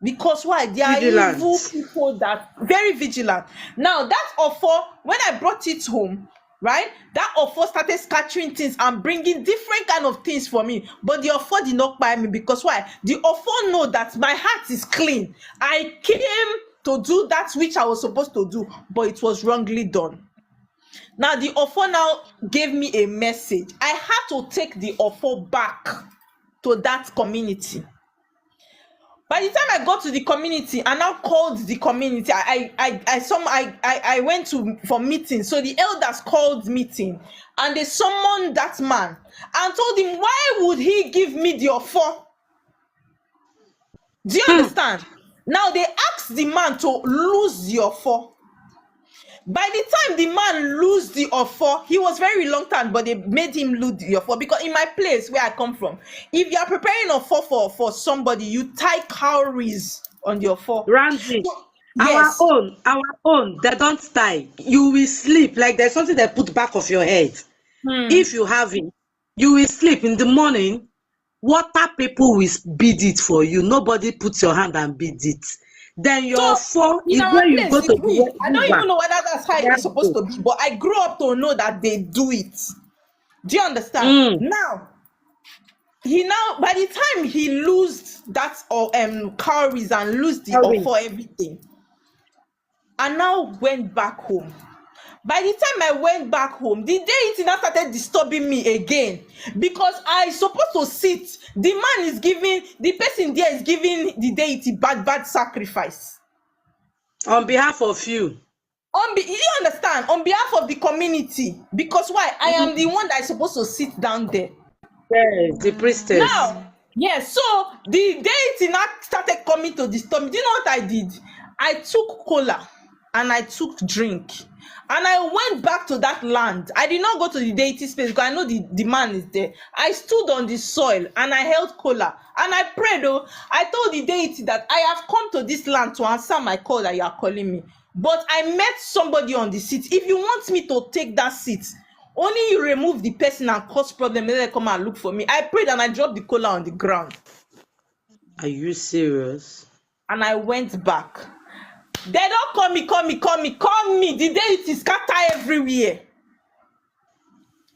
S1: Because why? They are
S15: Vigilant.
S1: evil people that very vigilant. Now that offer, when I brought it home, right? That offer started scattering things and bringing different kind of things for me. But the offer did not buy me because why? The offer know that my heart is clean. I came to do that which I was supposed to do, but it was wrongly done. Now the offer now gave me a message. I had to take the offer back to that community. By the time I got to the community, I now called the community. I went to for meeting. So the elders called meeting and they summoned that man and told him, why would he give me the offer? Do you understand? Now they asked the man to lose the offer. By the time the man lose the offer, he was very reluctant, but they made him lose the offer. Because in my place where I come from, if you are preparing offer for somebody, you tie cowries on the offer.
S15: Ramsey,
S1: So, yes.
S15: our own, they don't tie. You will sleep like there's something they put back of your head. If you have it, you will sleep in the morning. Water people will beat it for you. Nobody puts your hand and beat it. Then your
S1: So
S15: phone
S1: in
S15: is
S1: our
S15: when you
S1: place,
S15: go to
S1: it's me.
S15: the
S1: I don't
S15: river.
S1: even know whether that's how it's supposed to be, but I grew up to know that they do it. Do you understand? Now he now by the time he lose that or cowries and lose the
S15: Sorry.
S1: offer everything, I now went back home. By the time I went back home, the deity now started disturbing me again because I supposed to sit. The man is giving, the person there is giving the deity bad sacrifice.
S15: On behalf of you.
S1: You understand? On behalf of the community. Because why? I am the one that is supposed to sit down there.
S15: Yes, the priestess.
S1: Now, yes, so the deity now started coming to disturb me. Do you know what I did? I took cola and I took drink and I went back to that land. I did not go to the deity space because I know the man is there. I stood on the soil and I held cola and I prayed. Oh, I told the deity that I have come to this land to answer my call that you are calling me. But I met somebody on the seat. If you want me to take that seat, only you remove the person and cause problem, then they come and look for me. I prayed and I dropped the cola on the ground.
S15: Are you serious?
S1: And I went back. They don't call me. The deity scatter everywhere.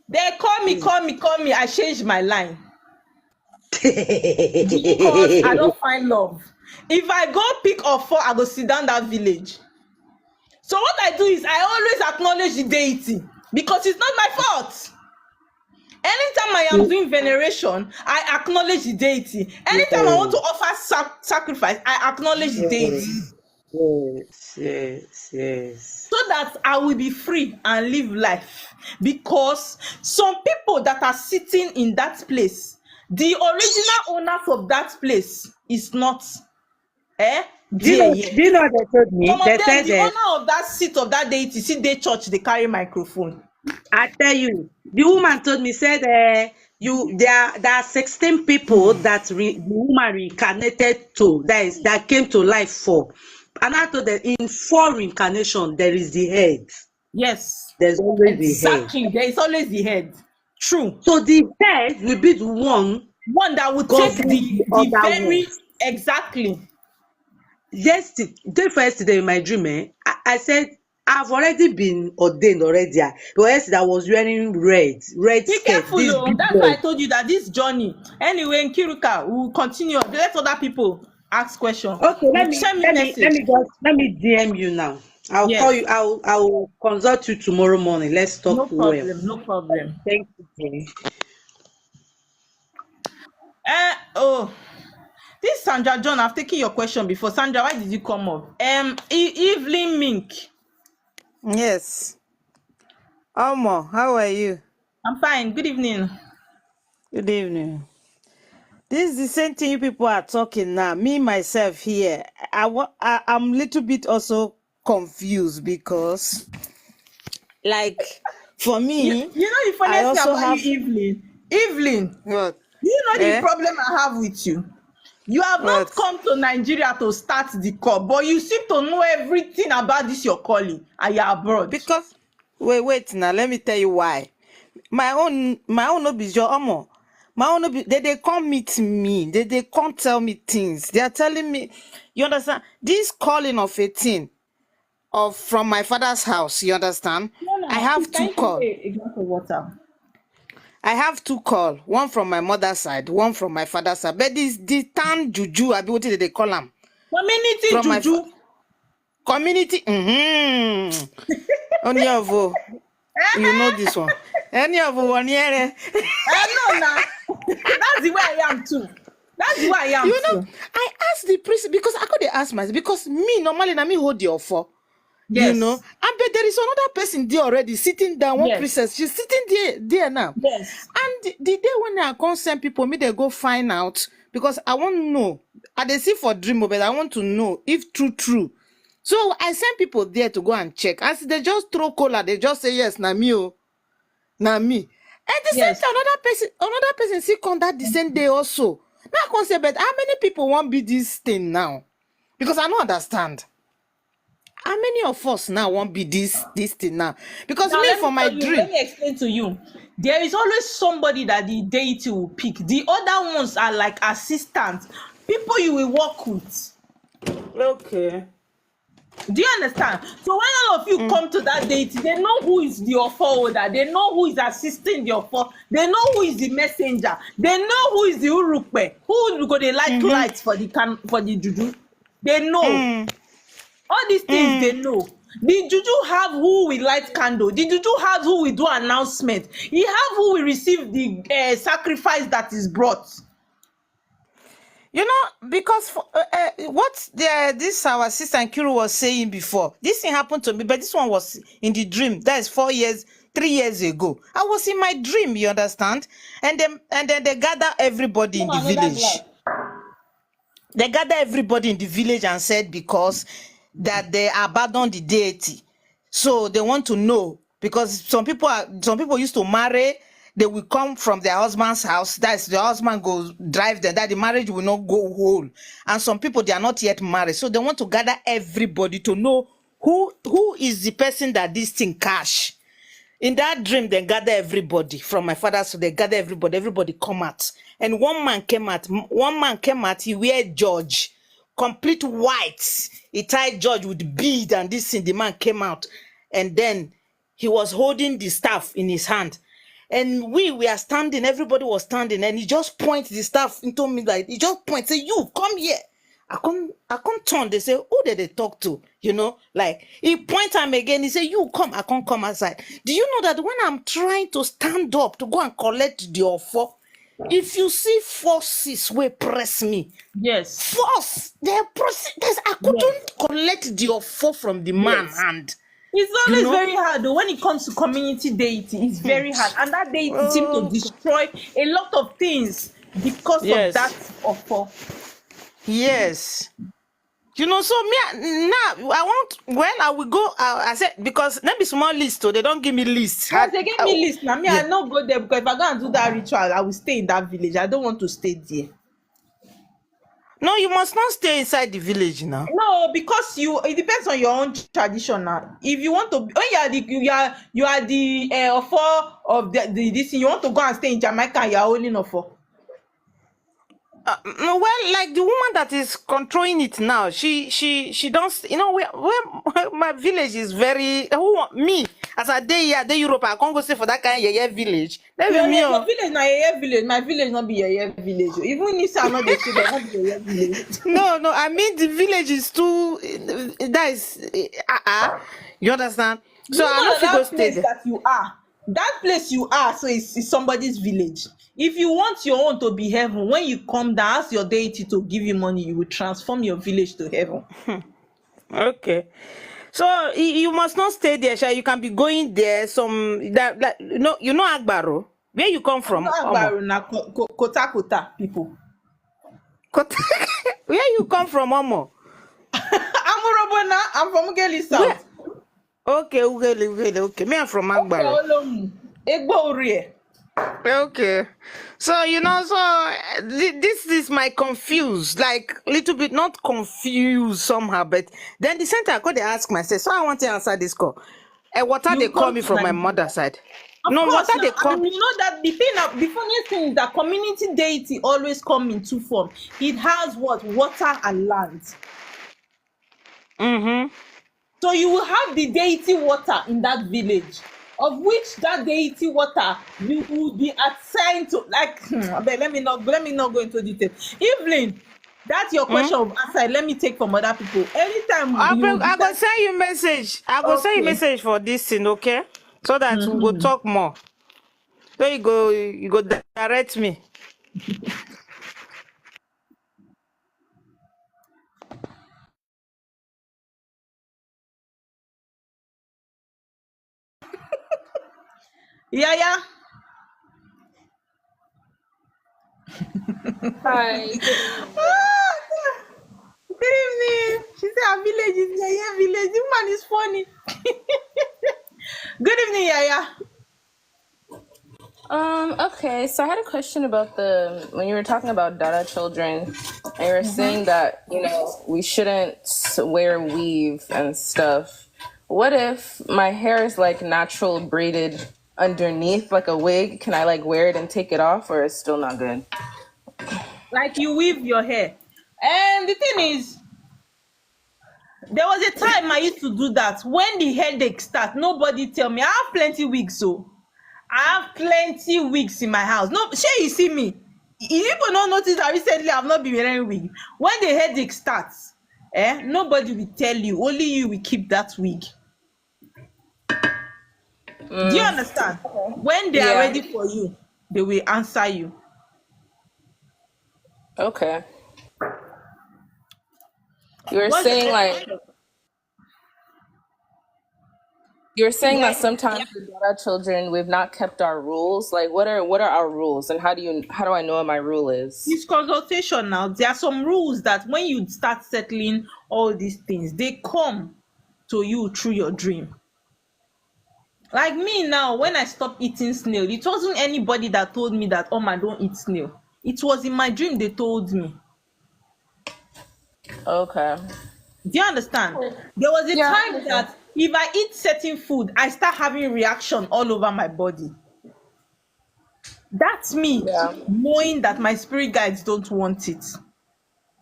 S1: They call me. I changed my line. Because I don't find love. If I go pick or four, I go sit down that village. So what I do is I always acknowledge the deity because it's not my fault. Anytime I am doing veneration, I acknowledge the deity. Anytime I want to offer sacrifice, I acknowledge the deity.
S15: Yes.
S1: So that I will be free and live life. Because some people that are sitting in that place, the original owners of that place is not there yet.
S15: Do you know what they told me?
S1: Some of
S15: They
S1: them,
S15: said
S1: the owner of that seat of that deity, see they church, they carry microphone.
S15: I tell you, the woman told me, said, there are 16 people that the woman reincarnated to, that came to life for. And I told them, in 4 reincarnation, there is the head.
S1: Yes.
S15: There's always
S1: exactly.
S15: the head.
S1: There is always the head. True.
S15: So the head will be the one
S1: that will take the
S15: other
S1: very
S15: ones.
S1: exactly.
S15: Yesterday in my dream, I said, I've already been ordained already. But yesterday I was wearing red
S1: Be
S15: skirt.
S1: careful,
S15: This
S1: though.
S15: big
S1: That's why I
S15: red.
S1: told you that this journey. Anyway, in Kiruka, we'll continue. Let other people ask questions.
S15: Okay,
S1: Send me message.
S15: let me DM you now. I'll call
S1: Yes.
S15: you. I'll consult you tomorrow morning. Let's talk
S1: No
S15: well.
S1: problem. No problem.
S15: Thank you.
S1: This is Sandra John. I've taken your question before. Sandra, why did you come up? Evelyn Mink.
S16: Yes. Omo, how are you?
S1: I'm fine. Good evening.
S16: Good evening. This is the same thing you people are talking now. Me, myself here, I'm a little bit also confused because, like, for me,
S1: You know the
S16: I
S1: funniest thing
S16: also
S1: about
S16: have...
S1: you, Evelyn? Evelyn.
S16: What?
S1: You know the
S16: Eh?
S1: problem I have with you? You have not
S16: What?
S1: come to Nigeria to start the call, but you seem to know everything about this your calling and you're abroad.
S16: Because wait now, let me tell you why. My own no be your omo. My own no be they come meet me. They can't tell me things. They are telling me, you understand? This calling of a thing of from my father's house, you understand?
S1: No,
S16: I
S1: no, please,
S16: have
S1: can
S16: two
S1: you give
S16: call.
S1: me a glass of water?
S16: I have two call. One from my mother's side, one from my father's side. But this town juju, I be what they call them.
S1: Community
S16: From my
S1: juju.
S16: community. Onyovo, you know this one. Onyovo one here.
S1: No, nah. That's the way I am too. That's the way I am
S16: You know,
S1: too.
S16: I asked the priest because I could ask myself because me normally na me hold the offer. You know,
S1: Yes.
S16: and but there is another person there already sitting down. One
S1: Yes.
S16: princess, she's sitting there now.
S1: Yes.
S16: And the day when I can't send people, me they go find out because I want to know. I they see for dream, but I want to know if true. So I send people there to go and check. As they just throw cola, they just say yes, na me, oh, na me. At the same
S1: Yes.
S16: time, another person see come that the same day also. Now I can say, but how many people want be this thing now? Because I don't understand. How many of us now want be this thing now? Because
S1: Now
S16: me
S1: let
S16: for
S1: me
S16: my
S1: tell you, let
S16: dream,
S1: me explain to you. There is always somebody that the deity will pick. The other ones are like assistants, people you will work with.
S16: okay.
S1: Do you understand? So when all of you come to that deity, they know who is the offer holder, they know who is assisting the offer, they know who is the messenger, they know who is the urukpe, who go dey light lights for the juju. They know. All these things they know. The juju have who will light candle. The juju have who will do announcement. He have who will receive the sacrifice that is brought.
S16: You know, because what this our sister Nkiru was saying before, this thing happened to me, but this one was in the dream. That is 3 years ago. I was in my dream, you understand? And then they gather everybody in the
S1: Another glass.
S16: village. They gather everybody in the village and said because that they abandoned the deity. So they want to know because some people used to marry, they will come from their husband's house. That's the husband goes drive them, that the marriage will not go whole. And some people they are not yet married. So they want to gather everybody to know who is the person that this thing cash. In that dream, they gather everybody from my father's, so they gather everybody come out. And one man came out, he wear George, complete white. He tied George with bead and this thing, the man came out. And then he was holding the staff in his hand. And we are standing, everybody was standing, and he just points the staff into me like, he just points, say, you, come here. I can't turn. They say, who did they talk to? You know, like he point him again. He say, you come, I can't come outside. Do you know that when I'm trying to stand up to go and collect the offer, if you see forces will press me,
S1: Yes.
S16: force, they're pressing. I
S1: Yes.
S16: couldn't collect the offer from the man
S1: Yes.
S16: hand.
S1: It's
S16: You
S1: always
S16: know?
S1: very hard though when it comes to community deity. It's very hard, and that deity seems to
S16: Oh,
S1: destroy a lot of things because of that
S16: yes,
S1: offer.
S16: yes. You know, so now I want. Well, I will go. I said because let me small list, so they don't give me list.
S1: Yes, they gave me list. Now me,
S16: Yeah.
S1: I not go there because if I go and do that ritual, I will stay in that village. I don't want to stay there.
S16: No, you must not stay inside the village now.
S1: No, because it depends on your own tradition now. If you want to, when you are the offer of the this thing, you want to go and stay in Jamaica, and you are holding offer.
S16: No, well, like the woman that is controlling it now, she don't. You know, where my village is very. Me as a day Europe, I can't go stay for that kind of village. That be me.
S1: Your village na yeye village. My village not be yeye village. Even if I not dey stay there, not be yeye village.
S16: No, I mean the village is too. That is, you understand?
S1: Do
S16: So
S1: you
S16: I
S1: know
S16: don't feel go
S1: that
S16: stay
S1: place
S16: there.
S1: that place you are, so it's somebody's village. If you want your own to be heaven, when you come down, ask your deity to give you money, you will transform your village to heaven.
S16: Okay. So you must not stay there, Sha. You can be going there. You know Agbaro. Where you come
S1: I'm
S16: from,
S1: not
S16: Omo?
S1: Agbaru na kota people.
S16: Where you come from, Omo?
S1: I'm Urobona. I'm from Ugeli
S16: Where?
S1: South.
S16: Okay, Ugele. Okay. Me, I'm from
S1: Okay,
S16: Agbaro.
S1: Olomu. Egbo Orie.
S16: Okay. So this is my confused, like little bit not confused somehow, but then the center I could ask myself. So I want to answer this call. Water they
S1: You
S16: call
S1: come
S16: me
S1: to
S16: from my
S1: Nigeria.
S16: mother's side.
S1: Of
S16: No, water
S1: course now,
S16: they call.
S1: and you know that the funniest thing is that community deity always come in two forms. It has what? Water and land.
S16: Mm-hmm.
S1: So you will have the deity water in that village, of which that deity water you will be assigned to, like abeg let me not go into detail. Evelyn, that's your question of answer. Let me take from other people. Anytime you
S16: I go
S1: decide.
S16: send you message. I go send you
S1: Okay.
S16: message for this thing, okay? So that we go talk more. So you go direct me.
S1: Yaya,
S17: Hi, good evening.
S1: good evening. She said her village is Yaya village. The woman is funny. Good evening, Yaya.
S17: Okay, so I had a question about the when you were talking about Dada children, and you were saying that, we shouldn't wear weave and stuff. What if my hair is like natural braided underneath like a wig? Can I like wear it and take it off, or it's still not good?
S1: Like you weave your hair. And the thing is, there was a time I used to do that. When the headache start, nobody tell me. I have plenty wigs, so I have plenty wigs in my house. No, shey you see me. You people not notice that recently I've not been wearing wig. When the headache starts, nobody will tell you. Only you will keep that wig. Do you understand? When they are
S17: Yeah.
S1: ready for you, they will answer you.
S17: Okay. You were
S1: What's the
S17: saying
S1: next
S17: like
S1: question?
S17: You were saying
S1: Yeah,
S17: that sometimes with Dada children we've not kept our rules. Like what are our rules, and how do I know what my rule is?
S1: it's consultation now. There are some rules that when you start settling all these things, they come to you through your dream. Like me now, when I stopped eating snail, it wasn't anybody that told me that, oh, I don't eat snail. It was in my dream they told me.
S17: Okay.
S1: Do you understand? There was a
S17: Yeah.
S1: time that if I eat certain food, I start having reaction all over my body. That's me
S17: Yeah.
S1: knowing that my spirit guides don't want it.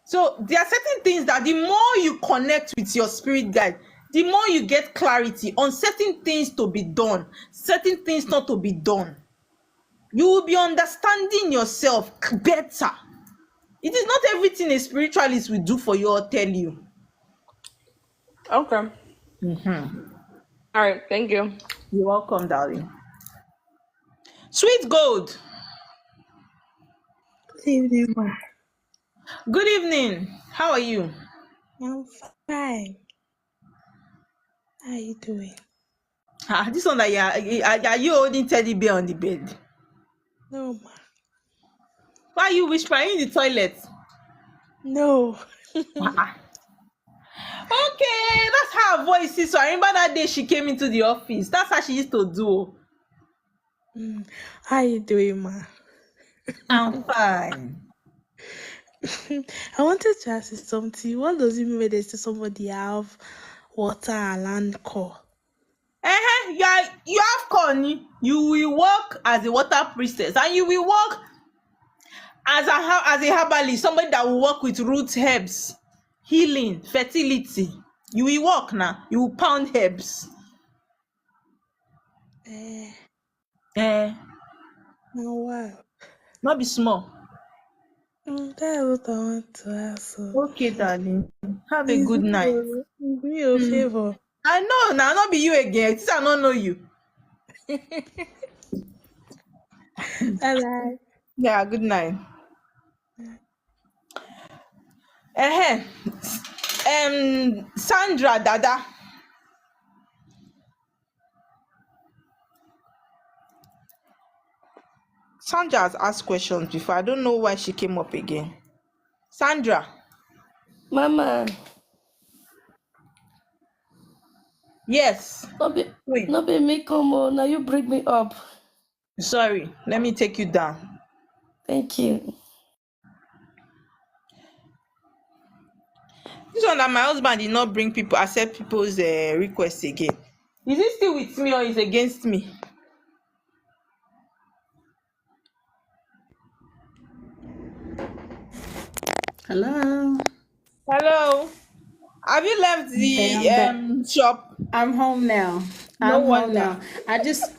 S1: So there are certain things that the more you connect with your spirit guide, the more you get clarity on certain things to be done, certain things not to be done. You will be understanding yourself better. It is not everything a spiritualist will do for you or tell you.
S17: Okay. All right. Thank you.
S1: You're welcome, darling. Sweet Gold,
S18: Good evening, ma.
S1: good evening. How are you?
S18: I'm fine. How are you doing?
S1: This one that are you holding teddy bear on the bed?
S18: No, ma.
S1: Why are you whispering in the toilet?
S18: No.
S1: Ah, okay, that's how her voice is. So I remember that day she came into the office. That's how she used to do.
S18: How are you doing, ma?
S1: I'm fine.
S18: I wanted to ask you something. What does it mean when they say somebody have water and land core?
S1: You have corny. You will work as a water priestess, and you will work as a herbalist, somebody that will work with root herbs, healing, fertility. You will work now. You will pound herbs.
S18: Eh,
S1: Eh,
S18: now wow.
S1: not be small.
S18: That's what I want to ask. So.
S1: Okay, darling. Have a
S18: Is
S1: good
S18: it
S1: night.
S18: your favor?
S1: I know now, not be you again. Since I don't know you.
S18: Bye.
S1: Yeah, good night. Sandra Dada. Sandra has asked questions before. I don't know why she came up again. Sandra.
S11: Mama,
S1: Yes.
S11: no be
S1: Queen.
S11: no be me come on. Now you bring me up.
S1: Sorry, let me take you down.
S11: Thank you.
S1: This one that my husband did not bring people, accept people's requests again. Is he still with me or is against me?
S19: Hello.
S1: Hello. Have you left
S19: Okay,
S1: the
S19: I'm back.
S1: shop?
S19: I'm home now.
S1: No
S19: I'm home
S1: wonder.
S19: now. I just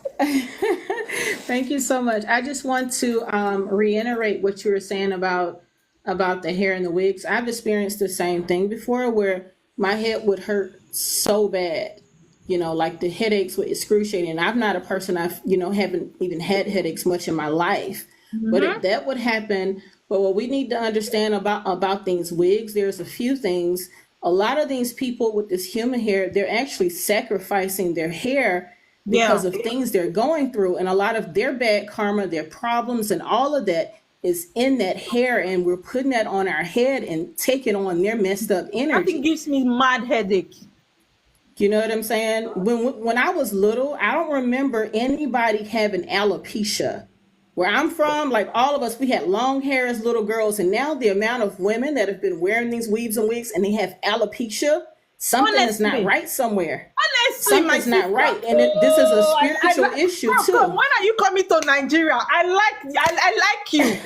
S19: thank you so much. I just want to reiterate what you were saying about the hair and the wigs. I've experienced the same thing before where my head would hurt so bad. You know, like the headaches were excruciating. I'm not a person haven't even had headaches much in my life. But
S1: Mm-hmm.
S19: if that would happen, but what we need to understand about these wigs, there's a few things. A lot of these people with this human hair, they're actually sacrificing their hair
S1: Yeah.
S19: because of things they're going through, and a lot of their bad karma, their problems, and all of that is in that hair, and we're putting that on our head and taking on their messed up
S1: That thing
S19: energy.
S1: gives me mad headache.
S19: You know what I'm saying? When I was little, I don't remember anybody having alopecia. Where I'm from, like all of us, we had long hair as little girls, and now the amount of women that have been wearing these weaves and wigs and they have alopecia, something is not
S1: Honestly.
S19: right somewhere.
S1: Honestly, my
S19: Something's not
S1: sister.
S19: right, and this is a
S1: Oh, I
S19: spiritual
S1: like.
S19: issue
S1: Come.
S19: too.
S1: When are you coming to Nigeria? I like you.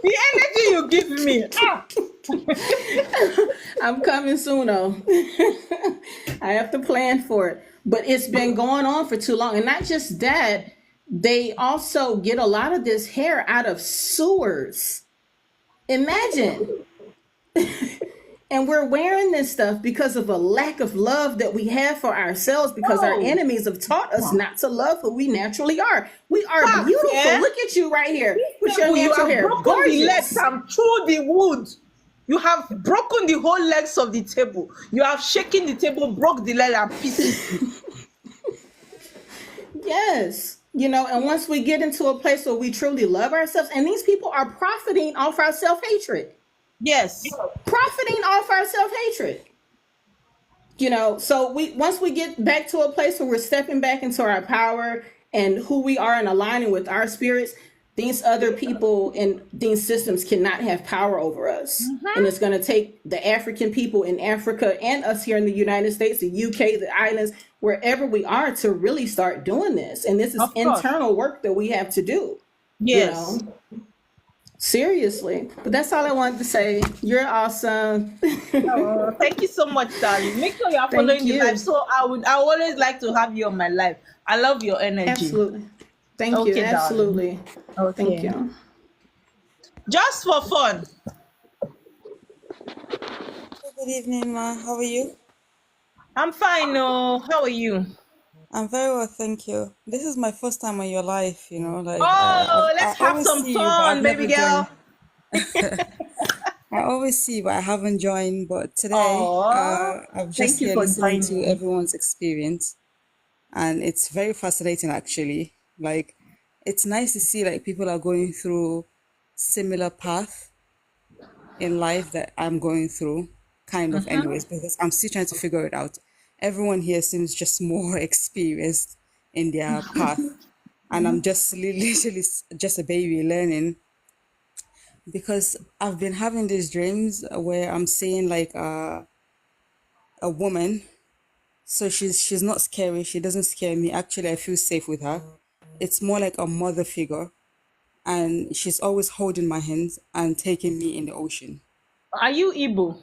S1: The energy you give me.
S19: I'm coming soon, though. I have to plan for it. But it's been going on for too long. And not just that, they also get a lot of this hair out of sewers. Imagine. And we're wearing this stuff because of a lack of love that we have for ourselves because our
S1: Oh,
S19: enemies have taught us not to love who we naturally are. We are
S1: facts,
S19: beautiful.
S1: eh?
S19: Look at you right here with your
S1: People, you
S19: natural
S1: have
S19: hair.
S1: broken the legs
S19: Gorgeous.
S1: and through the wood. You have broken the whole legs of the table. You have shaken the table, broke the leg and pieces.
S19: Yes. You know, and once we get into a place where we truly love ourselves, and these people are profiting off our self hatred,
S1: Yes.
S19: profiting off our self hatred. You know, so we once we get back to a place where we're stepping back into our power and who we are and aligning with our spirits, these other people and these systems cannot have power over us. And it's going to take the African people in Africa and us here in the United States, the UK, the islands, wherever we are to really start doing this. And this is
S1: Of course.
S19: internal work that we have to do, you
S1: Yes.
S19: know. Seriously. But that's all I wanted to say. You're awesome.
S1: Oh, thank you so much, darling. Make sure you are
S19: Thank
S1: following the life.
S19: you.
S1: So I always like to have you on my life. I love your energy.
S19: Absolutely. Thank you.
S1: Okay, darling.
S19: Absolutely. Thank
S1: Okay.
S19: you.
S1: Just for fun.
S20: Good evening, ma. How are you?
S1: I'm fine. Oh, how are you?
S20: I'm very well, thank you. This is my first time on your live, like
S1: Oh,
S20: I
S1: let's have
S20: always
S1: some
S20: see you, but I've
S1: fun, baby
S20: never
S1: girl.
S20: joined. I always see you, but I haven't joined. But today,
S1: Oh,
S20: I'm
S1: thank
S20: just
S1: you
S20: here
S1: for
S20: listening to
S1: joining.
S20: everyone's experience, and it's very fascinating, actually. Like, it's nice to see like people are going through similar path in life that I'm going through, kind of, anyways, because I'm still trying to figure it out. Everyone here seems just more experienced in their path, and I'm just literally just a baby learning because I've been having these dreams where I'm seeing like a woman. So she's not scary. She doesn't scare me. Actually, I feel safe with her. It's more like a mother figure, and she's always holding my hands and taking me in the ocean.
S1: Are you Igbo?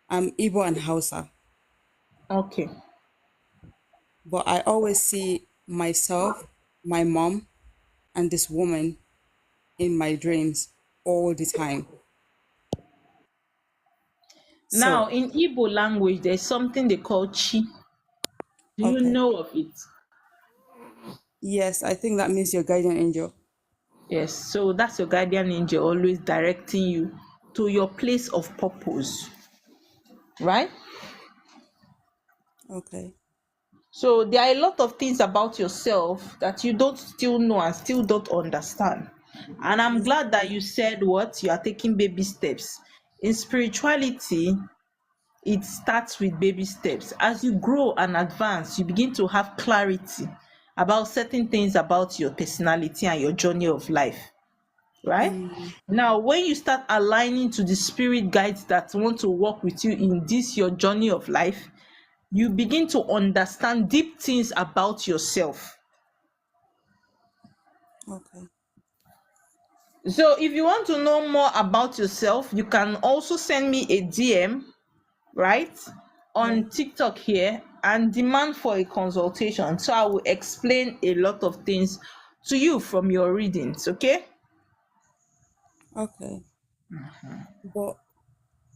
S20: I'm Igbo and Hausa.
S1: Okay.
S20: But I always see myself, my mom, and this woman in my dreams all the time.
S1: Now,
S20: So,
S1: in Igbo language, there's something they call chi. Do you
S20: okay.
S1: know of it?
S20: Yes, I think that means your guardian angel.
S1: Yes. So that's your guardian angel always directing you to your place of purpose, right?
S20: Okay.
S1: So there are a lot of things about yourself that you don't still know and still don't understand. And I'm glad that you said what you are taking baby steps. In spirituality, it starts with baby steps. As you grow and advance, you begin to have clarity about certain things about your personality and your journey of life, right?
S20: Mm,
S1: Now, when you start aligning to the spirit guides that want to work with you in this your journey of life, you begin to understand deep things about yourself.
S20: okay.
S1: So if you want to know more about yourself, you can also send me a DM, right,
S20: Yeah.
S1: on TikTok here and demand for a consultation. So I will explain a lot of things to you from your readings, okay?
S20: Okay. But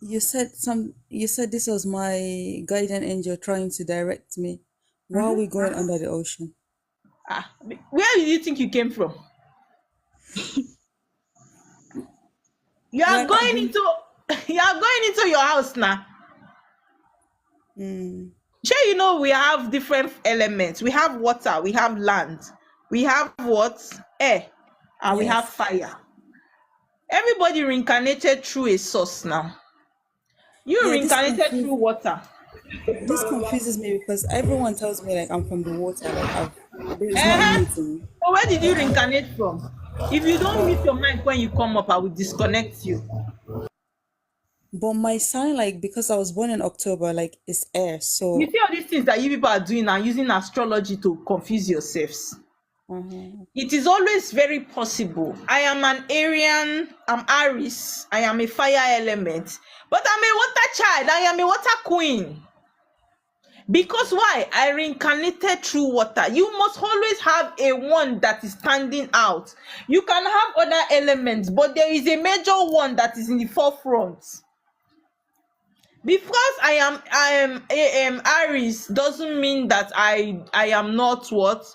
S20: you said this was my guardian angel trying to direct me. Why are we going under the ocean?
S1: Ah, where do you think you came from? You are
S20: Like I've
S1: going
S20: been
S1: into you are going into your house now.
S20: mm,
S1: Sure, you know we have different elements. We have water, we have land, we have what? Air, and we have
S20: yes.
S1: fire. Everybody reincarnated through a source now. You
S20: Yeah,
S1: reincarnated through water.
S20: this confuses me because everyone tells me like I'm from the water. It's not
S1: Uh-huh.
S20: new to me.
S1: So where did you
S20: But
S1: reincarnate from? If you don't
S20: but
S1: mute your mic when you come up, I will disconnect you.
S20: but my sign, like, because I was born in October, like, is air.
S1: You
S20: So
S1: see all these things that you people are doing and using astrology to confuse yourselves.
S20: uh-huh.
S1: It is always very possible. I am an Arian, I'm Aries, I am a fire element, but I'm a water child, I am a water queen. Because why? I reincarnated through water. You must always have a one that is standing out. You can have other elements, but there is a major one that is in the forefront. Because I am Aries doesn't mean that I am not what?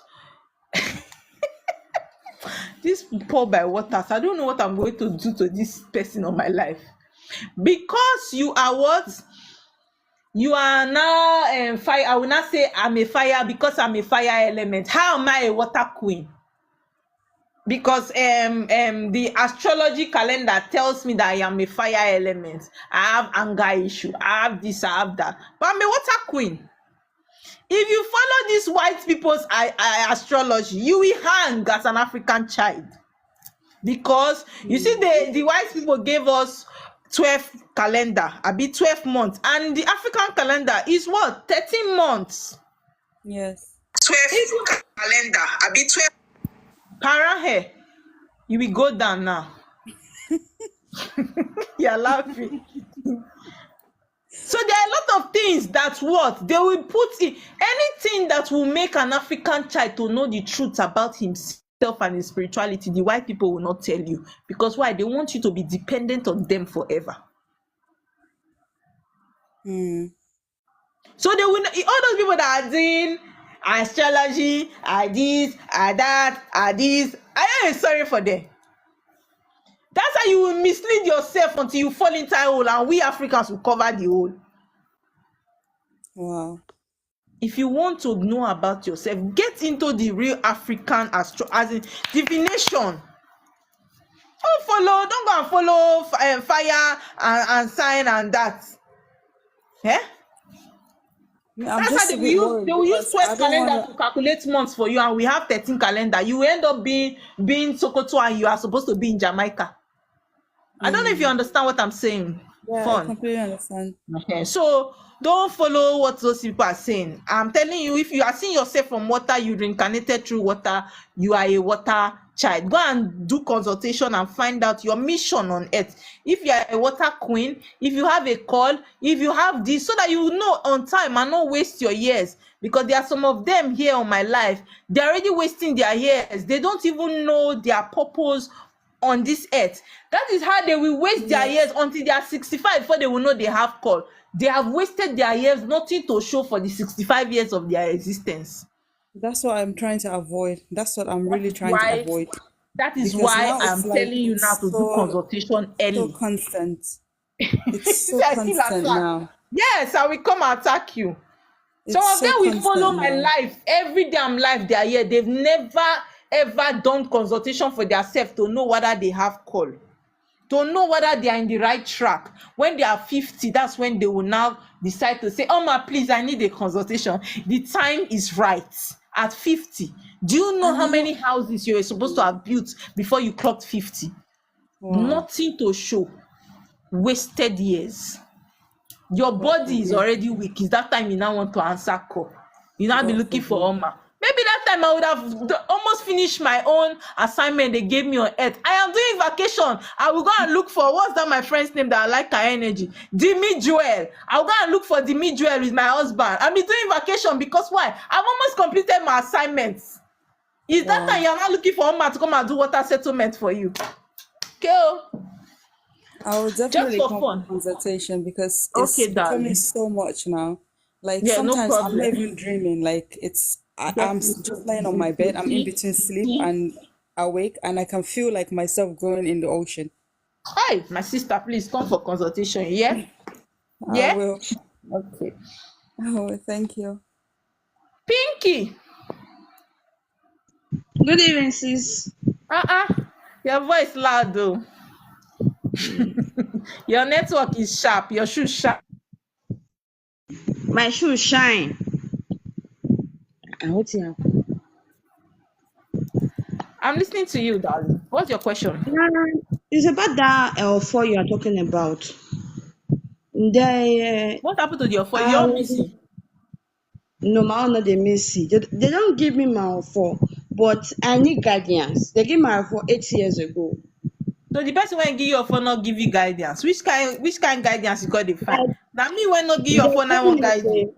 S1: This pour by waters. I don't know what I'm going to do to this person on my life. Because you are what? You are now fire. I will not say I'm a fire because I'm a fire element. How am I a water queen? Because the astrology calendar tells me that I am a fire element. I have anger issue. I have this, I have that. But I'm a water queen. If you follow these white people's astrology, you will hang as an African child. Because you see, the white people gave us 12 calendar, a bit 12 months, and the African calendar is what? 13 months.
S20: Yes.
S1: 12 calendar, a bit 12. Para here, you will go down now. You're laughing. So there are a lot of things that what they will put in, anything that will make an African child to know the truth about himself and his spirituality. The white people will not tell you, because why? They want you to be dependent on them forever.
S20: Mm.
S1: So they will, all those people that are doing astrology, are this, are that, are this, I am sorry for them. That's how you will mislead yourself until you fall into a hole, and we Africans will cover the hole.
S20: Wow.
S1: If you want to know about yourself, get into the real African as in divination. Don't go and follow fire and sign and that. Eh?
S20: I'm
S1: That's how
S20: just
S1: they
S20: a
S1: will
S20: bit
S1: use
S20: worried because
S1: 12
S20: I don't want
S1: calendar
S20: to.
S1: to calculate months for you, and we have 13 calendar. You end up being Sokoto and you are supposed to be in Jamaica. I don't know if you
S20: Mm.
S1: understand what I'm saying.
S20: Yeah, I
S1: Fun.
S20: completely understand.
S1: Okay, so don't follow what those people are saying. I'm telling you, if you are seeing yourself from water, you reincarnated through water, you are a water child. Go and do consultation and find out your mission on earth. If you are a water queen, if you have a call, if you have this, so that you will know on time and not waste your years. Because there are some of them here on my life, they're already wasting their years. They don't even know their purpose on this earth. That is how they will waste their
S20: Yes.
S1: years until they are 65 before they will know they have call. They have wasted their years, nothing to show for the 65 years of their existence.
S20: That's what I'm trying to avoid. That's what I'm
S1: That
S20: really
S1: is
S20: trying to
S1: why
S20: avoid.
S1: that is
S20: Because
S1: why
S20: now it's
S1: I'm
S20: like
S1: telling you now
S20: it's
S1: to do consultation
S20: so
S1: early.
S20: constant. It's
S1: See,
S20: so
S1: I still
S20: constant
S1: attack.
S20: now.
S1: Yes, I will come attack you. Some
S20: It's
S1: of them
S20: so
S1: will follow
S20: constant
S1: my
S20: now.
S1: life every damn life they are here. They've never ever done consultation for themselves to know whether they have call, to know whether they are in the right track. When they are 50, that's when they will now decide to say, oh ma, please, I need a consultation. The time is right. at 50. Do you know
S20: And
S1: how
S20: you know,
S1: many houses you were supposed to have built before you clocked 50?
S20: wow,
S1: Nothing to show. Wasted years. Your
S20: God
S1: body is
S20: forbid,
S1: already weak. It's that time you now want to answer call. You now be
S20: God
S1: looking for
S20: forbid.
S1: Oma. Maybe that time I would have almost finished my own assignment they gave me on earth. I am doing vacation. I will go and look for, what's that my friend's name that I like her energy? Demi Joel. I'll go and look for Demi Joel with my husband. I'll be doing vacation because why? I've almost completed my assignments. Is that
S20: Wow.
S1: time you're not looking for Oma to come and do water settlement for you? Okay, oh.
S20: I will
S1: Just
S20: definitely
S1: for
S20: come for
S1: fun.
S20: consultation because it's
S1: Okay,
S20: becoming
S1: darling.
S20: so much now. Like
S1: Yeah, no
S20: sometimes I'm not
S1: problem.
S20: even dreaming. Like just lying on my bed. I'm in
S1: See,
S20: between sleep
S1: see.
S20: and awake, and I can feel like myself going in the ocean.
S1: Hi, my sister, please come for consultation. Yeah?
S20: I
S1: Yeah?
S20: will.
S1: Okay.
S20: Oh, thank you.
S1: Pinky.
S7: Good evening, sis.
S1: Your voice loud though. Your network is sharp. Your shoe sharp.
S7: My shoes shine. What's here?
S1: I'm listening to you, darling. What's your question?
S7: It's about that L4 you are talking about. They,
S1: What happened to your phone?
S7: I
S1: You're
S7: was,
S1: missing.
S7: no, my own, they miss it. They don't give me my L4, but I need guidance. They gave my L4 8 years ago.
S1: So the person when give you your phone not give you guidance. Which kind guidance you got to find?
S7: I,
S1: Now me when not give
S7: they
S1: your phone, I
S7: tell
S1: won't
S7: me
S1: guide you.
S7: say,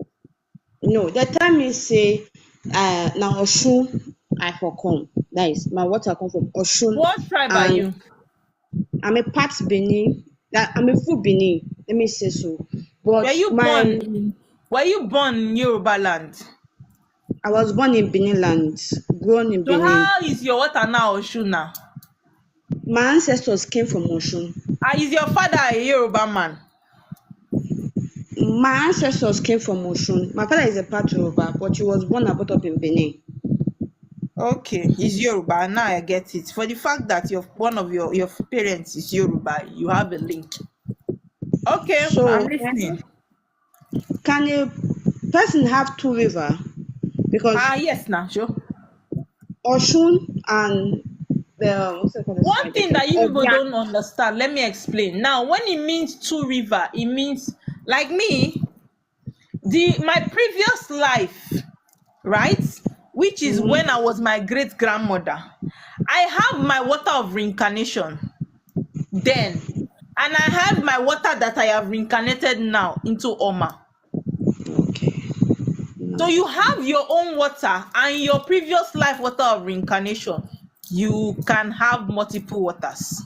S7: no, they tell me say, now Oshun, I for come. That is, my water come from Oshun,
S1: What tribe are
S7: and
S1: you?
S7: I'm a part Benin. I'm a full Benin. Let me say so.
S1: Were
S7: But
S1: you born in Were you born in Yoruba land?
S7: I was born in Benin land, grown in
S1: So
S7: Benin.
S1: how is your water now Oshun now?
S7: My ancestors came from Oshun.
S1: Is your father a Yoruba man?
S7: My ancestors came from Oshun. My father is a part Yoruba, but he was born and brought up in Benin.
S1: Okay, he's Yoruba. Now I get it. For the fact that one of your parents is Yoruba, you have a link. Okay, I'm
S7: So,
S1: listening.
S7: can a person have two rivers? Because
S1: Yes, now sure.
S7: Oshun and what's it called this
S1: One
S7: side
S1: thing
S7: again?
S1: that you people
S7: Obia.
S1: don't understand, let me explain. Now, when it means two river, it means like me, my previous life, right? Which is when I was my great grandmother. I have my water of reincarnation then, and I have my water that I have reincarnated now into Oma.
S7: Okay.
S1: So you have your own water and your previous life water of reincarnation. You can have multiple waters.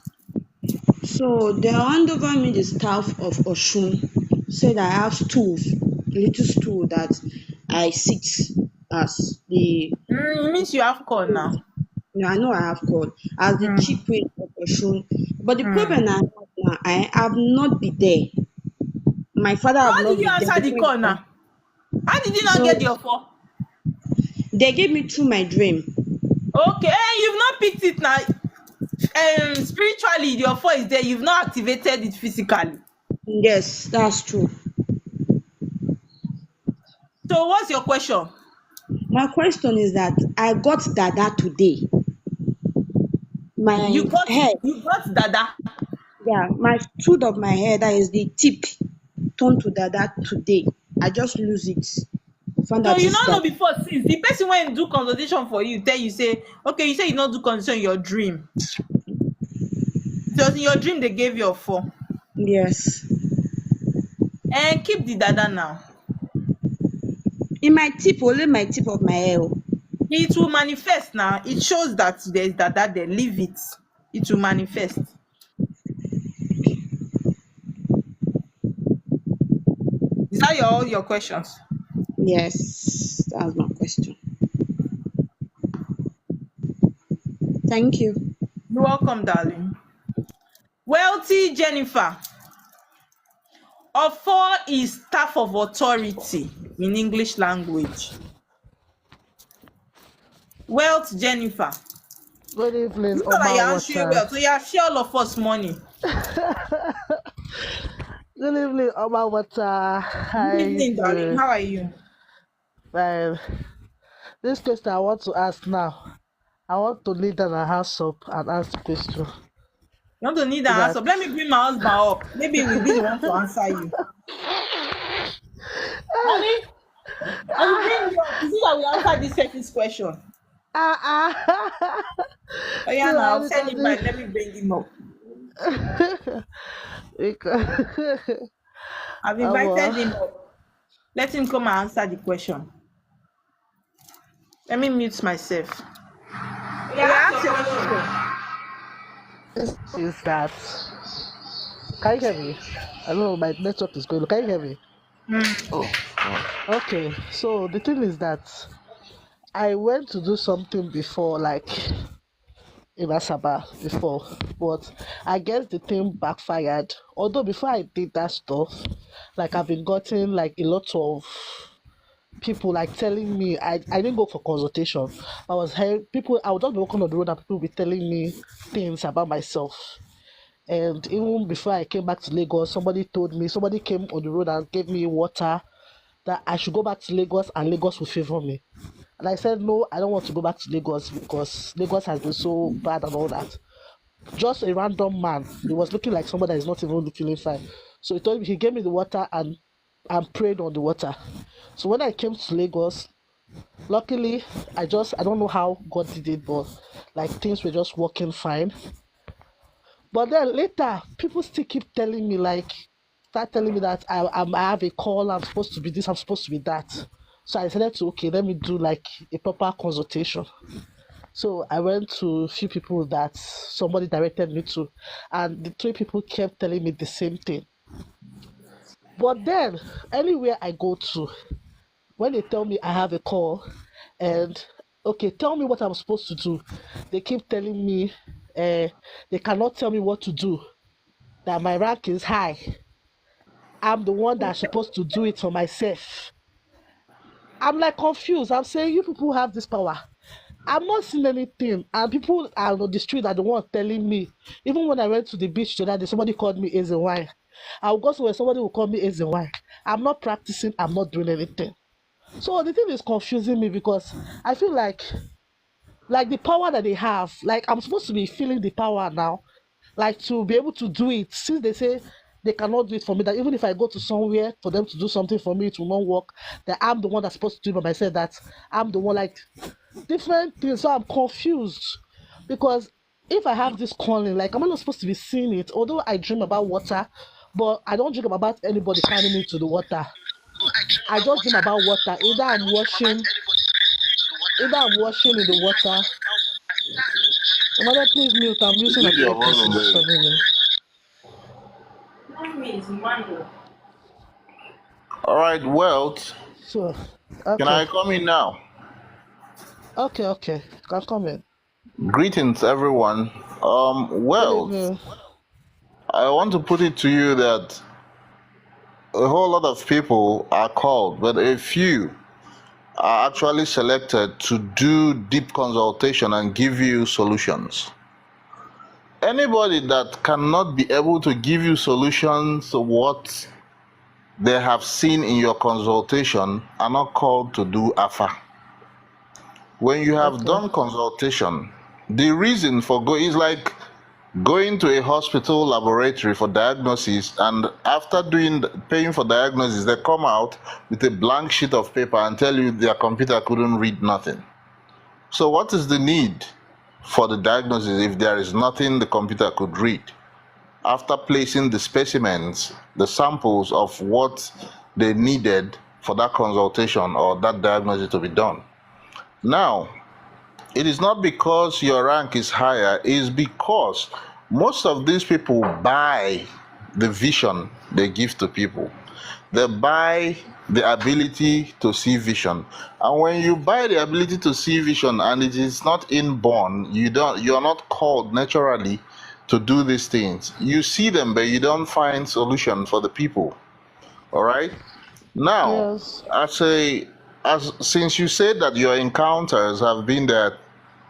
S7: So they hand over me the staff of Oshun, said I have stools, little stool that I sit as the
S1: It means you have corn now.
S7: no, I know I have God as the chief
S1: Mm.
S7: priest of Oshun. But the
S1: Mm.
S7: problem I have now, I have not been there. My father
S1: So
S7: have
S1: how did
S7: not
S1: you
S7: been there
S1: answer the
S7: before he
S1: call
S7: come.
S1: now? How did you not
S7: So
S1: get your phone?
S7: they gave me through my dream.
S1: Okay, you've not picked it now. Spiritually, your phone is there. You've not activated it physically.
S7: Yes, that's true.
S1: So what's your question?
S7: My question is that I got Dada today. My
S1: You got
S7: hair,
S1: you got Dada.
S7: yeah, my stood of my hair, that is the tip, turned to Dada today. I just lose it. Found
S1: So
S7: out
S1: you
S7: it's
S1: don't know
S7: Dada.
S1: before since the person when do consultation for you tell you say okay you say you not do consultation in your dream. It was in your dream they gave you your phone.
S7: Yes.
S1: And keep the Dada now.
S7: In my tip, only my tip of my hair.
S1: It will manifest now. It shows that there is Dada there. Leave it. It will manifest. Is that all your questions?
S7: Yes, that's my question. Thank you.
S1: You're welcome, darling. Wealthy Jennifer. Ofo is staff of authority in English language. Wealth Jennifer.
S5: Good evening,
S1: Look at that
S5: Oma
S1: you're answering
S5: Water.
S1: well. So you share all of us money.
S5: Good evening, Oma Water. How
S1: Good
S5: you
S1: evening, darling.
S5: doing?
S1: How are you?
S5: Fine.
S21: This question I want to ask now. I want to kneel down and hands up and ask the question.
S1: You want to need
S21: So
S1: an answer?
S21: that
S1: Let me bring my husband up. Maybe we'll be the one to answer you. Honey, I will bring you up. Is it that we answer this person's question? Oh yeah,
S21: so
S1: now
S21: I
S1: send him
S21: need
S1: back. Let me bring him up.
S21: to because
S1: I've invited him
S21: well,
S1: up. Let him come and answer the question. Let me mute myself. Yeah, ask your question.
S21: is that can you hear me? I know my network is going. Can you hear me? Okay. So the thing is that I went to do something before, like in Asaba before, but I guess the thing backfired. Although before I did that stuff, like I've been gotten like a lot of people like telling me I didn't go for consultation. I was hearing people I would just be walking on the road and people would be telling me things about myself. And even before I came back to Lagos, somebody came on the road and gave me water that I should go back to Lagos and Lagos will favor me. And I said, no, I don't want to go back to Lagos because Lagos has been so bad and all that. Just a random man. He was looking like somebody that is not even feeling fine. So he gave me the water and prayed on the water. So when I came to Lagos, luckily I don't know how God did it, but like things were just working fine. But then later, people still keep telling me, start telling me that I have a call, I'm supposed to be this, I'm supposed to be that. So I decided to, okay, let me do like a proper consultation. So I went to a few people that somebody directed me to, and the three people kept telling me the same thing. But then, anywhere I go to, when they tell me I have a call, and okay, tell me what I'm supposed to do, they keep telling me they cannot tell me what to do, that my rank is high. I'm the one that's supposed to do it for myself. I'm like confused. I'm saying you people have this power. I'm not seeing anything. And people out on the street are the ones telling me. Even when I went to the beach the other day, somebody called me Ezenwai. I'll go somewhere, somebody will call me Ezenwai. I'm not practicing, I'm not doing anything. So the thing is confusing me because I feel like the power that they have, like I'm supposed to be feeling the power now, like to be able to do it. Since they say they cannot do it for me, that even if I go to somewhere for them to do something for me, it will not work. That I'm the one that's supposed to do it by myself. That I'm the one, like different things. So I'm confused because if I have this calling, like I'm not supposed to be seeing it. Although I dream about water, but I don't dream about anybody carrying me to the water. I just dream about water. Either I'm washing in the water. Mother, please mute. I'm using an
S22: Reduce your
S21: earpiece.
S22: volume,
S21: It's
S22: babe.
S21: disturbing me.
S22: All right, Wealth.
S21: So,
S22: Can
S21: okay.
S22: I come in now?
S21: Okay. Can come in.
S22: Greetings, everyone.
S21: Good
S22: Wealth.
S21: evening.
S22: I want to put it to you that a whole lot of people are called, but a few are actually selected to do deep consultation and give you solutions. Anybody that cannot be able to give you solutions to what they have seen in your consultation are not called to do AFA. When you have
S21: Okay.
S22: done consultation, the reason for is like going to a hospital laboratory for diagnosis, and after paying for diagnosis, they come out with a blank sheet of paper and tell you their computer couldn't read nothing. So what is the need for the diagnosis if there is nothing the computer could read? After placing the specimens, the samples of what they needed for that consultation or that diagnosis to be done. Now, it is not because your rank is higher, it is because most of these people buy the vision they give to people. They buy the ability to see vision. And when you buy the ability to see vision and it is not inborn, you're not called naturally to do these things. You see them, but you don't find solution for the people. All right? Now,
S21: Yes.
S22: since you said that your encounters have been that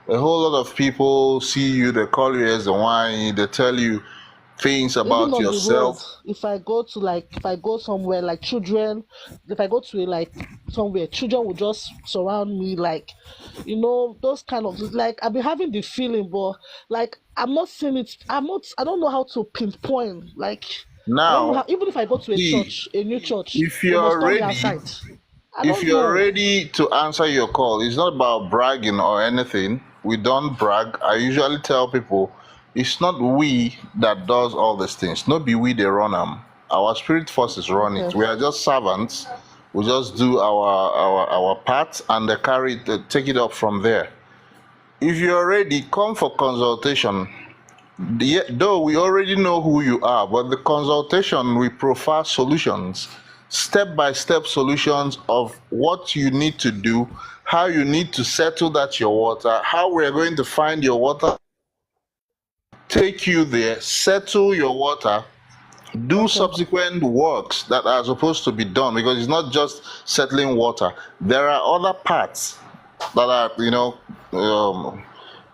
S22: a whole lot of people see you, they call you as the wine, they tell you things
S21: Even
S22: about
S21: on the road,
S22: yourself.
S21: if I go somewhere like children, if I go to like somewhere, children will just surround me, like, those kind of, like, I've been having the feeling, but like I'm not seeing it. I don't know how to pinpoint. Like, I don't know how.
S22: Now,
S21: Even if I go to
S22: see,
S21: a new church,
S22: if
S21: they must
S22: you're
S21: turn me
S22: ready,
S21: aside. I
S22: if
S21: don't
S22: you're
S21: know.
S22: ready to answer your call, it's not about bragging or anything. We don't brag. I usually tell people it's not we that does all these things. Not be we they run them. Our spirit forces run
S21: Okay.
S22: it. We are just servants. We just do our part and they carry it, they take it up from there. If you're ready, come for consultation. Yeah, though we already know who you are, but the consultation we profile solutions, step by step solutions of what you need to do, how you need to settle that your water, how we're going to find your water, take you there, settle your water, do
S21: Okay.
S22: subsequent works that are supposed to be done, because it's not just settling water. There are other parts that are,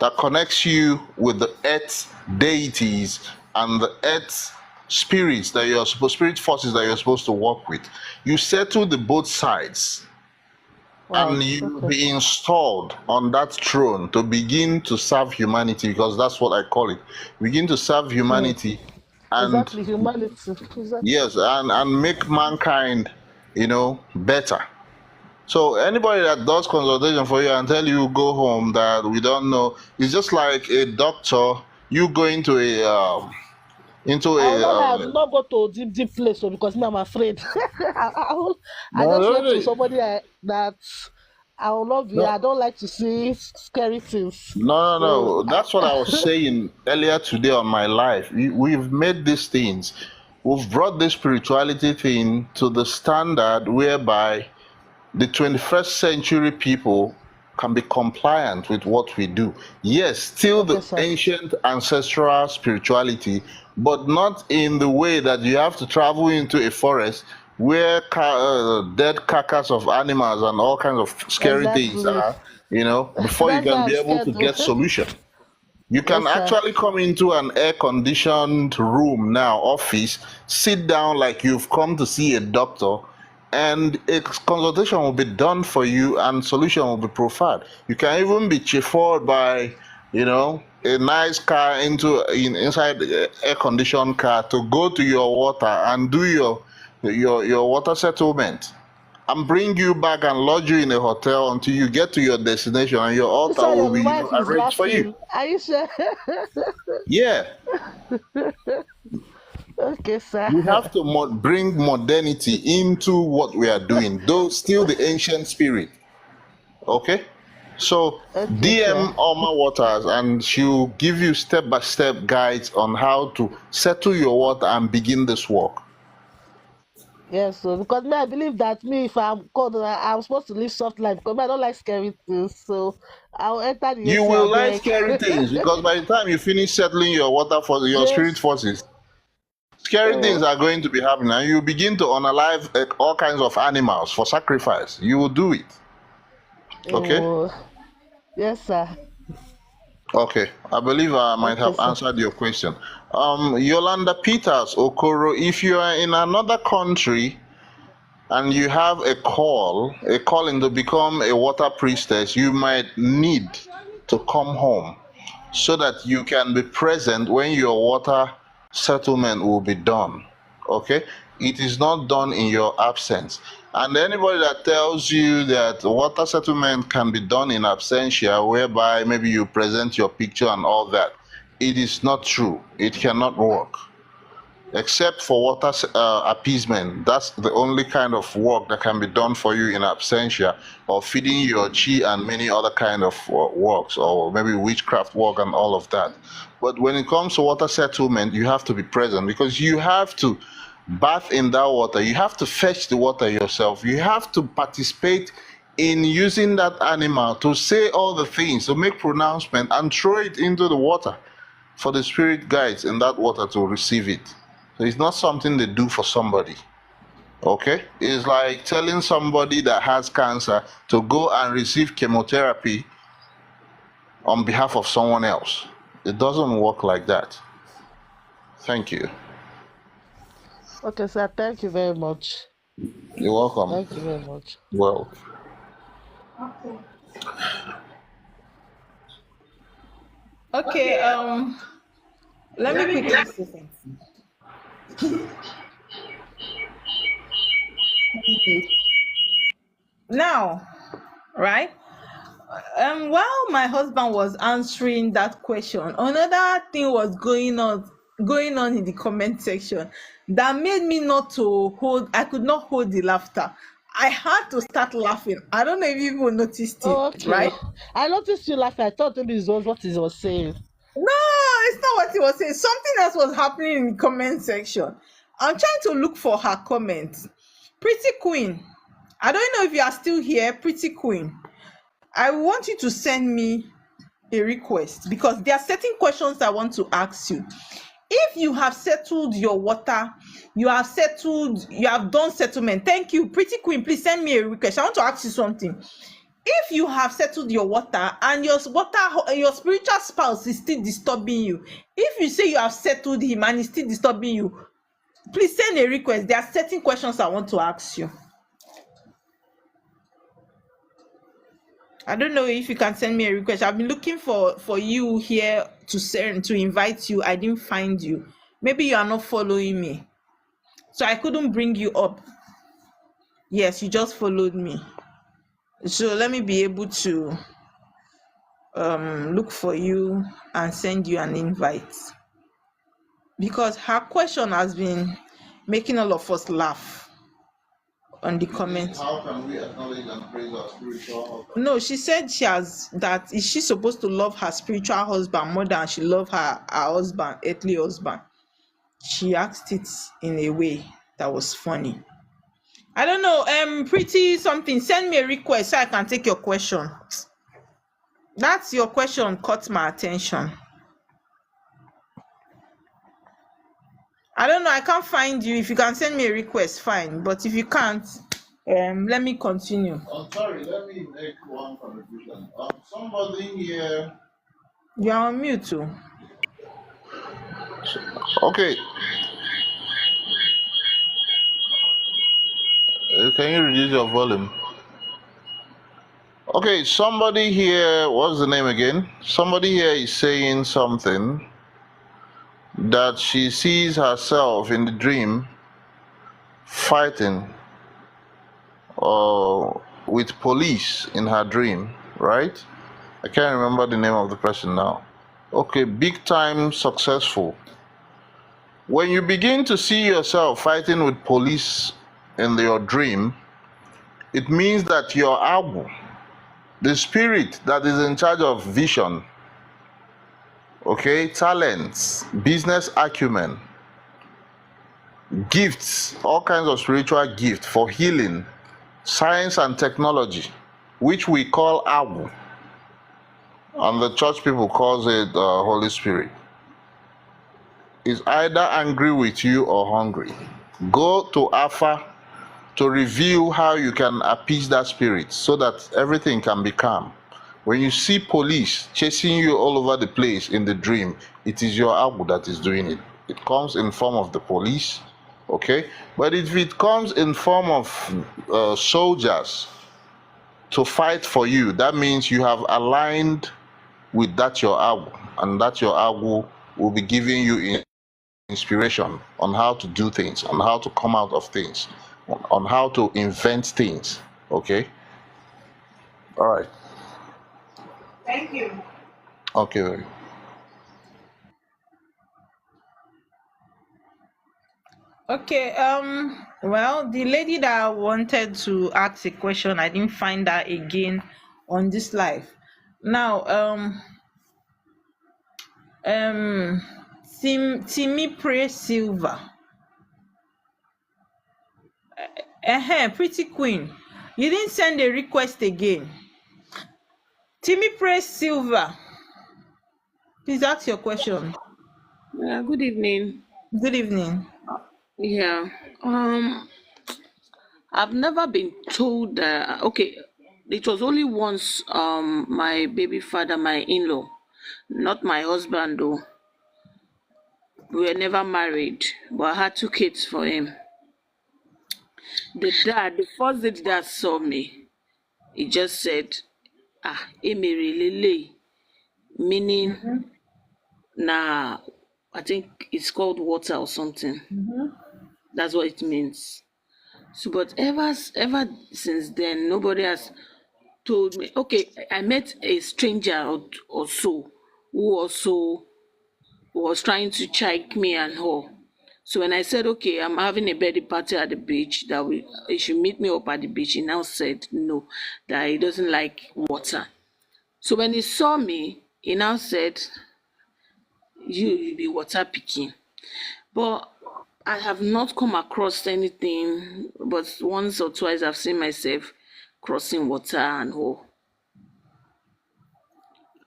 S22: that connects you with the earth deities and the earth spirits that you're supposed, spirit forces that you're supposed to work with. You settle the both sides
S21: Wow.
S22: and you
S21: Okay.
S22: be installed on that throne to begin to serve humanity, because that's what I call it. Begin to serve humanity and
S21: Exactly, humanity. Exactly.
S22: yes, and make mankind, better. So anybody that does consultation for you and tell you go home that we don't know, it's just like a doctor. You go into a into
S21: I will
S22: a
S21: not lie, I do not go to deep place, so because me, I'm afraid. I
S22: no,
S21: just
S22: no,
S21: went to
S22: no,
S21: somebody that I will not be. I
S22: no,
S21: don't like to see scary things.
S22: no, no,
S21: So
S22: no. That's what I was saying earlier today on my life. We've made these things. We've brought this spirituality thing to the standard whereby the 21st century people can be compliant with what we do. Yes, still
S21: okay,
S22: the
S21: sir.
S22: ancient ancestral spirituality, but not in the way that you have to travel into a forest where dead carcass of animals and all kinds of scary things
S21: Exactly.
S22: are, before you
S21: That's why
S22: can
S21: I'm
S22: be able
S21: scared,
S22: to
S21: though.
S22: get solution. You can
S21: Yes, sir.
S22: actually come into an air-conditioned room now, office, sit down like you've come to see a doctor, and a consultation will be done for you and solution will be provided. You can even be chauffeured by, a nice car inside the air-conditioned car to go to your water and do your water settlement and bring you back and lodge you in a hotel until you get to your destination, and your
S21: You
S22: altar
S21: saw
S22: will
S21: your
S22: be,
S21: wife is
S22: arranged for you.
S21: laughing. Are you sure?
S22: Yeah,
S21: Okay, sir.
S22: we have to bring modernity into what we are doing, though still the ancient spirit. Okay? So
S21: Okay, sir.
S22: DM Alma Waters and she'll give you step by step guides on how to settle your water and begin this work.
S21: Yes, so because me, I believe that me, if I'm called, I'm supposed to live soft life because me, I don't like scary things. So I'll enter the
S22: You
S21: AC, I
S22: will like
S21: beg.
S22: scary things because by the time you finish settling your water for your spirit
S21: Yes.
S22: forces, scary things
S21: Oh,
S22: are going to be happening and you begin to unalive all kinds of animals for sacrifice. You will do it. Okay?
S21: oh, yes, sir.
S22: Okay, I believe I might
S21: Okay,
S22: have
S21: sir.
S22: answered your question. Yolanda Peters Okoro, if you are in another country and you have a calling to become a water priestess, you might need to come home so that you can be present when your water settlement will be done. Okay? It is not done in your absence. And anybody that tells you that water settlement can be done in absentia, whereby maybe you present your picture and all that, it is not true. It cannot work except for water appeasement. That's the only kind of work that can be done for you in absentia, or feeding your chi and many other kind of works, or maybe witchcraft work and all of that. But when it comes to water settlement, you have to be present because you have to bath in that water. You have to fetch the water yourself. You have to participate in using that animal to say all the things, to make pronouncement and throw it into the water for the spirit guides in that water to receive it. So it's not something they do for somebody. Okay? It's like telling somebody that has cancer to go and receive chemotherapy on behalf of someone else. It doesn't work like that. Thank you.
S21: Okay, sir. Thank you very much.
S22: You're welcome.
S21: Thank you very much.
S22: Well,
S1: Okay, let me quickly say something. Now, right? While my husband was answering that question, another thing was going on in the comment section that made me not to hold. I could not hold the laughter. I had to start laughing. I don't know if you even noticed it,
S21: Oh, okay.
S1: right?
S21: I noticed you laughing. I thought maybe it was what he was saying.
S1: No, it's not what he was saying. Something else was happening in the comment section. I'm trying to look for her comment. Pretty Queen. I don't know if you are still here, Pretty Queen. I want you to send me a request because there are certain questions I want to ask you. If you have settled your water, you have done settlement. Thank you, Pretty Queen. Please send me a request. I want to ask you something. If you have settled your water and your spiritual spouse is still disturbing you, if you say you have settled him and he's still disturbing you, please send a request. There are certain questions I want to ask you. I don't know if you can send me a request. I've been looking for you here to send to invite you. I didn't find you. Maybe you are not following me, so I couldn't bring you up. Yes, you just followed me. So let me be able to look for you and send you an invite, because her question has been making all of us laugh on the comments.
S22: how can we acknowledge and praise our spiritual husband?
S1: No, she said she has that. Is she supposed to love her spiritual husband more than she love her husband, earthly husband? She asked it in a way that was funny. I don't know. Pretty something. Send me a request so I can take your question. That's your question caught my attention. I don't know. I can't find you. If you can send me a request, fine. But if you can't, let me continue.
S22: I'm sorry, let me make one contribution. Somebody here.
S1: You are on mute too.
S22: Okay, can you reduce your volume? Okay, somebody here, what's the name again? Somebody here is saying something that she sees herself in the dream fighting with police in her dream, right? I can't remember the name of the person now. Okay, big time successful. When you begin to see yourself fighting with police in your dream, it means that your Abu, the spirit that is in charge of vision, okay, talents, business acumen, gifts, all kinds of spiritual gifts for healing, science and technology, which we call Abu, and the church people calls it Holy Spirit, is either angry with you or hungry. Go to Alpha to review how you can appease that spirit so that everything can be calm. When you see police chasing you all over the place in the dream, it is your Abu that is doing it. It comes in form of the police, okay? But if it comes in form of soldiers to fight for you, that means you have aligned with that your Abu, and that your Abu will be giving you inspiration on how to do things, on how to come out of things, on how to invent things. Okay. All right.
S1: Thank you.
S22: Okay.
S1: Okay, well, the lady that wanted to ask a question, I didn't find her again on this live. Now, Timmy Pray Silver. Pretty Queen. You didn't send a request again. Timmy Pray Silver. Please ask your question.
S3: Good evening.
S1: Good evening.
S3: Yeah. I've never been told that. Okay, it was only once. My baby father, my in-law, not my husband though. We were never married, but I had 2 kids for him. The first day the dad saw me, he just said, Emere Lele, meaning, nah, I think it's called water or something. That's what it means. So, but ever since then, nobody has told me. Okay, I met a stranger or so who also was trying to check me and her. So when I said, okay, I'm having a birthday party at the beach, that he should meet me up at the beach, he now said no, that he doesn't like water. So when he saw me, he now said, you be water picking. But I have not come across anything, but once or twice I've seen myself crossing water and all.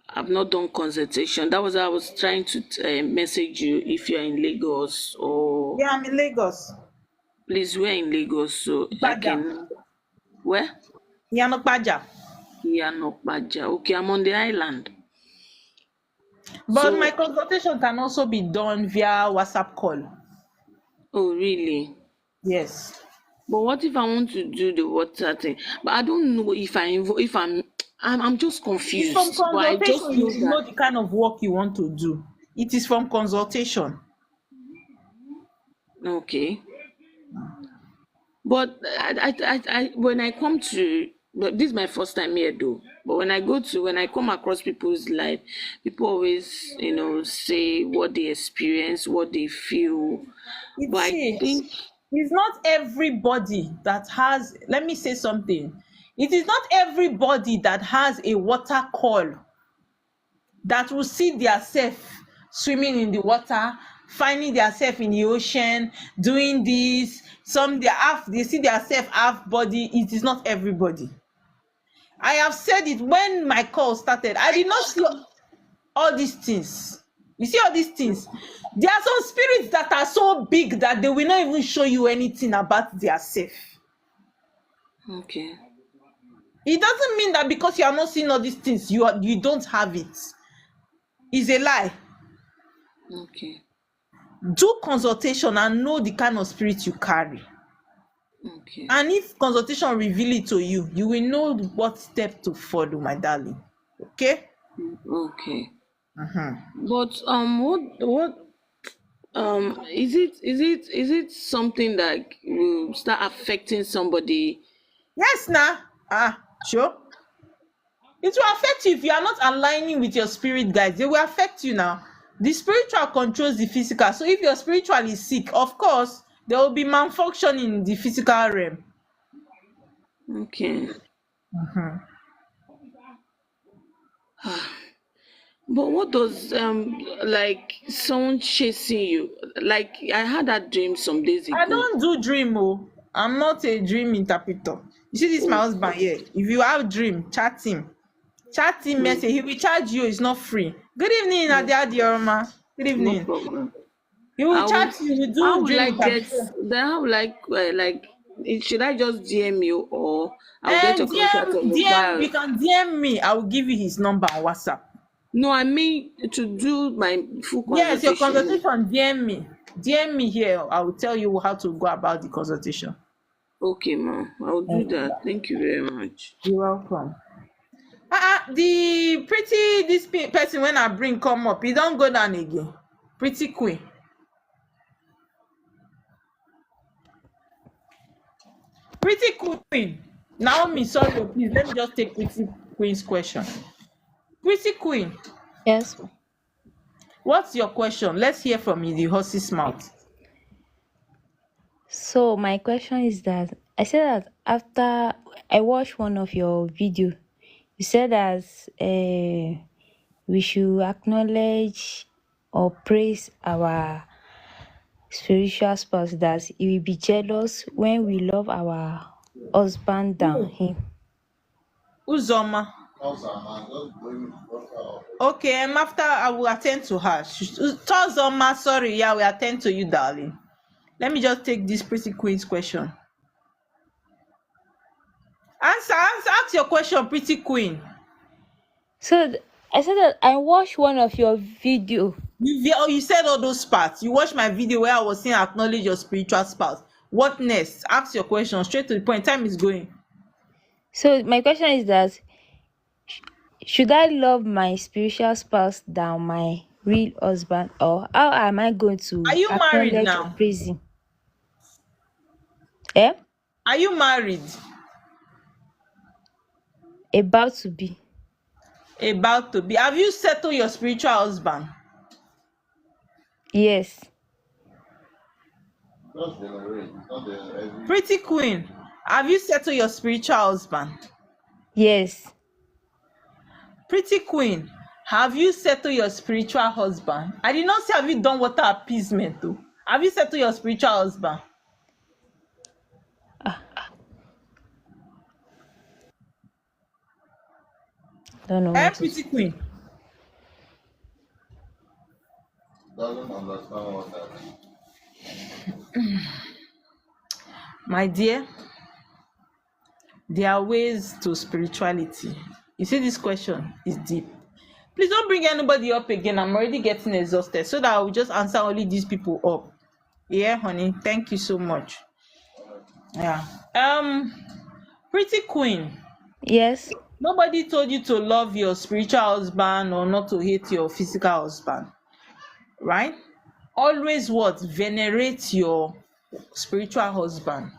S3: I've not done consultation. That was how I was trying to message you if you're in Lagos or.
S1: Yeah, I'm in Lagos.
S3: Please, we're in Lagos, so I can. Where?
S1: Yanokpaja.
S3: Yanokpaja. Okay, I'm on the island.
S1: But my consultation can also be done via WhatsApp call.
S3: Oh, really?
S1: Yes.
S3: But what if I want to do the water thing? But I don't know if I'm just confused.
S1: It's from
S3: But I just
S1: consultation, you should know the kind of work you want to do. It is from consultation.
S3: Okay. But I when I come to, but this is my first time here though. But when I come across people's life, people always, say what they experience, what they feel. But I think
S1: it's not everybody that has, let me say something. It is not everybody that has a water call that will see themselves swimming in the water, finding themselves in the ocean, doing this. Some they see themselves half body. It is not everybody. I have said it when my call started. I did not see all these things. You see all these things? There are some spirits that are so big that they will not even show you anything about their self.
S3: Okay.
S1: It doesn't mean that because you are not seeing all these things, you don't have it. It's a lie.
S3: Okay.
S1: Do consultation and know the kind of spirit you carry.
S3: Okay.
S1: And if consultation reveal it to you, you will know what step to follow, my darling. Okay?
S3: Okay. But what is it something that will start affecting somebody?
S1: Yes, sure. It will affect you if you are not aligning with your spirit guides. They will affect you now. The spiritual controls the physical. So if your spiritual is sick, of course, there will be malfunction in the physical realm.
S3: Okay. But what does like someone chasing you? Like I had that dream some days ago.
S1: I don't do dream. I'm not a dream interpreter. You see this my husband here. If you have dream, chat him. Chat him message. He will charge you. It's not free. Good evening, Nadia Diorma. Good evening.
S3: No problem.
S1: He will chat you. He will do dream interpretation.
S3: How will should I just DM you or I'll get your contact on the file?
S1: You can DM me. I will give you his number on WhatsApp.
S3: No, I mean to do my full consultation.
S1: Yes, your consultation, DM me. DM me here. I will tell you how to go about the consultation.
S3: Okay, ma'am. I'll do that. Thank you very much.
S1: You're welcome. This person when I bring come up, he don't go down again. Pretty queen. Pretty queen. Naomi, sorry, please let me just take Pretty Queen's question. Pretty Queen.
S10: Yes.
S1: What's your question? Let's hear from you, the horse's mouth.
S10: So my question is that I said that after I watched one of your video, you said that we should acknowledge or praise our spiritual spouse, that he will be jealous when we love our husband than him.
S1: Uzoma. Okay, after I will attend to her. Uzoma, sorry, yeah, we attend to you, darling. Let me just take this Pretty Queen's question. Ask your question, Pretty Queen.
S10: So I said that I watched one of your video
S1: You said all those parts. You watched my video where I was saying acknowledge your spiritual spouse. What next? Ask your question straight to the point. Time is going.
S10: So my question is that should I love my spiritual spouse than my real husband, or how am I going
S1: Are
S10: to
S1: you married
S10: acknowledge or
S1: now?
S10: praise him? Eh?
S1: Are you married?
S10: About to be.
S1: About to be. Have you settled your spiritual husband?
S10: Yes.
S1: Pretty queen, have you settled your spiritual husband?
S10: Yes.
S1: Pretty queen, have you settled your spiritual husband? I did not say have you done water appeasement though. Have you settled your spiritual husband?
S10: Don't know
S1: Eh,
S10: what to say.
S1: pretty queen?
S22: Doesn't understand what that is.
S1: My dear, there are ways to spirituality. You see, this question is deep. Please don't bring anybody up again. I'm already getting exhausted, so that I will just answer only these people up. Yeah, honey, thank you so much. Yeah. Pretty queen,
S10: Yes.
S1: nobody told you to love your spiritual husband or not to hate your physical husband, right? Always what? Venerate your spiritual husband.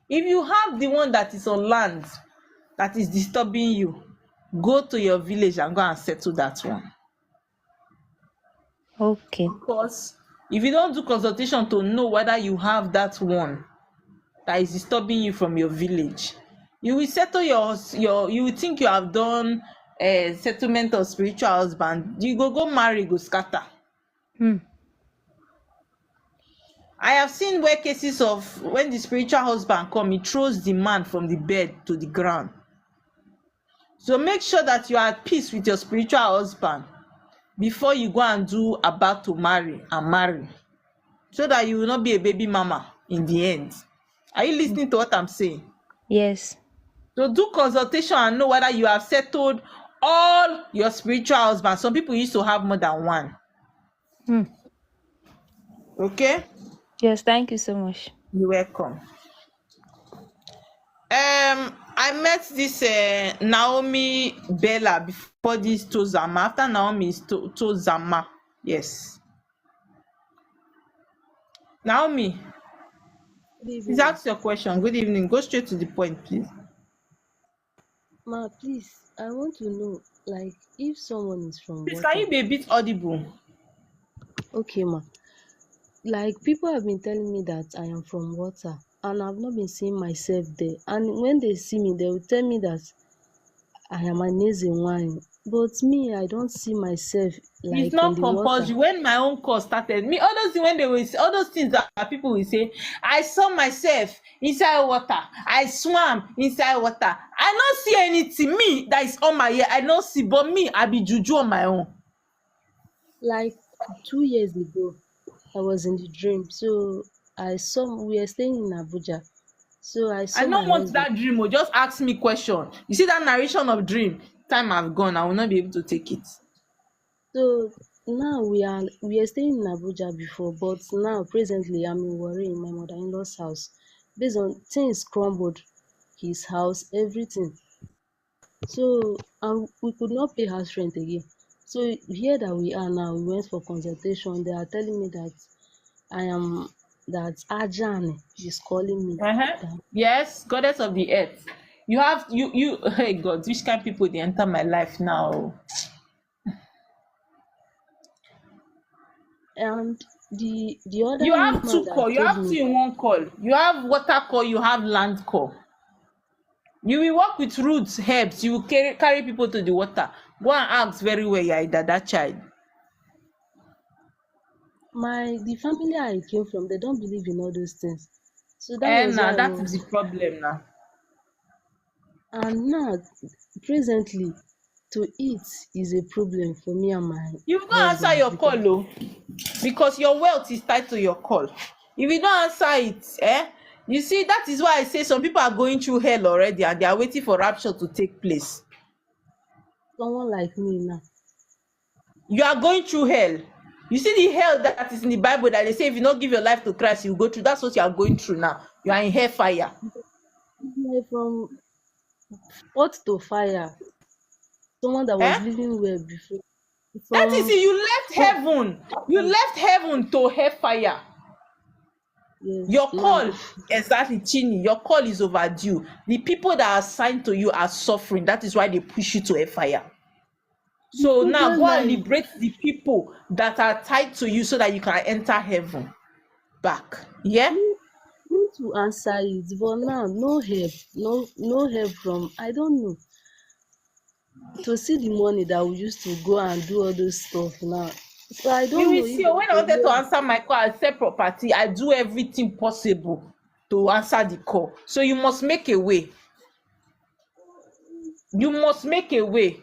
S1: If you have the one that is on land that is disturbing you, go to your village and go and settle that one.
S10: Okay.
S1: Because if you don't do consultation to know whether you have that one that is disturbing you from your village, you will settle your you will think you have done a settlement of spiritual husband, you go marry, go scatter. I have seen where cases of when the spiritual husband come, he throws the man from the bed to the ground. So make sure that you are at peace with your spiritual husband before you go and do about to marry and marry, so that you will not be a baby mama in the end. Are you listening to what I'm saying?
S10: Yes.
S1: So do consultation and know whether you have settled all your spiritual husbands. Some people used to have more than one. Okay?
S10: Yes, thank you so much.
S1: You're welcome. I met this Naomi Bella before this Tozama. After Naomi is Tozama. Yes. Naomi,
S2: Good
S1: please
S2: evening.
S1: ask your question. Good evening. Go straight to the point, please.
S2: Ma, please, I want to know, like, if someone is from
S1: Please, can
S2: water.
S1: you be a bit audible?
S2: Okay, ma. Like, people have been telling me that I am from water, and I've not been seeing myself there. And when they see me, they will tell me that I am an easy wine. But me, I don't see myself,
S1: It's
S2: like, in
S1: not
S2: the water.
S1: compulsory. When my own course started, me all those things when they will say, all those things that people will say, I saw myself inside water, I swam inside water, I not see anything. Me that is on my ear, I not see, but me, I be juju on my own.
S2: Like, 2 years ago, I was in the dream. So, we were staying in Abuja. So, I
S1: I
S2: saw my
S1: don't want
S2: husband.
S1: that dream. Oh, just ask me question. You see that narration of dream, time have gone, I will not be able to take it.
S2: So now we are staying in Abuja before, but now presently I'm in Warri in my mother-in-law's house. Based on things crumbled, his house, everything. So we could not pay house rent again. So here that we are now, we went for consultation. They are telling me that I am that Ajani is calling me. That
S1: Yes, goddess of the earth. You have you hey God, which kind of people they enter my life now?
S2: and the
S1: You
S2: other
S1: have
S2: woman
S1: two
S2: that
S1: call, you
S2: told
S1: have two
S2: me,
S1: in one call. You have water call, you have land call. You will work with roots, herbs, you will carry people to the water. Go and ask very well, you are a Dada child.
S2: the family I came from, they don't believe in all those things. So that
S1: And
S2: was
S1: now
S2: why I
S1: that is
S2: was.
S1: the problem now.
S2: And now, presently, to eat is a problem for me and my
S1: You will not answer
S2: husband
S1: your
S2: because
S1: call, oh, because your wealth is tied to your call. If you don't answer it, you see, that is why I say some people are going through hell already and they are waiting for rapture to take place.
S2: someone like me now,
S1: You are going through hell. You see the hell that is in the Bible that they say if you don't give your life to Christ, you go through. That's what you are going through now. You are in hellfire.
S2: It's like from earth to fire. Someone that
S1: Eh?
S2: was living well before.
S1: That is
S2: From
S1: it. You left heaven. You left heaven to hellfire.
S2: yes,
S1: Your
S2: now
S1: call, exactly, Chini, your call is overdue. The people that are assigned to you are suffering. That is why they push you to a fire.
S2: the
S1: So now
S2: problem
S1: go
S2: now
S1: and
S2: is
S1: liberate the people that are tied to you so that you can enter heaven back. Yeah?
S2: need to answer it, but now no help, no help from I don't know. To see the money that we used to go and do all those stuff now. So I
S1: You
S2: don't
S1: will
S2: know if
S1: see, when I
S2: there's a
S1: wanted to
S2: way.
S1: answer my call, I said property. I do everything possible to answer the call. So you must make a way. You must make a way.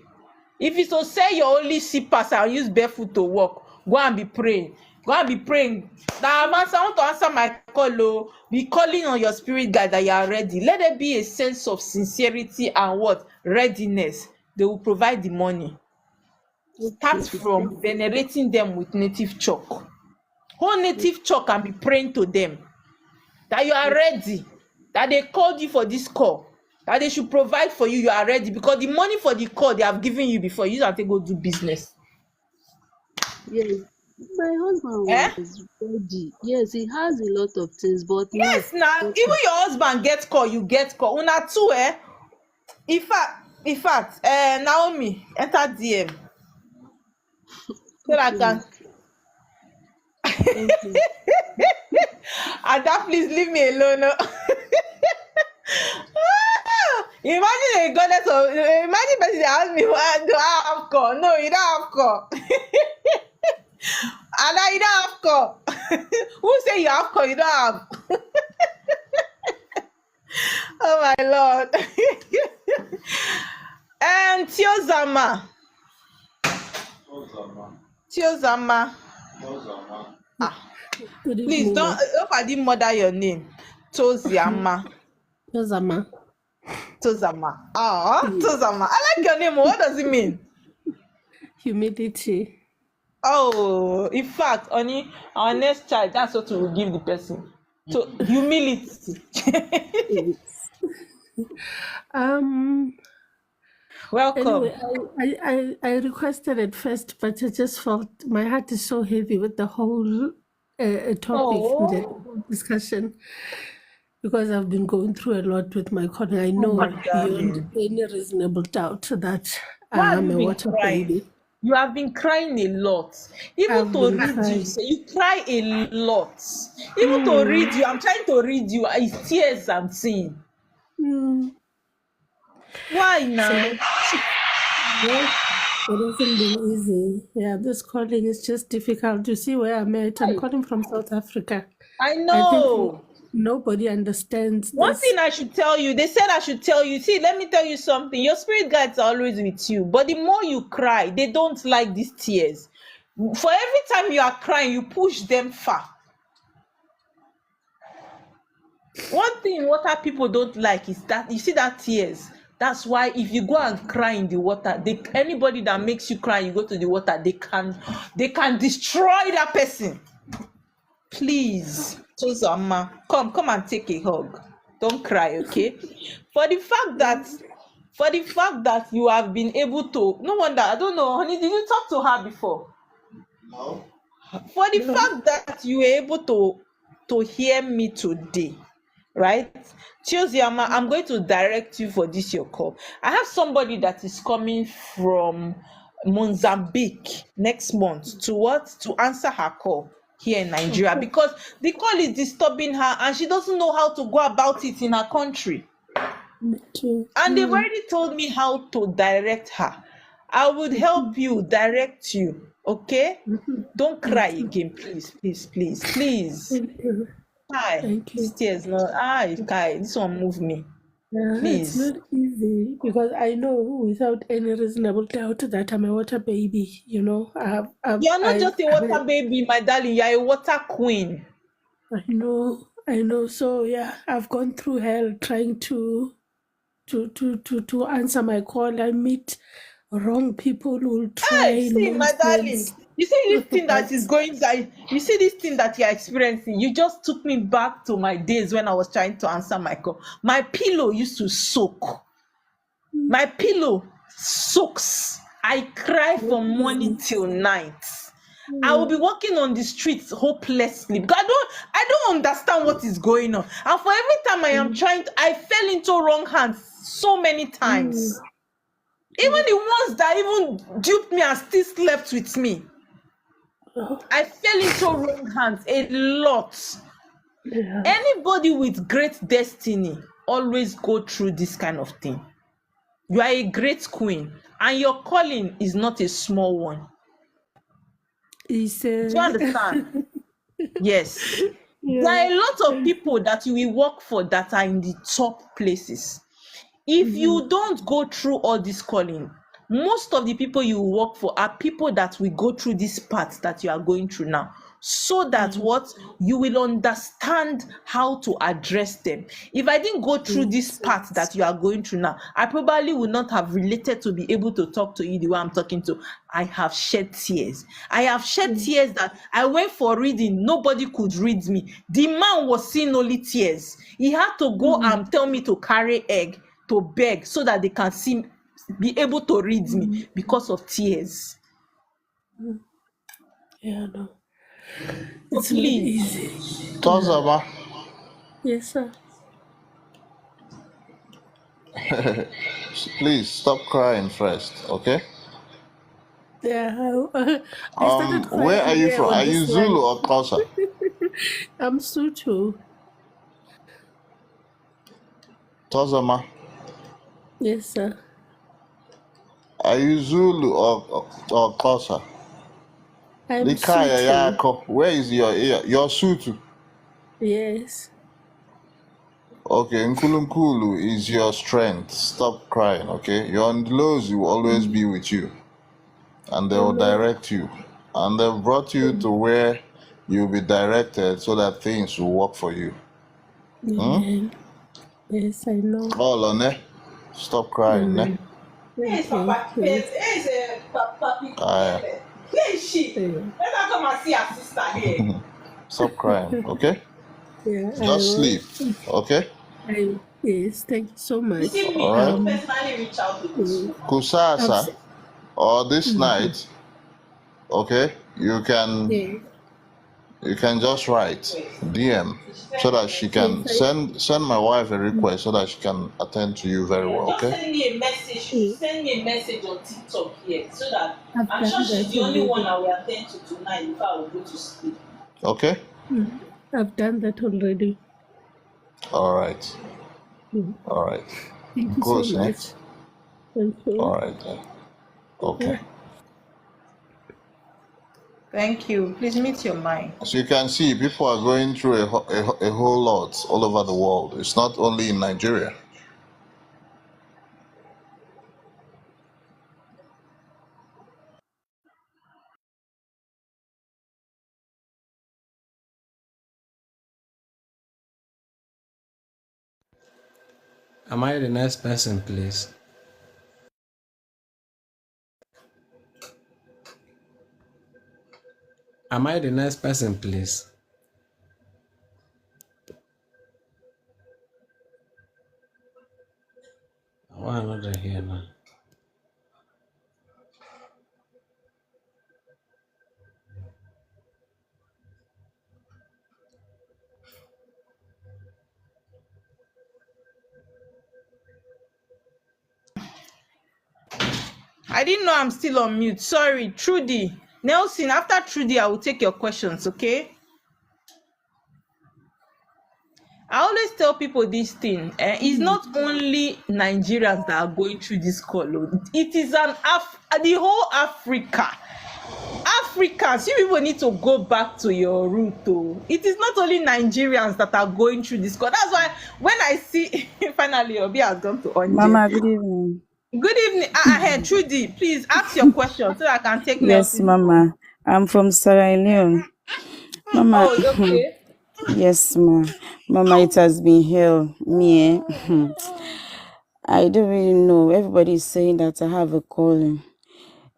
S1: If it's to say you only see pass and use barefoot to walk, go and be praying. Go and be praying. Now I want to answer my call. Oh, be calling on your spirit guide that you are ready. Let there be a sense of sincerity and what readiness. They will provide the money. Start
S2: Okay,
S1: from venerating them with native chalk. Whole native chalk and be praying to them that you are ready, that they called you for this call, that they should provide for you. You are ready because the money for the call they have given you before, you have to go do business.
S2: yes. My husband
S1: Eh?
S2: was ready. Yes, he has a lot of things, but now
S1: Yes, now even your husband get call, you get call. Una too, eh? In fact, Naomi, enter DM so that I
S2: okay,
S1: can.
S2: thank you.
S1: Ada, please leave me alone. Oh. Imagine a goddess of imagine person dey ask me, do I have call? No, you don't have call. Ada, you don't have call. Who say you have call? You don't have. Oh my lord. And Tiozama. Tiozama. Ah,
S4: Good
S1: please
S4: evening,
S1: don't
S4: ma.
S1: hope I didn't murder your name. Toziama.
S4: Yozama.
S1: Tozama. Ah, Tozama. I like your name. What does it mean?
S4: Humility.
S1: Oh, in fact, honey, our next child, that's what we will give the person. So humility.
S4: Yes. Um. Anyway,
S1: Welcome.
S4: I requested it first, but I just felt my heart is so heavy with the whole topic and the
S1: Oh,
S4: whole discussion because I've been going through a lot with my calling. I
S1: oh my
S4: know beyond
S1: darling.
S4: any reasonable doubt that
S1: Why have
S4: I'm
S1: you
S4: a
S1: been
S4: water
S1: crying?
S4: baby.
S1: You have been crying a lot. Even
S4: I've
S1: to
S4: been
S1: read you,
S4: crying.
S1: say you cry a lot. Even to
S4: Mm,
S1: read you, I'm trying to read you. It's tears I'm seeing.
S4: mm.
S1: Why
S4: So
S1: now?
S4: that, well, it hasn't been easy. Yeah, this calling is just difficult. You see where I'm at? I'm calling from South Africa.
S1: I
S4: I think
S1: know.
S4: nobody understands
S1: One
S4: this.
S1: thing I should tell you, they said I should tell you. See, let me tell you something. Your spirit guides are always with you, but the more you cry, they don't like these tears. For every time you are crying, you push them far. One thing water people don't like is that you see that tears. That's why if you go and cry in the water, anybody that makes you cry, you go to the water, they can destroy that person. Please, Tozama, come and take a hug. Don't cry, okay? For the fact that for the fact that you have been able to, no wonder, I don't know, honey, did you talk to her before?
S22: No.
S1: For the
S4: No.
S1: fact that you were able to hear me today, right? Chioziama, I'm going to direct you for this your call. I have somebody that is coming from Mozambique next month to what? To answer her call here in Nigeria
S4: Okay.
S1: because the call is disturbing her and she doesn't know how to go about it in her country.
S4: Me too.
S1: And they've already told me how to direct her. I would help you, direct you, okay? Don't cry
S4: Thank you.
S1: again, please, please, please, please.
S4: Thank you.
S1: Hi,
S4: Thank
S1: this
S4: you.
S1: tears, no, Kai, this one move me,
S4: Yeah, it's
S1: please.
S4: not easy because I know without any reasonable doubt that I'm a water baby. You know,
S1: You're not just a water baby, my darling, you're a water queen.
S4: I know. So yeah, I've gone through hell trying to answer my call. I meet wrong people will
S1: Hey,
S4: try
S1: see, my darling.
S4: nonsense.
S1: You see this thing that is
S4: But
S1: going that you see this thing that you're experiencing. You just took me back to my days when I was trying to answer my call. My pillow used to soak. My pillow soaks. I cry from morning till night. I will be walking on the streets hopelessly because I don't understand what is going on. And for every time I am trying to, I fell into wrong hands so many times. Even the ones that even duped me and still slept with me. I fell into wrong hands a lot.
S4: yeah,
S1: Anybody with great destiny always go through this kind of thing. You are a great queen and your calling is not a small one.
S4: it's
S1: Do you understand? Yes. There
S4: yeah.
S1: are a lot of people that you will work for that are in the top places. If you don't go through all this calling, most of the people you work for are people that will go through this path that you are going through now, so that what you will understand how to address them. If I didn't go through this path that you are going through now, I probably would not have related to be able to talk to you the way I'm talking to. I have shed tears. I have shed tears that I went for reading, nobody could read me. The man was seeing only tears. He had to go and tell me to carry egg to beg so that they can see, be able to read me because of tears.
S4: Yeah, no,
S1: So
S4: it's not
S1: please,
S4: easy.
S22: Tozama,
S4: Yes, sir.
S22: please stop crying first, okay?
S4: Yeah, I started
S22: Where are
S4: crying
S22: you
S4: here
S22: from?
S4: on
S22: Are you
S4: this
S22: Zulu
S4: line.
S22: or Xhosa?
S4: I'm Sutu.
S22: Tozama,
S4: Yes, sir.
S22: are you Zulu or Xhosa?
S4: I'm
S22: Likaya
S4: Sutu.
S22: yako. Where is your Sutu?
S4: Yes.
S22: Okay, Nkulunkulu is your strength. Stop crying, okay? Your lows will always be with you, and they will
S4: Amen.
S22: direct you. And they've brought you to where you'll be directed so that things will work for you.
S4: Amen. Yes, I know.
S22: Oh, ne? Stop crying, ne?
S4: Amen.
S1: where is
S4: Okay.
S1: Papa
S4: Yes.
S1: Kipele? Where is Papa
S22: Aye.
S1: Kipele? Where is she?
S4: Yeah.
S1: Let her come and see her sister here.
S22: Stop crying, okay?
S4: Yeah, I
S22: Just
S4: will.
S22: sleep, okay?
S4: Yes, thank you so
S1: You
S4: much.
S1: see me, I
S22: Alright?
S1: will personally reach out to this
S4: Mm,
S1: woman.
S4: I've
S22: Kusasa,
S4: se-
S22: or this
S4: mhm.
S22: night, okay?
S4: Yeah.
S22: You can just write DM so that she
S4: Yes,
S22: can send my wife a request so that she can attend to you very well,
S1: Just
S22: okay?
S1: send me a message.
S4: yeah,
S1: Send me a message on TikTok here so that
S4: I've
S1: I'm sure
S4: done
S1: she's
S4: that
S1: the only one
S4: already.
S1: I will attend to tonight before I will go to sleep.
S22: Okay?
S4: Mm, I've done that already.
S22: Alright.
S4: Mm,
S22: Alright.
S4: Thank you so
S22: Good, eh?
S4: much. Thank you.
S22: Alright then. Okay.
S4: Yeah.
S1: Thank you. Please mute your mic.
S22: As you can see, people are going through a whole lot all over the world. It's not only in Nigeria.
S6: Am I the next person, please? Am I the next person, please? Why another here now?
S1: I didn't know I'm still on mute. Sorry, Trudy. Nelson, after Trudy, I will take your questions, okay? I always tell people this thing. It's not only Nigerians that are going through this call. It is the whole Africa. Africans, you people need to go back to your root. Oh. It is not only Nigerians that are going through this call. That's why when I see finally Obi has gone to Onje.
S8: Mama, good evening.
S1: Good evening. Ahead, Trudy, please ask your question so I can take
S8: Yes,
S1: Nelson's own.
S8: Mama. I'm from Sierra Leone. Mama,
S1: Oh, okay.
S8: yes, ma. Mama, it has been hell. Me, I don't really know. Everybody is saying that I have a calling.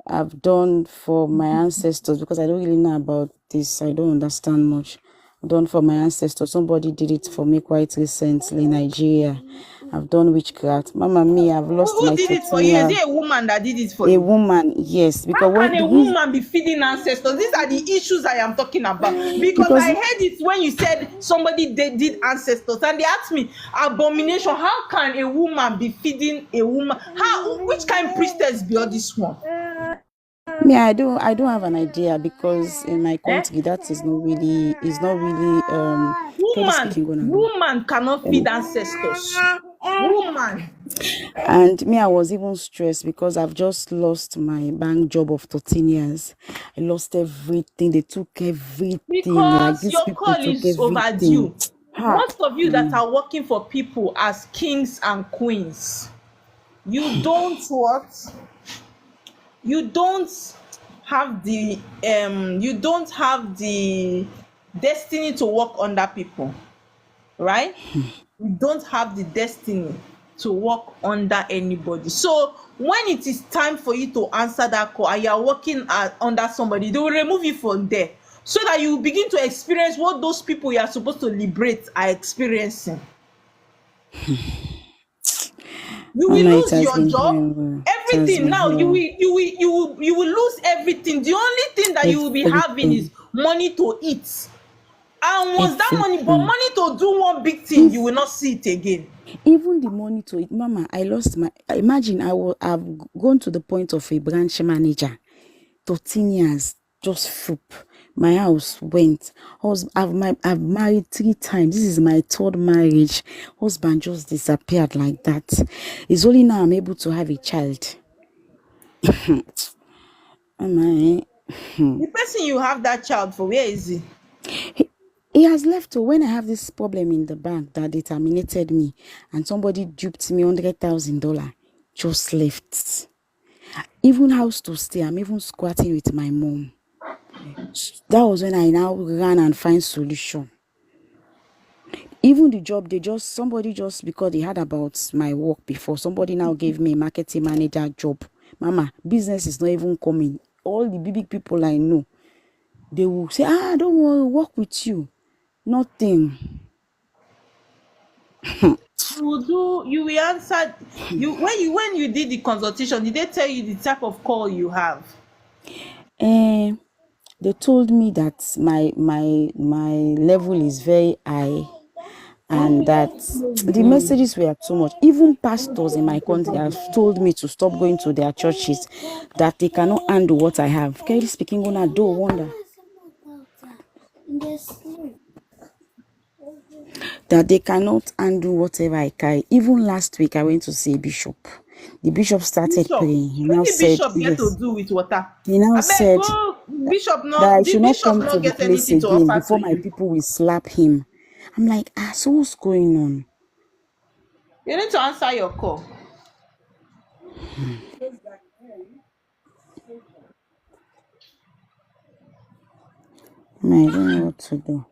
S8: I've done for my ancestors because I don't really know about this. I don't understand much. I've done for my ancestors. Somebody did it for me quite recently in Nigeria. I've done witchcraft. Mama me, I've lost
S1: Who
S8: my
S1: did it for you? Is
S8: 13-year.
S1: it a woman that did it for
S8: A
S1: you?
S8: woman, yes, because
S1: How
S8: when
S1: can
S8: the
S1: a
S8: reason,
S1: woman be feeding ancestors? These are the issues I am talking about. Because
S8: because
S1: I heard it when you said somebody did ancestors, and they asked me, abomination. How can a woman be feeding a woman? How? Which kind of priestess be all this one?
S8: me, I don't have an idea because in my
S1: Eh?
S8: country that is not really Kelly
S1: Woman,
S8: speaking going on.
S1: woman cannot feed ancestors. Woman.
S8: And me, I was even stressed because I've just lost my bank job of 13 years. I lost everything. They took everything. Like
S1: Because
S8: these
S1: your
S8: people
S1: call
S8: took
S1: is
S8: everything.
S1: overdue.
S8: Ha!
S1: Most of you that
S8: Mama.
S1: are working for people as kings and queens, you don't what? You don't have the destiny to work under people, right? You don't have the destiny to work under anybody. So when it is time for you to answer that call and you are working under somebody, they will remove you from there so that you begin to experience what those people you are supposed to liberate are experiencing. You will
S8: Mama, it
S1: lose
S8: has
S1: your
S8: been
S1: job,
S8: hell. It has
S1: everything.
S8: been
S1: Now you will
S8: hell.
S1: lose everything. The only thing that you will be having is
S8: Everything.
S1: money to eat. And once that money, but
S8: Everything.
S1: money to do one big thing, you
S8: If
S1: will not see it again.
S8: even the money to it, Mama, I lost my. Imagine I've gone to the point of a branch manager. 13 years, just foop. My house went. I've married 3 times. This is my third marriage. Husband just disappeared like that. It's only now I'm able to have a child. Am I?
S1: The person you have that child for, where is he?
S8: He has left. So when I have this problem in the bank that they terminated me and somebody duped me $100,000, just left. Even house to stay, I'm even squatting with my mom. That was when I now ran and find solution. Even the job, somebody just because they heard about my work before, somebody now gave me a marketing manager job. Mama, business is not even coming. All the big people I know, they will say, don't worry, work with you. Nothing.
S1: You will answer you when you did the consultation, did they tell you the type of call you have?
S8: And they told me that my level is very high and that the messages were too much. Even pastors in my country have told me to stop going to their churches, that they cannot handle what I have. Kelly speaking on a do wonder. That they cannot handle whatever I carry. Even last week, I went to see a bishop. The bishop started
S1: Bishop.
S8: praying. He
S1: What
S8: now
S1: did
S8: said,
S1: bishop get to
S8: yes.
S1: do with water?
S8: He now
S1: I beg
S8: said
S1: go
S8: that I
S1: the
S8: should not
S1: bishop
S8: come to
S1: not
S8: the
S1: get
S8: place
S1: anything to
S8: again
S1: offer to
S8: before my
S1: you.
S8: people will slap him. I'm like, so what's going on?
S1: You need to answer your call.
S8: I don't know what to do.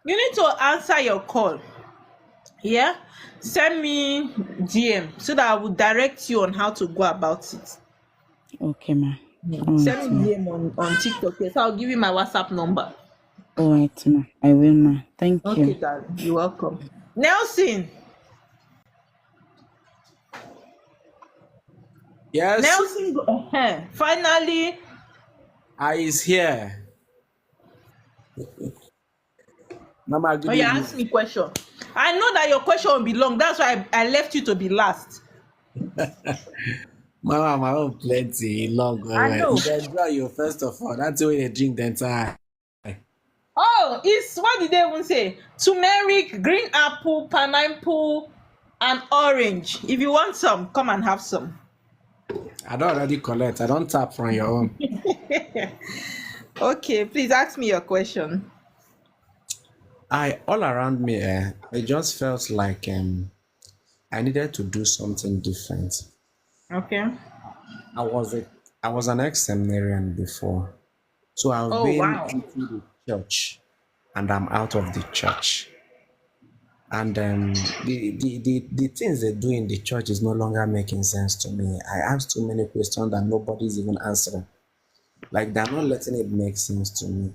S1: You need to answer your call. Yeah? Send me DM so that I will direct you on how to go about it.
S8: Okay, ma. All right,
S1: Send
S8: ma.
S1: me DM on TikTok. Yes, I'll give you my WhatsApp number.
S8: All right, ma. I will, ma. Thank
S1: Okay,
S8: you.
S1: darling. You're welcome. Nelson.
S6: Yes,
S1: Nelson, finally.
S6: I is here. Mama,
S1: Oh,
S6: good
S1: you
S6: evening.
S1: ask me question. I know that your question will be long. That's why I left you to be last.
S6: Mama, my own plenty long.
S1: I
S6: Well.
S1: know.
S6: You dey enjoy you first of all. That's the way they drink the entire.
S1: Oh, it's what did they even say? Turmeric, green apple, pineapple, and orange. If you want some, come and have some.
S6: I don't already collect. I don't tap from your own.
S1: Okay, please ask me your question.
S6: I all around me, it just felt like I needed to do something different.
S1: Okay.
S6: I was a I was an ex-seminarian before, so I've
S1: Oh,
S6: been
S1: wow.
S6: into the church, and I'm out of the church. And the things they do in the church is no longer making sense to me. I ask too many questions that nobody's even answering. Like they're not letting it make sense to me.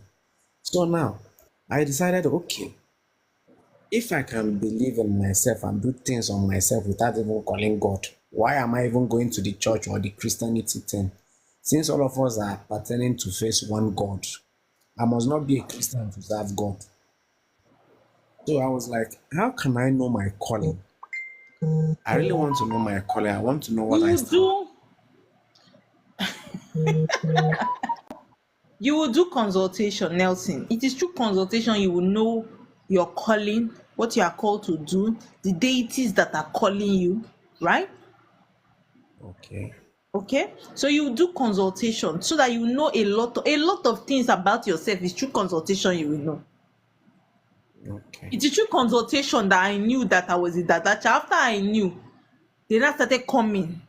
S6: So now I decided, okay, if I can believe in myself and do things on myself without even calling God, why am I even going to the church or the Christianity thing? Since all of us are pertaining to face one God, I must not be a Christian to serve God. So I was like, how can I know my calling? I really want to know my calling. I want to know what I
S1: You
S6: stand.
S1: do you will do consultation, Nelson. It is through consultation you will know your calling, what you are called to do, the deities that are calling you, right?
S6: Okay.
S1: Okay, so you do consultation so that you know a lot of things about yourself. Is through consultation you will know.
S6: Okay.
S1: It is through consultation that I knew that I was a Dada child. After I knew, they now started coming.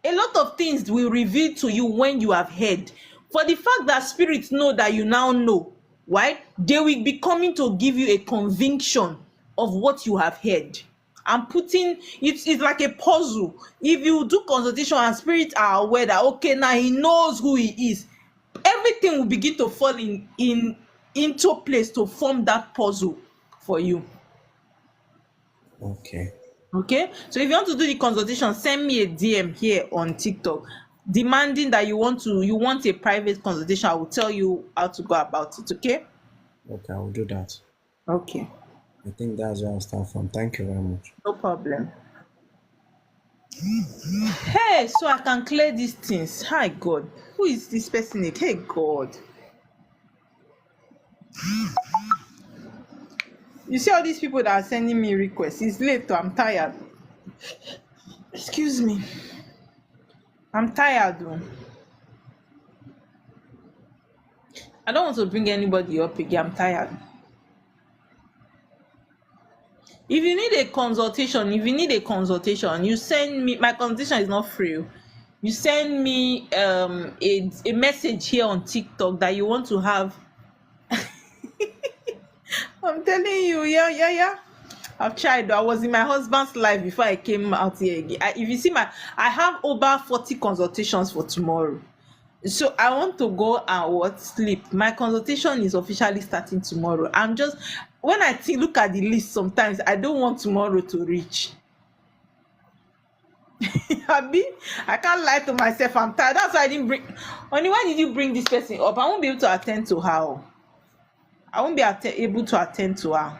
S1: A lot of things will reveal to you when you have heard. For the fact that spirits know that you now know, right? They will be coming to give you a conviction of what you have heard. I'm putting it's like a puzzle. If you do consultation and spirits are aware that okay, now he knows who he is, everything will begin to fall into place to form that puzzle for you.
S6: Okay.
S1: Okay, so if you want to do the consultation, send me a DM here on TikTok demanding that you want a private consultation. I will tell you how to go about it. Okay.
S6: Okay, I will do that.
S1: Okay,
S6: I think that's where I'll start from. Thank you very much.
S1: no problem. Hey, so I can clear these things. Hi God, who is this person? Hey God, you see all these people that are sending me requests. It's late, I'm tired. Excuse me, I'm tired though. I don't want to bring anybody up again. I'm tired. If you need a consultation, you send me. My consultation is not free. You send me a message here on TikTok that you want to have. I'm telling you, yeah. I've tried. I was in my husband's life before I came out here again. If you see I have over 40 consultations for tomorrow. So I want to go and sleep. My consultation is officially starting tomorrow. I'm just when I look at the list sometimes I don't want tomorrow to reach. Abi, I can't lie to myself. I'm tired. That's why I didn't bring. Only why did you bring this person up? I won't be able to attend to her. I won't be able to attend to her.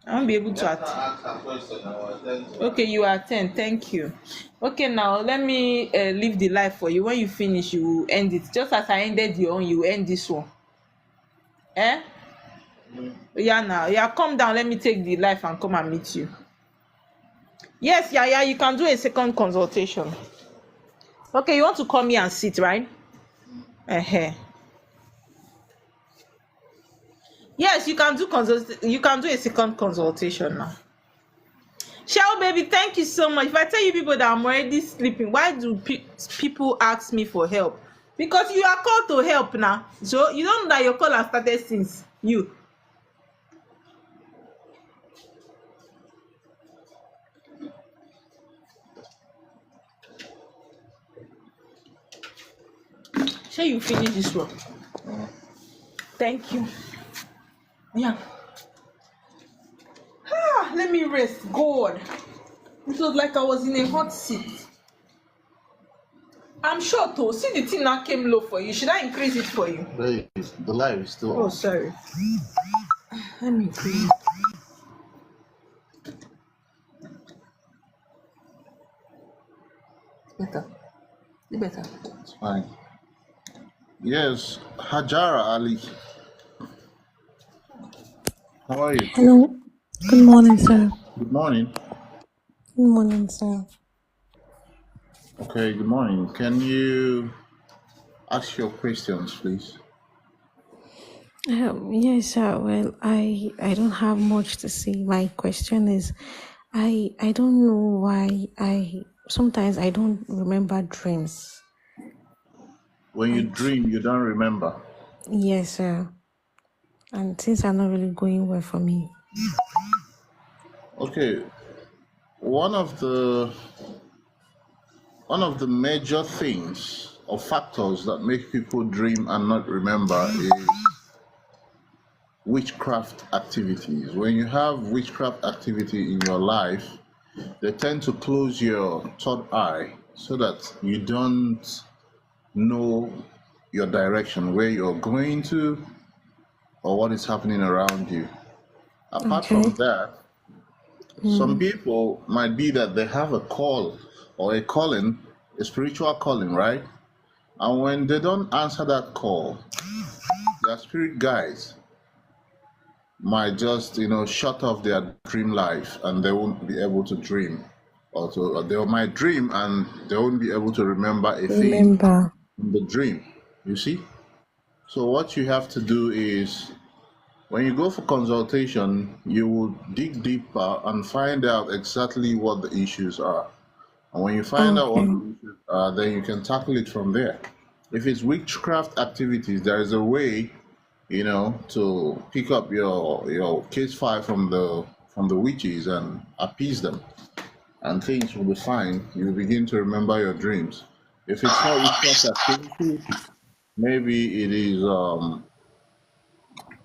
S1: I won't be able to attend. Okay, you attend. Thank you. Okay, now let me leave the live for you. When you finish, you end it. Just as I ended your own, you end this one. Eh? Yeah, now. Yeah, come down. Let me take the live and come and meet you. Yes, yeah, you can do a second consultation. Okay, you want to come here and sit, right? Uh-huh. Yes, you can do you can do a second consultation now. Shell baby, thank you so much. If I tell you people that I'm already sleeping, why do people ask me for help? Because you are called to help now. So you don't know that your call has started since you. Shall you finish this one? Thank you. Yeah. Let me rest. God. It was like I was in a hot seat. I'm sure to see the thing that came low for you. Should I increase it for you?
S22: The live is still
S1: Oh,
S22: on.
S1: sorry. Let me increase. Better. Better.
S22: It's fine. Yes, Hajara Ali. How are you?
S9: Hello. Good morning, sir.
S22: Good morning.
S9: Good morning, sir.
S22: Okay, good morning. Can you ask your questions, please?
S9: Yes, sir. Well, I don't have much to say. My question is, I don't know why I sometimes I don't remember dreams.
S22: When you
S9: I
S22: dream, you don't remember.
S9: yes, sir. and things are not really going well for me.
S22: Okay, one of the one of the major things or factors that make people dream and not remember is witchcraft activities. When you have witchcraft activity in your life, they tend to close your third eye so that you don't know your direction, where you're going to, or what is happening around you. Apart
S9: Okay.
S22: from that, some people might be that they have a call or a calling, a spiritual calling, right? And when they don't answer that call, their spirit guides might just, shut off their dream life and they won't be able to dream. Or they might dream and they won't be able to remember a thing
S9: Remember.
S22: in the dream. You see? So what you have to do is when you go for consultation, you will dig deeper and find out exactly what the issues are. And when you find out what
S9: Okay.
S22: the issues are, then you can tackle it from there. If it's witchcraft activities, there is a way, to pick up your case file from the witches and appease them, and things will be fine. You begin to remember your dreams. If it's not witchcraft activity, maybe it is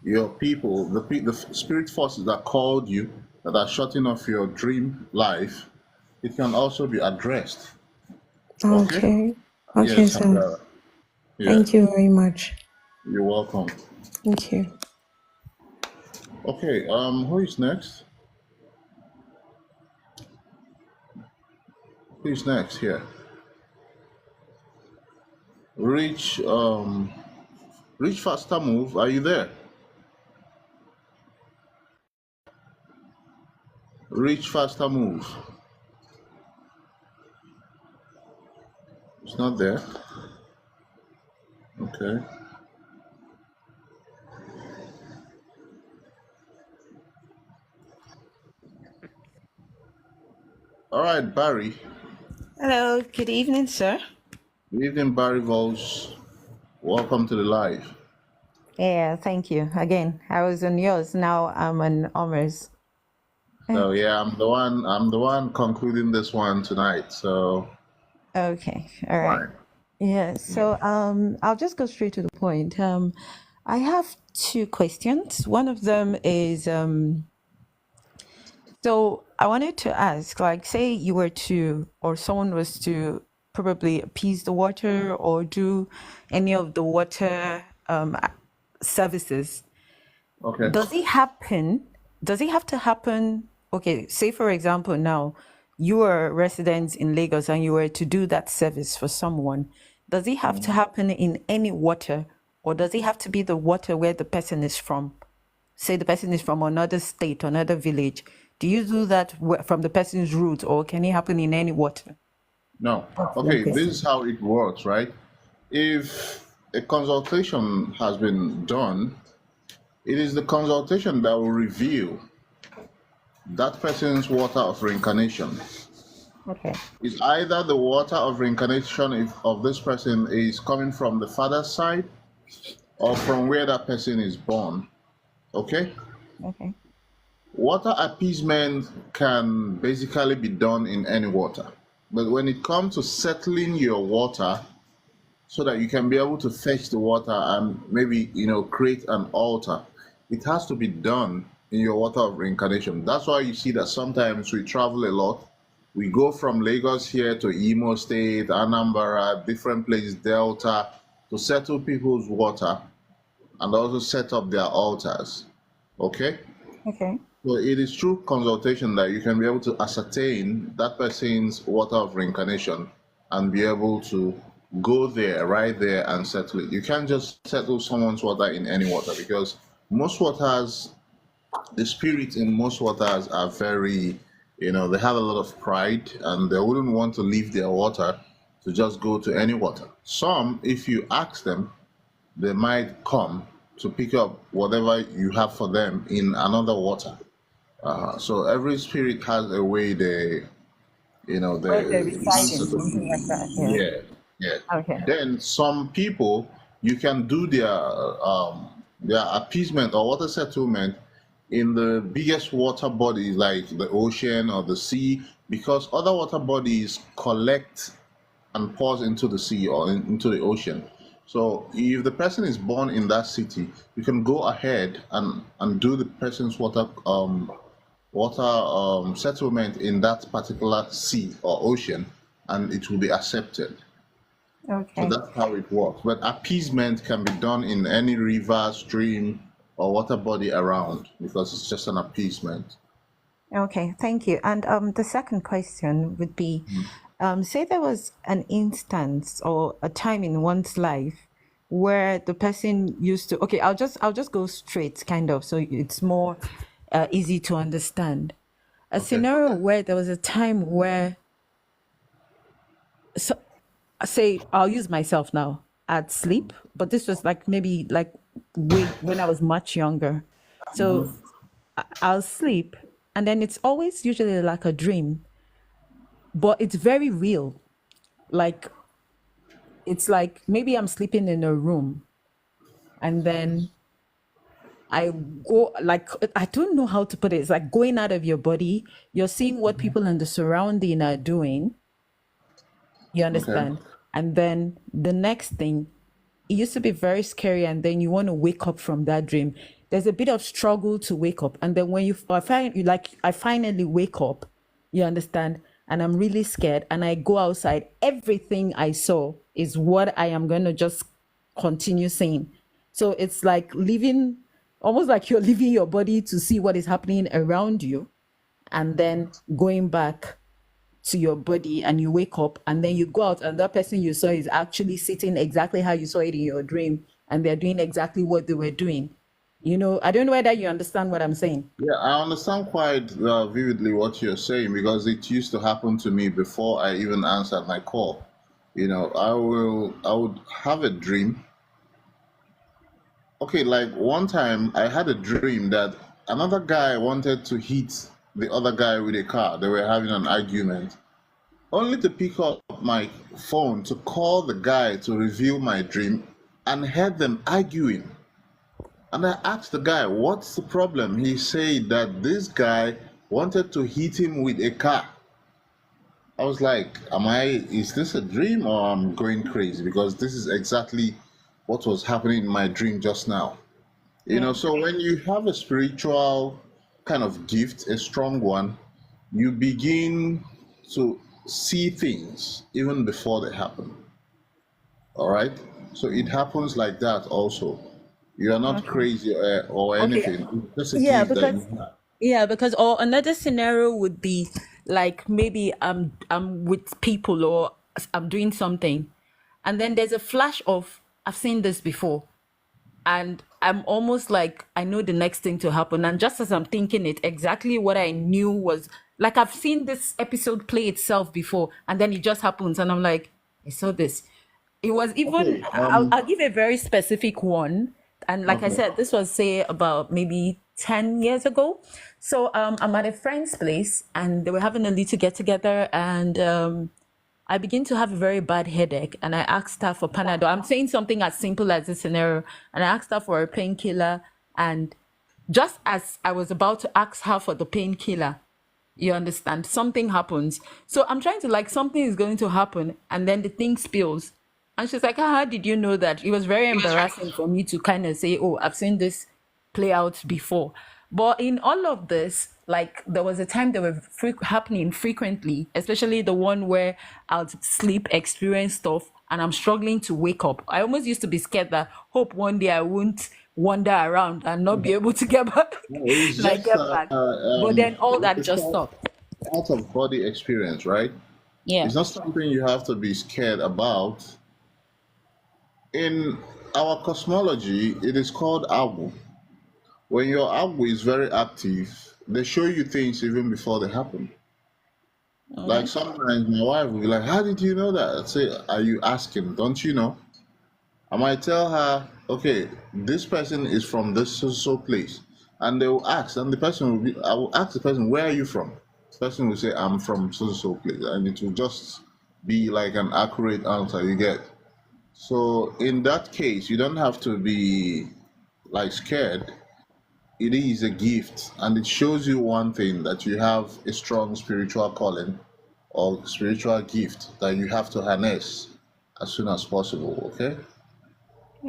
S22: your people, the spirit forces that called you, that are shutting off your dream life. It can also be addressed. Okay.
S9: Okay. Okay,
S22: Yes,
S9: sir.
S22: Sandra. Yeah,
S9: Thank you very much.
S22: you're welcome.
S9: Thank you.
S22: Okay, who is next? Who's next here? Reach, reach faster move. Are you there? Reach faster move. It's not there. Okay. All right, Barry.
S1: Hello, good evening, sir.
S22: Good evening, Barry Vols. Welcome to the live.
S1: Yeah, thank you. Again, I was on yours. Now I'm on Omer's.
S22: So yeah, I'm the one concluding this one tonight. So
S1: Okay, all right.
S22: fine.
S1: Yeah, so I'll just go straight to the point. I have two questions. One of them is so I wanted to ask, like, say you were to, or someone was to probably appease the water or do any of the water services.
S22: Okay.
S1: Does it happen? Does it have to happen? Okay, say for example, now you are residents in Lagos and you were to do that service for someone. Does it have to happen in any water, or does it have to be the water where the person is from? Say the person is from another state, another village. Do you do that from the person's route, or can it happen in any water?
S22: No.
S1: That's one
S22: Okay, this
S1: question.
S22: is how it works, right? If a consultation has been done, it is the consultation that will reveal that person's water of reincarnation.
S1: Okay.
S22: Is either the water of reincarnation of this person is coming from the father's side or from where that person is born. Okay?
S1: Okay.
S22: Water appeasement can basically be done in any water. But when it comes to settling your water so that you can be able to fetch the water and maybe, create an altar, it has to be done in your water of reincarnation. That's why you see that sometimes we travel a lot. We go from Lagos here to Imo State, Anambra, different places, Delta, to settle people's water and also set up their altars. Okay?
S1: Okay.
S22: So it is through consultation that you can be able to ascertain that person's water of reincarnation and be able to go there, right there, and settle it. You can't just settle someone's water in any water because most waters, the spirits in most waters are very, they have a lot of pride and they wouldn't want to leave their water to just go to any water. Some, if you ask them, they might come to pick up whatever you have for them in another water. So every spirit has a way
S1: Where they're
S22: they
S1: residing,
S22: answer the
S1: something like that. Yeah.
S22: yeah, yeah.
S1: Okay.
S22: Then some people you can do their their appeasement or water settlement in the biggest water bodies like the ocean or the sea, because other water bodies collect and pours into the sea or into the ocean. So if the person is born in that city, you can go ahead and do the person's water settlement in that particular sea or ocean, and it will be accepted. So
S12: Okay.
S22: that's how it works. But appeasement can be done in any river, stream, or water body around, because it's just an appeasement.
S12: Okay, thank you. And the second question would be, say there was an instance or a time in one's life where the person used to. Okay, I'll just go straight, kind of, so it's more easy to understand. A scenario where there was a time where, so, say, I'll use myself now. I'd sleep, but this was like maybe like way when I was much younger. So I'll sleep, and then it's always usually like a dream, but it's very real. Like, it's like maybe I'm sleeping in a room, and then I go, like, I don't know how to put it. It's like going out of your body. You're seeing what people in the surrounding are doing. You
S22: Okay.
S12: understand? And then the next thing, it used to be very scary, and then you want to wake up from that dream. There's a bit of struggle to wake up, and then when I finally wake up, you understand, and I'm really scared, and I go outside. Everything I saw is what I am going to just continue seeing. So it's like living, almost like you're leaving your body to see what is happening around you, and then going back to your body, and you wake up, and then you go out, and that person you saw is actually sitting exactly how you saw it in your dream, and they're doing exactly what they were doing. I don't know whether you understand what I'm saying.
S22: Yeah, I understand quite vividly what you're saying, because it used to happen to me before I even answered my call. I would have a dream. Okay, like one time I had a dream that another guy wanted to hit the other guy with a car. They were having an argument, only to pick up my phone to call the guy to reveal my dream, and heard them arguing. And I asked the guy, what's the problem? He said that this guy wanted to hit him with a car. I was like, is this a dream or I'm going crazy? Because this is exactly what was happening in my dream just now. So when you have a spiritual kind of gift, a strong one, you begin to see things even before they happen. All right? So it happens like that also. You are not
S12: Okay.
S22: crazy or
S12: Okay.
S22: anything. It's just a
S12: Yeah,
S22: gift that
S12: because
S22: you have.
S12: or another scenario would be like maybe I'm with people, or I'm doing something, and then there's a flash of, I've seen this before, and I'm almost like I know the next thing to happen, and just as I'm thinking it, exactly what I knew was like I've seen this episode play itself before, and then it just happens, and I'm like, I saw this. It was even,
S22: Okay.
S12: I'll give a very specific one, and like I
S22: Okay.
S12: said, this was say about maybe 10 years ago. So I'm at a friend's place, and they were having a little get together, and I begin to have a very bad headache, and I asked her for Panadol. I'm saying something as simple as this scenario, and I asked her for a painkiller. And just as I was about to ask her for the painkiller, you understand, something happens. So I'm trying to, like, something is going to happen, and then the thing spills. And she's like, how did you know that? It was very embarrassing for me to kind of say, oh, I've seen this play out before. But in all of this, like, there was a time they were happening frequently, especially the one where I'll sleep, experience stuff, and I'm struggling to wake up. I almost used to be scared that hope one day I won't wander around and not be able to get back,
S22: No, it's
S12: like
S22: just
S12: get back. But then all that
S22: it's
S12: just
S22: called
S12: stopped.
S22: out of body experience, right?
S12: Yeah.
S22: It's not something you have to be scared about. In our cosmology, it is called Awu. When your Awu is very active, they show you things even before they happen. Like sometimes my wife will be like, how did you know that? I say, are you asking? Don't you know? I might tell her, okay, this person is from this so place. And they will ask, and I will ask the person, where are you from? The person will say, I'm from so place. And it will just be like an accurate answer you get. So in that case, you don't have to be like scared, it is a gift, and it shows you one thing, that you have a strong spiritual calling or spiritual gift that you have to harness as soon as possible. Okay.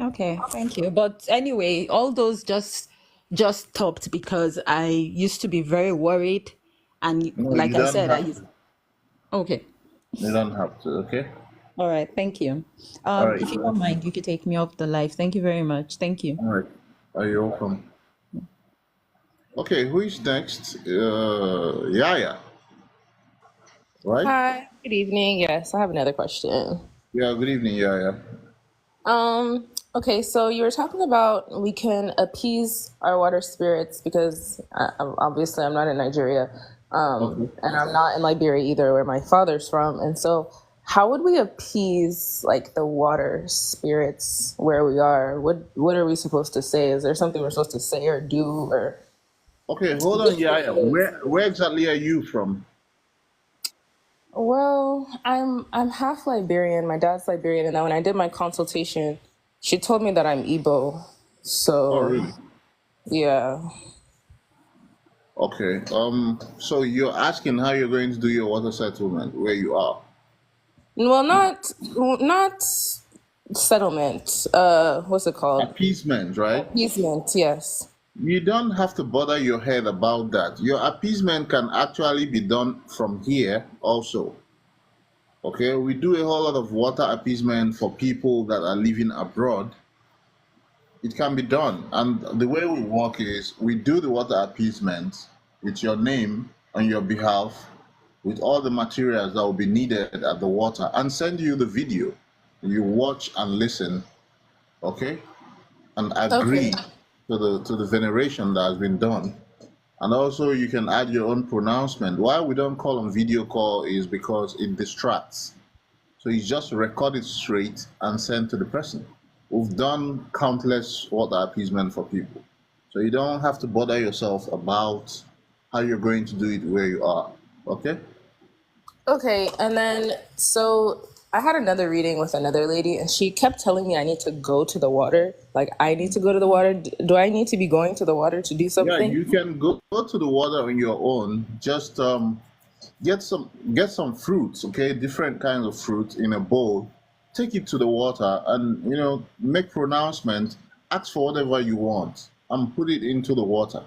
S12: Okay, thank you. But anyway, all those just stopped because I used to be very worried, and
S22: No,
S12: like
S22: you
S12: I
S22: don't
S12: said, I
S22: have
S12: used.
S22: to.
S12: Okay,
S22: You don't have to. Okay.
S12: all right, thank you.
S22: All right.
S12: If you
S22: You're
S12: don't
S22: welcome.
S12: mind, you could take me off the live. Thank you very much. Thank you.
S22: All right. Are you welcome? Okay. Who is next? Yaya. Right.
S17: Hi, good evening. Yes, I have another question.
S22: Yeah. Good evening, Yaya.
S17: Okay, so you were talking about we can appease our water spirits because obviously I'm not in Nigeria,
S22: Okay.
S17: and I'm not in Liberia either, where my father's from. And so, how would we appease like the water spirits where we are? What are we supposed to say? Is there something we're supposed to say or do or
S22: Okay. Hold on,
S17: gift
S22: Yaya.
S17: with?
S22: Where exactly are you from?
S17: Well, I'm half Liberian. My dad's Liberian, and then when I did my consultation, she told me that I'm Igbo.
S22: Oh,
S17: So
S22: really?
S17: yeah.
S22: Okay. So you're asking how you're going to do your water settlement where you are.
S17: Well, not settlement. What's it called?
S22: Appeasement, right?
S17: Appeasement. Yes.
S22: You don't have to bother your head about that. Your appeasement can actually be done from here also. Okay, we do a whole lot of water appeasement for people that are living abroad. It can be done. And the way we work is we do the water appeasement with your name on your behalf, with all the materials that will be needed at the water, and send you the video. You watch and listen, okay, and agree
S17: Okay.
S22: to the veneration that has been done. And also you can add your own pronouncement. Why we don't call on video call is because it distracts. So you just record it straight and send to the person. We've done countless water appeasement for people. So you don't have to bother yourself about how you're going to do it where you are. Okay?
S17: Okay. And then so I had another reading with another lady, and she kept telling me I need to go to the water. Like I need to go to the water. Do I need to be going to the water to do
S22: Yeah,
S17: something?
S22: you can go to the water on your own. Just get some fruits, okay? Different kinds of fruits in a bowl. Take it to the water and make pronouncement, ask for whatever you want and put it into the water.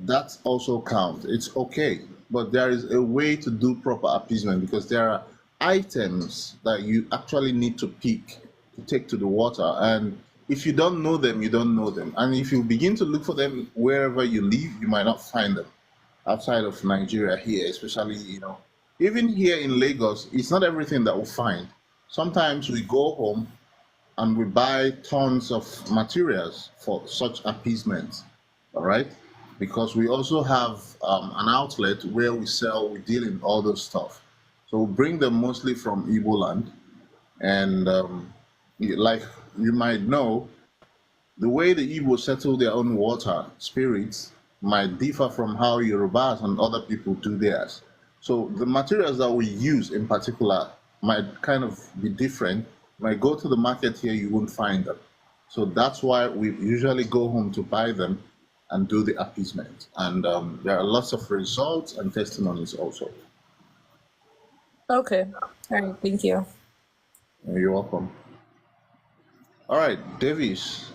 S22: That also counts. It's okay. But there is a way to do proper appeasement because there are items that you actually need to pick to take to the water. And if you don't know them, you don't know them. And if you begin to look for them wherever you live, you might not find them outside of Nigeria here, especially, even here in Lagos, it's not everything that we find. Sometimes we go home and we buy tons of materials for such appeasement, all right? Because we also have an outlet where we deal in all those stuff. So we bring them mostly from Igbo land. And like you might know, the way the Igbo settle their own water spirits might differ from how Yorubas and other people do theirs. So the materials that we use in particular might kind of be different. Might go to the market here, you won't find them. So that's why we usually go home to buy them and do the appeasement. And there are lots of results and testimonies also.
S17: Okay. All right. Thank you.
S22: You're welcome. All right, Davis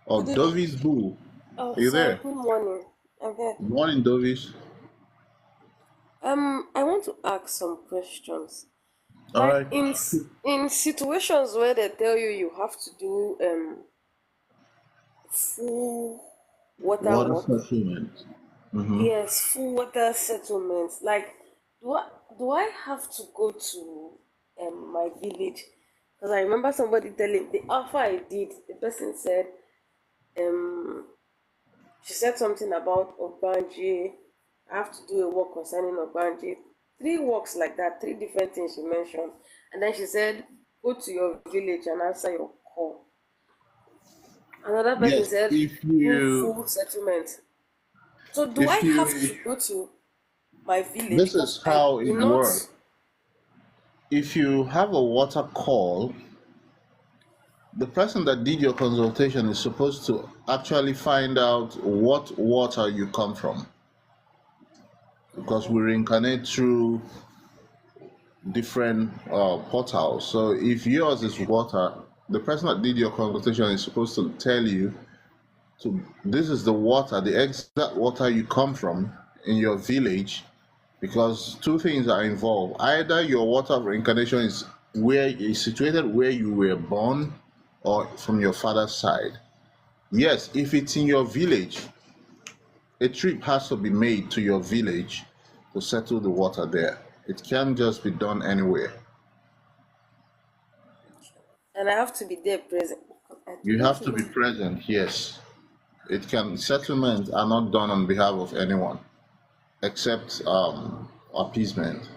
S22: or
S13: Good evening.
S22: Dovis Boo.
S13: Oh,
S22: Are you
S13: sorry.
S22: there?
S13: Good morning. I'm here.
S22: Good morning, Dovis.
S13: I want to ask some questions.
S22: All
S13: Like
S22: right.
S13: in situations where they tell you you have to do full water
S22: Water
S13: work.
S22: settlement. Mm-hmm.
S13: Yes, full water settlements. Like, do I have to go to my village? Because I remember somebody telling the offer I did. The person said um she said something about Ogbanje. I have to do a work concerning Ogbanje. Three works like that, three different things she mentioned. And then she said, go to your village and answer your call. Another person
S22: Yes,
S13: said,
S22: if
S13: do
S22: you
S13: full settlement. So do I
S22: if
S13: have
S22: you
S13: to go to my village?
S22: this
S13: Because
S22: is
S13: I
S22: how
S13: do
S22: it
S13: not.
S22: works. If you have a water call, the person that did your consultation is supposed to actually find out what water you come from, because we reincarnate through different portals. So if yours is water, the person that did your consultation is supposed to tell you, so this is the water, the exact water you come from in your village, because two things are involved. Either your water of reincarnation is where is situated where you were born, or from your father's side. Yes, if it's in your village, a trip has to be made to your village to settle the water there. It can't just be done anywhere.
S13: And I have to be there present. I
S22: You
S13: don't
S22: have to be
S13: even.
S22: present, yes. Settlements are not done on behalf of anyone except appeasement.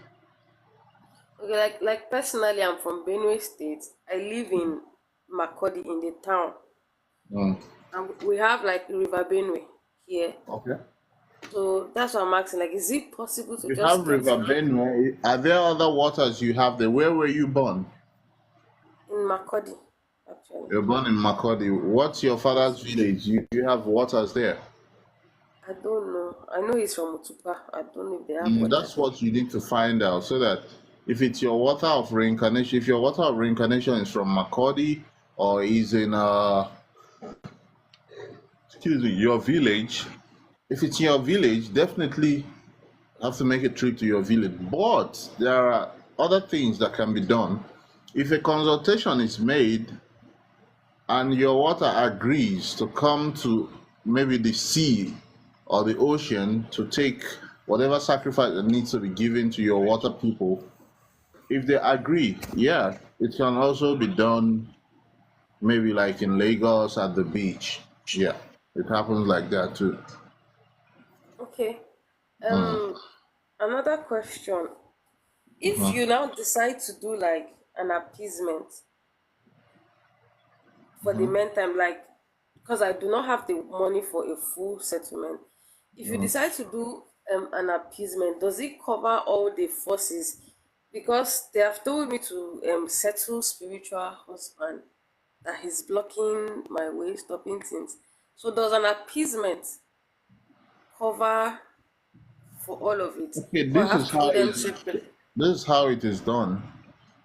S13: Okay, like personally, I'm from Benue State. I live in Makodi in the town,
S22: Mm.
S13: and we have like River Benue here.
S22: Okay.
S13: So that's what I'm asking. Like, is it possible to
S22: You
S13: just
S22: have
S13: get
S22: River Benue. Are there other waters you have there? Where were you born?
S13: in Makodi, actually?
S22: You're born in Makodi. What's your
S13: Yes.
S22: father's village? You have waters there.
S13: I don't know. I know he's from Utupa. I don't know if they have water
S22: That's
S13: there.
S22: what you need to find out, so that if it's your water of reincarnation, if your water of reincarnation is from Makodi or is in excuse me, your village, if it's in your village, definitely have to make a trip to your village. But there are other things that can be done. If a consultation is made and your water agrees to come to maybe the sea or the ocean to take whatever sacrifice that needs to be given to your water people, if they agree, yeah, it can also be done maybe like in Lagos at the beach. Yeah, it happens like that too.
S13: Okay.
S22: Mm.
S13: Another question. If
S22: Uh-huh.
S13: you now decide to do like an appeasement for the
S22: Uh-huh.
S13: meantime, like, because I do not have the money for a full settlement. If you
S22: Uh-huh.
S13: decide to do an appeasement, does it cover all the forces? Because they have told me to settle spiritual husband that he's blocking my way, stopping things. So does an appeasement cover for all of it,
S22: Okay,
S13: or I have to do them separately?
S22: this is how it is done.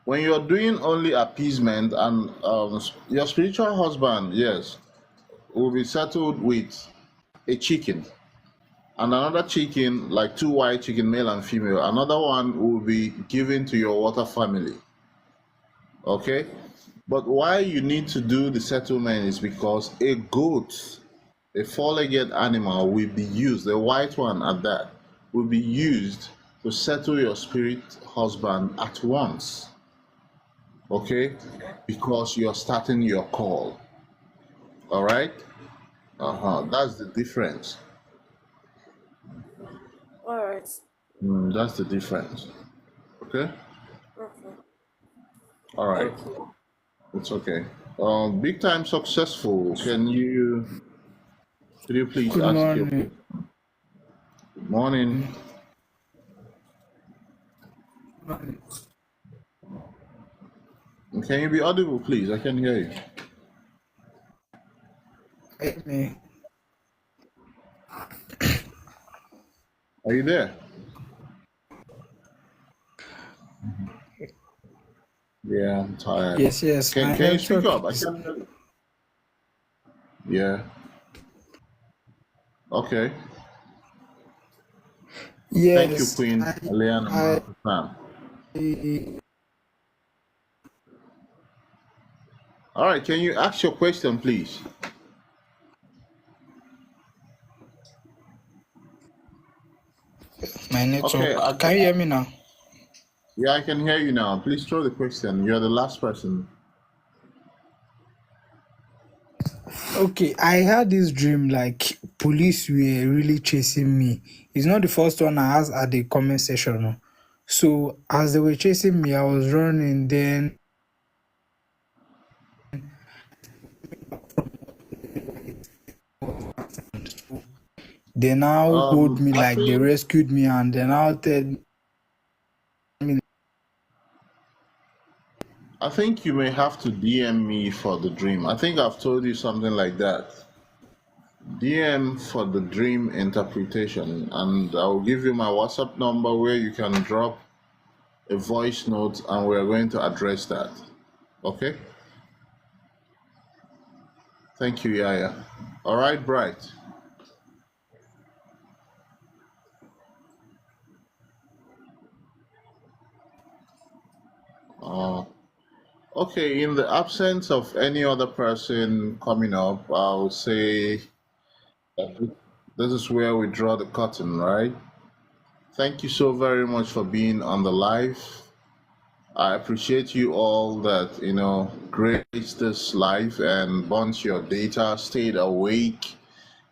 S22: When you're doing only appeasement and your spiritual husband, yes, will be settled with a chicken, and another chicken, like two white chicken, male and female. Another one will be given to your water family. Okay, but why you need to do the settlement is because a goat, a four-legged animal, will be used, the white one at that, will be used to settle your spirit husband at once. Okay, because you're starting your call. All right. That's the difference.
S13: All right.
S22: That's the difference. Okay.
S13: Okay.
S22: All right.
S13: Thank you.
S22: It's okay. Big time successful. Could you please
S14: Good
S22: ask your
S14: morning.
S22: question? Good morning. Can you be audible, please? I can hear you.
S14: Me.
S22: Are you there? Yeah, I'm tired.
S14: Yes. My
S22: Can you speak
S14: network
S22: up? I
S14: is.
S22: can hear you. Yeah. Okay. Thank you,
S14: Yes,
S22: Queen Eliana
S14: I.
S22: Martin. All right. Can you ask your question, please?
S14: My network.
S22: Okay.
S14: Can you hear me now?
S22: Yeah, I can hear you now. Please throw the question. You're the last person.
S14: Okay, I had this dream like police were really chasing me. It's not the first one I asked at the comment section. No. So as they were chasing me, I was running. Then they now hold me like they
S22: Actually,
S14: rescued me, and they now tell me
S22: I think you may have to DM me for the dream. I think I've told you something like that. DM for the dream interpretation, and I'll give you my WhatsApp number where you can drop a voice note and we're going to address that. Okay? Thank you, Yaya. All right, Bright. Uh, okay, in the absence of any other person coming up, I'll say that this is where we draw the curtain, right? Thank you so very much for being on the live. I appreciate you all that, graced this live and burnt your data, stayed awake.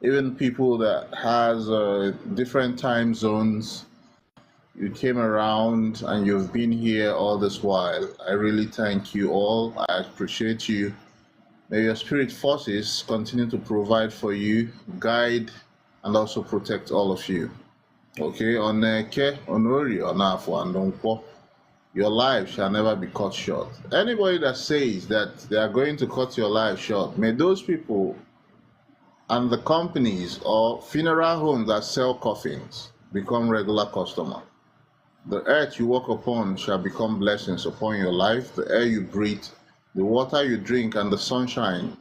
S22: Even people that has different time zones, you came around and you've been here all this while. I really thank you all. I appreciate you. May your spirit forces continue to provide for you, guide, and also protect all of you. Okay, Oneke, Onori, Onafo, and Onkwo. Your life shall never be cut short. Anybody that says that they are going to cut your life short, may those people and the companies or funeral homes that sell coffins become regular customer. The earth you walk upon shall become blessings upon your life. The air you breathe, the water you drink, and the sunshine,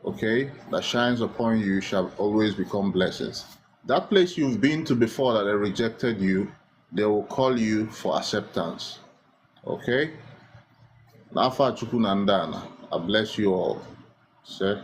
S22: okay, that shines upon you shall always become blessings. That place you've been to before that they rejected you, they will call you for acceptance. Okay? Nafa Chukunandana. I bless you all. Sir.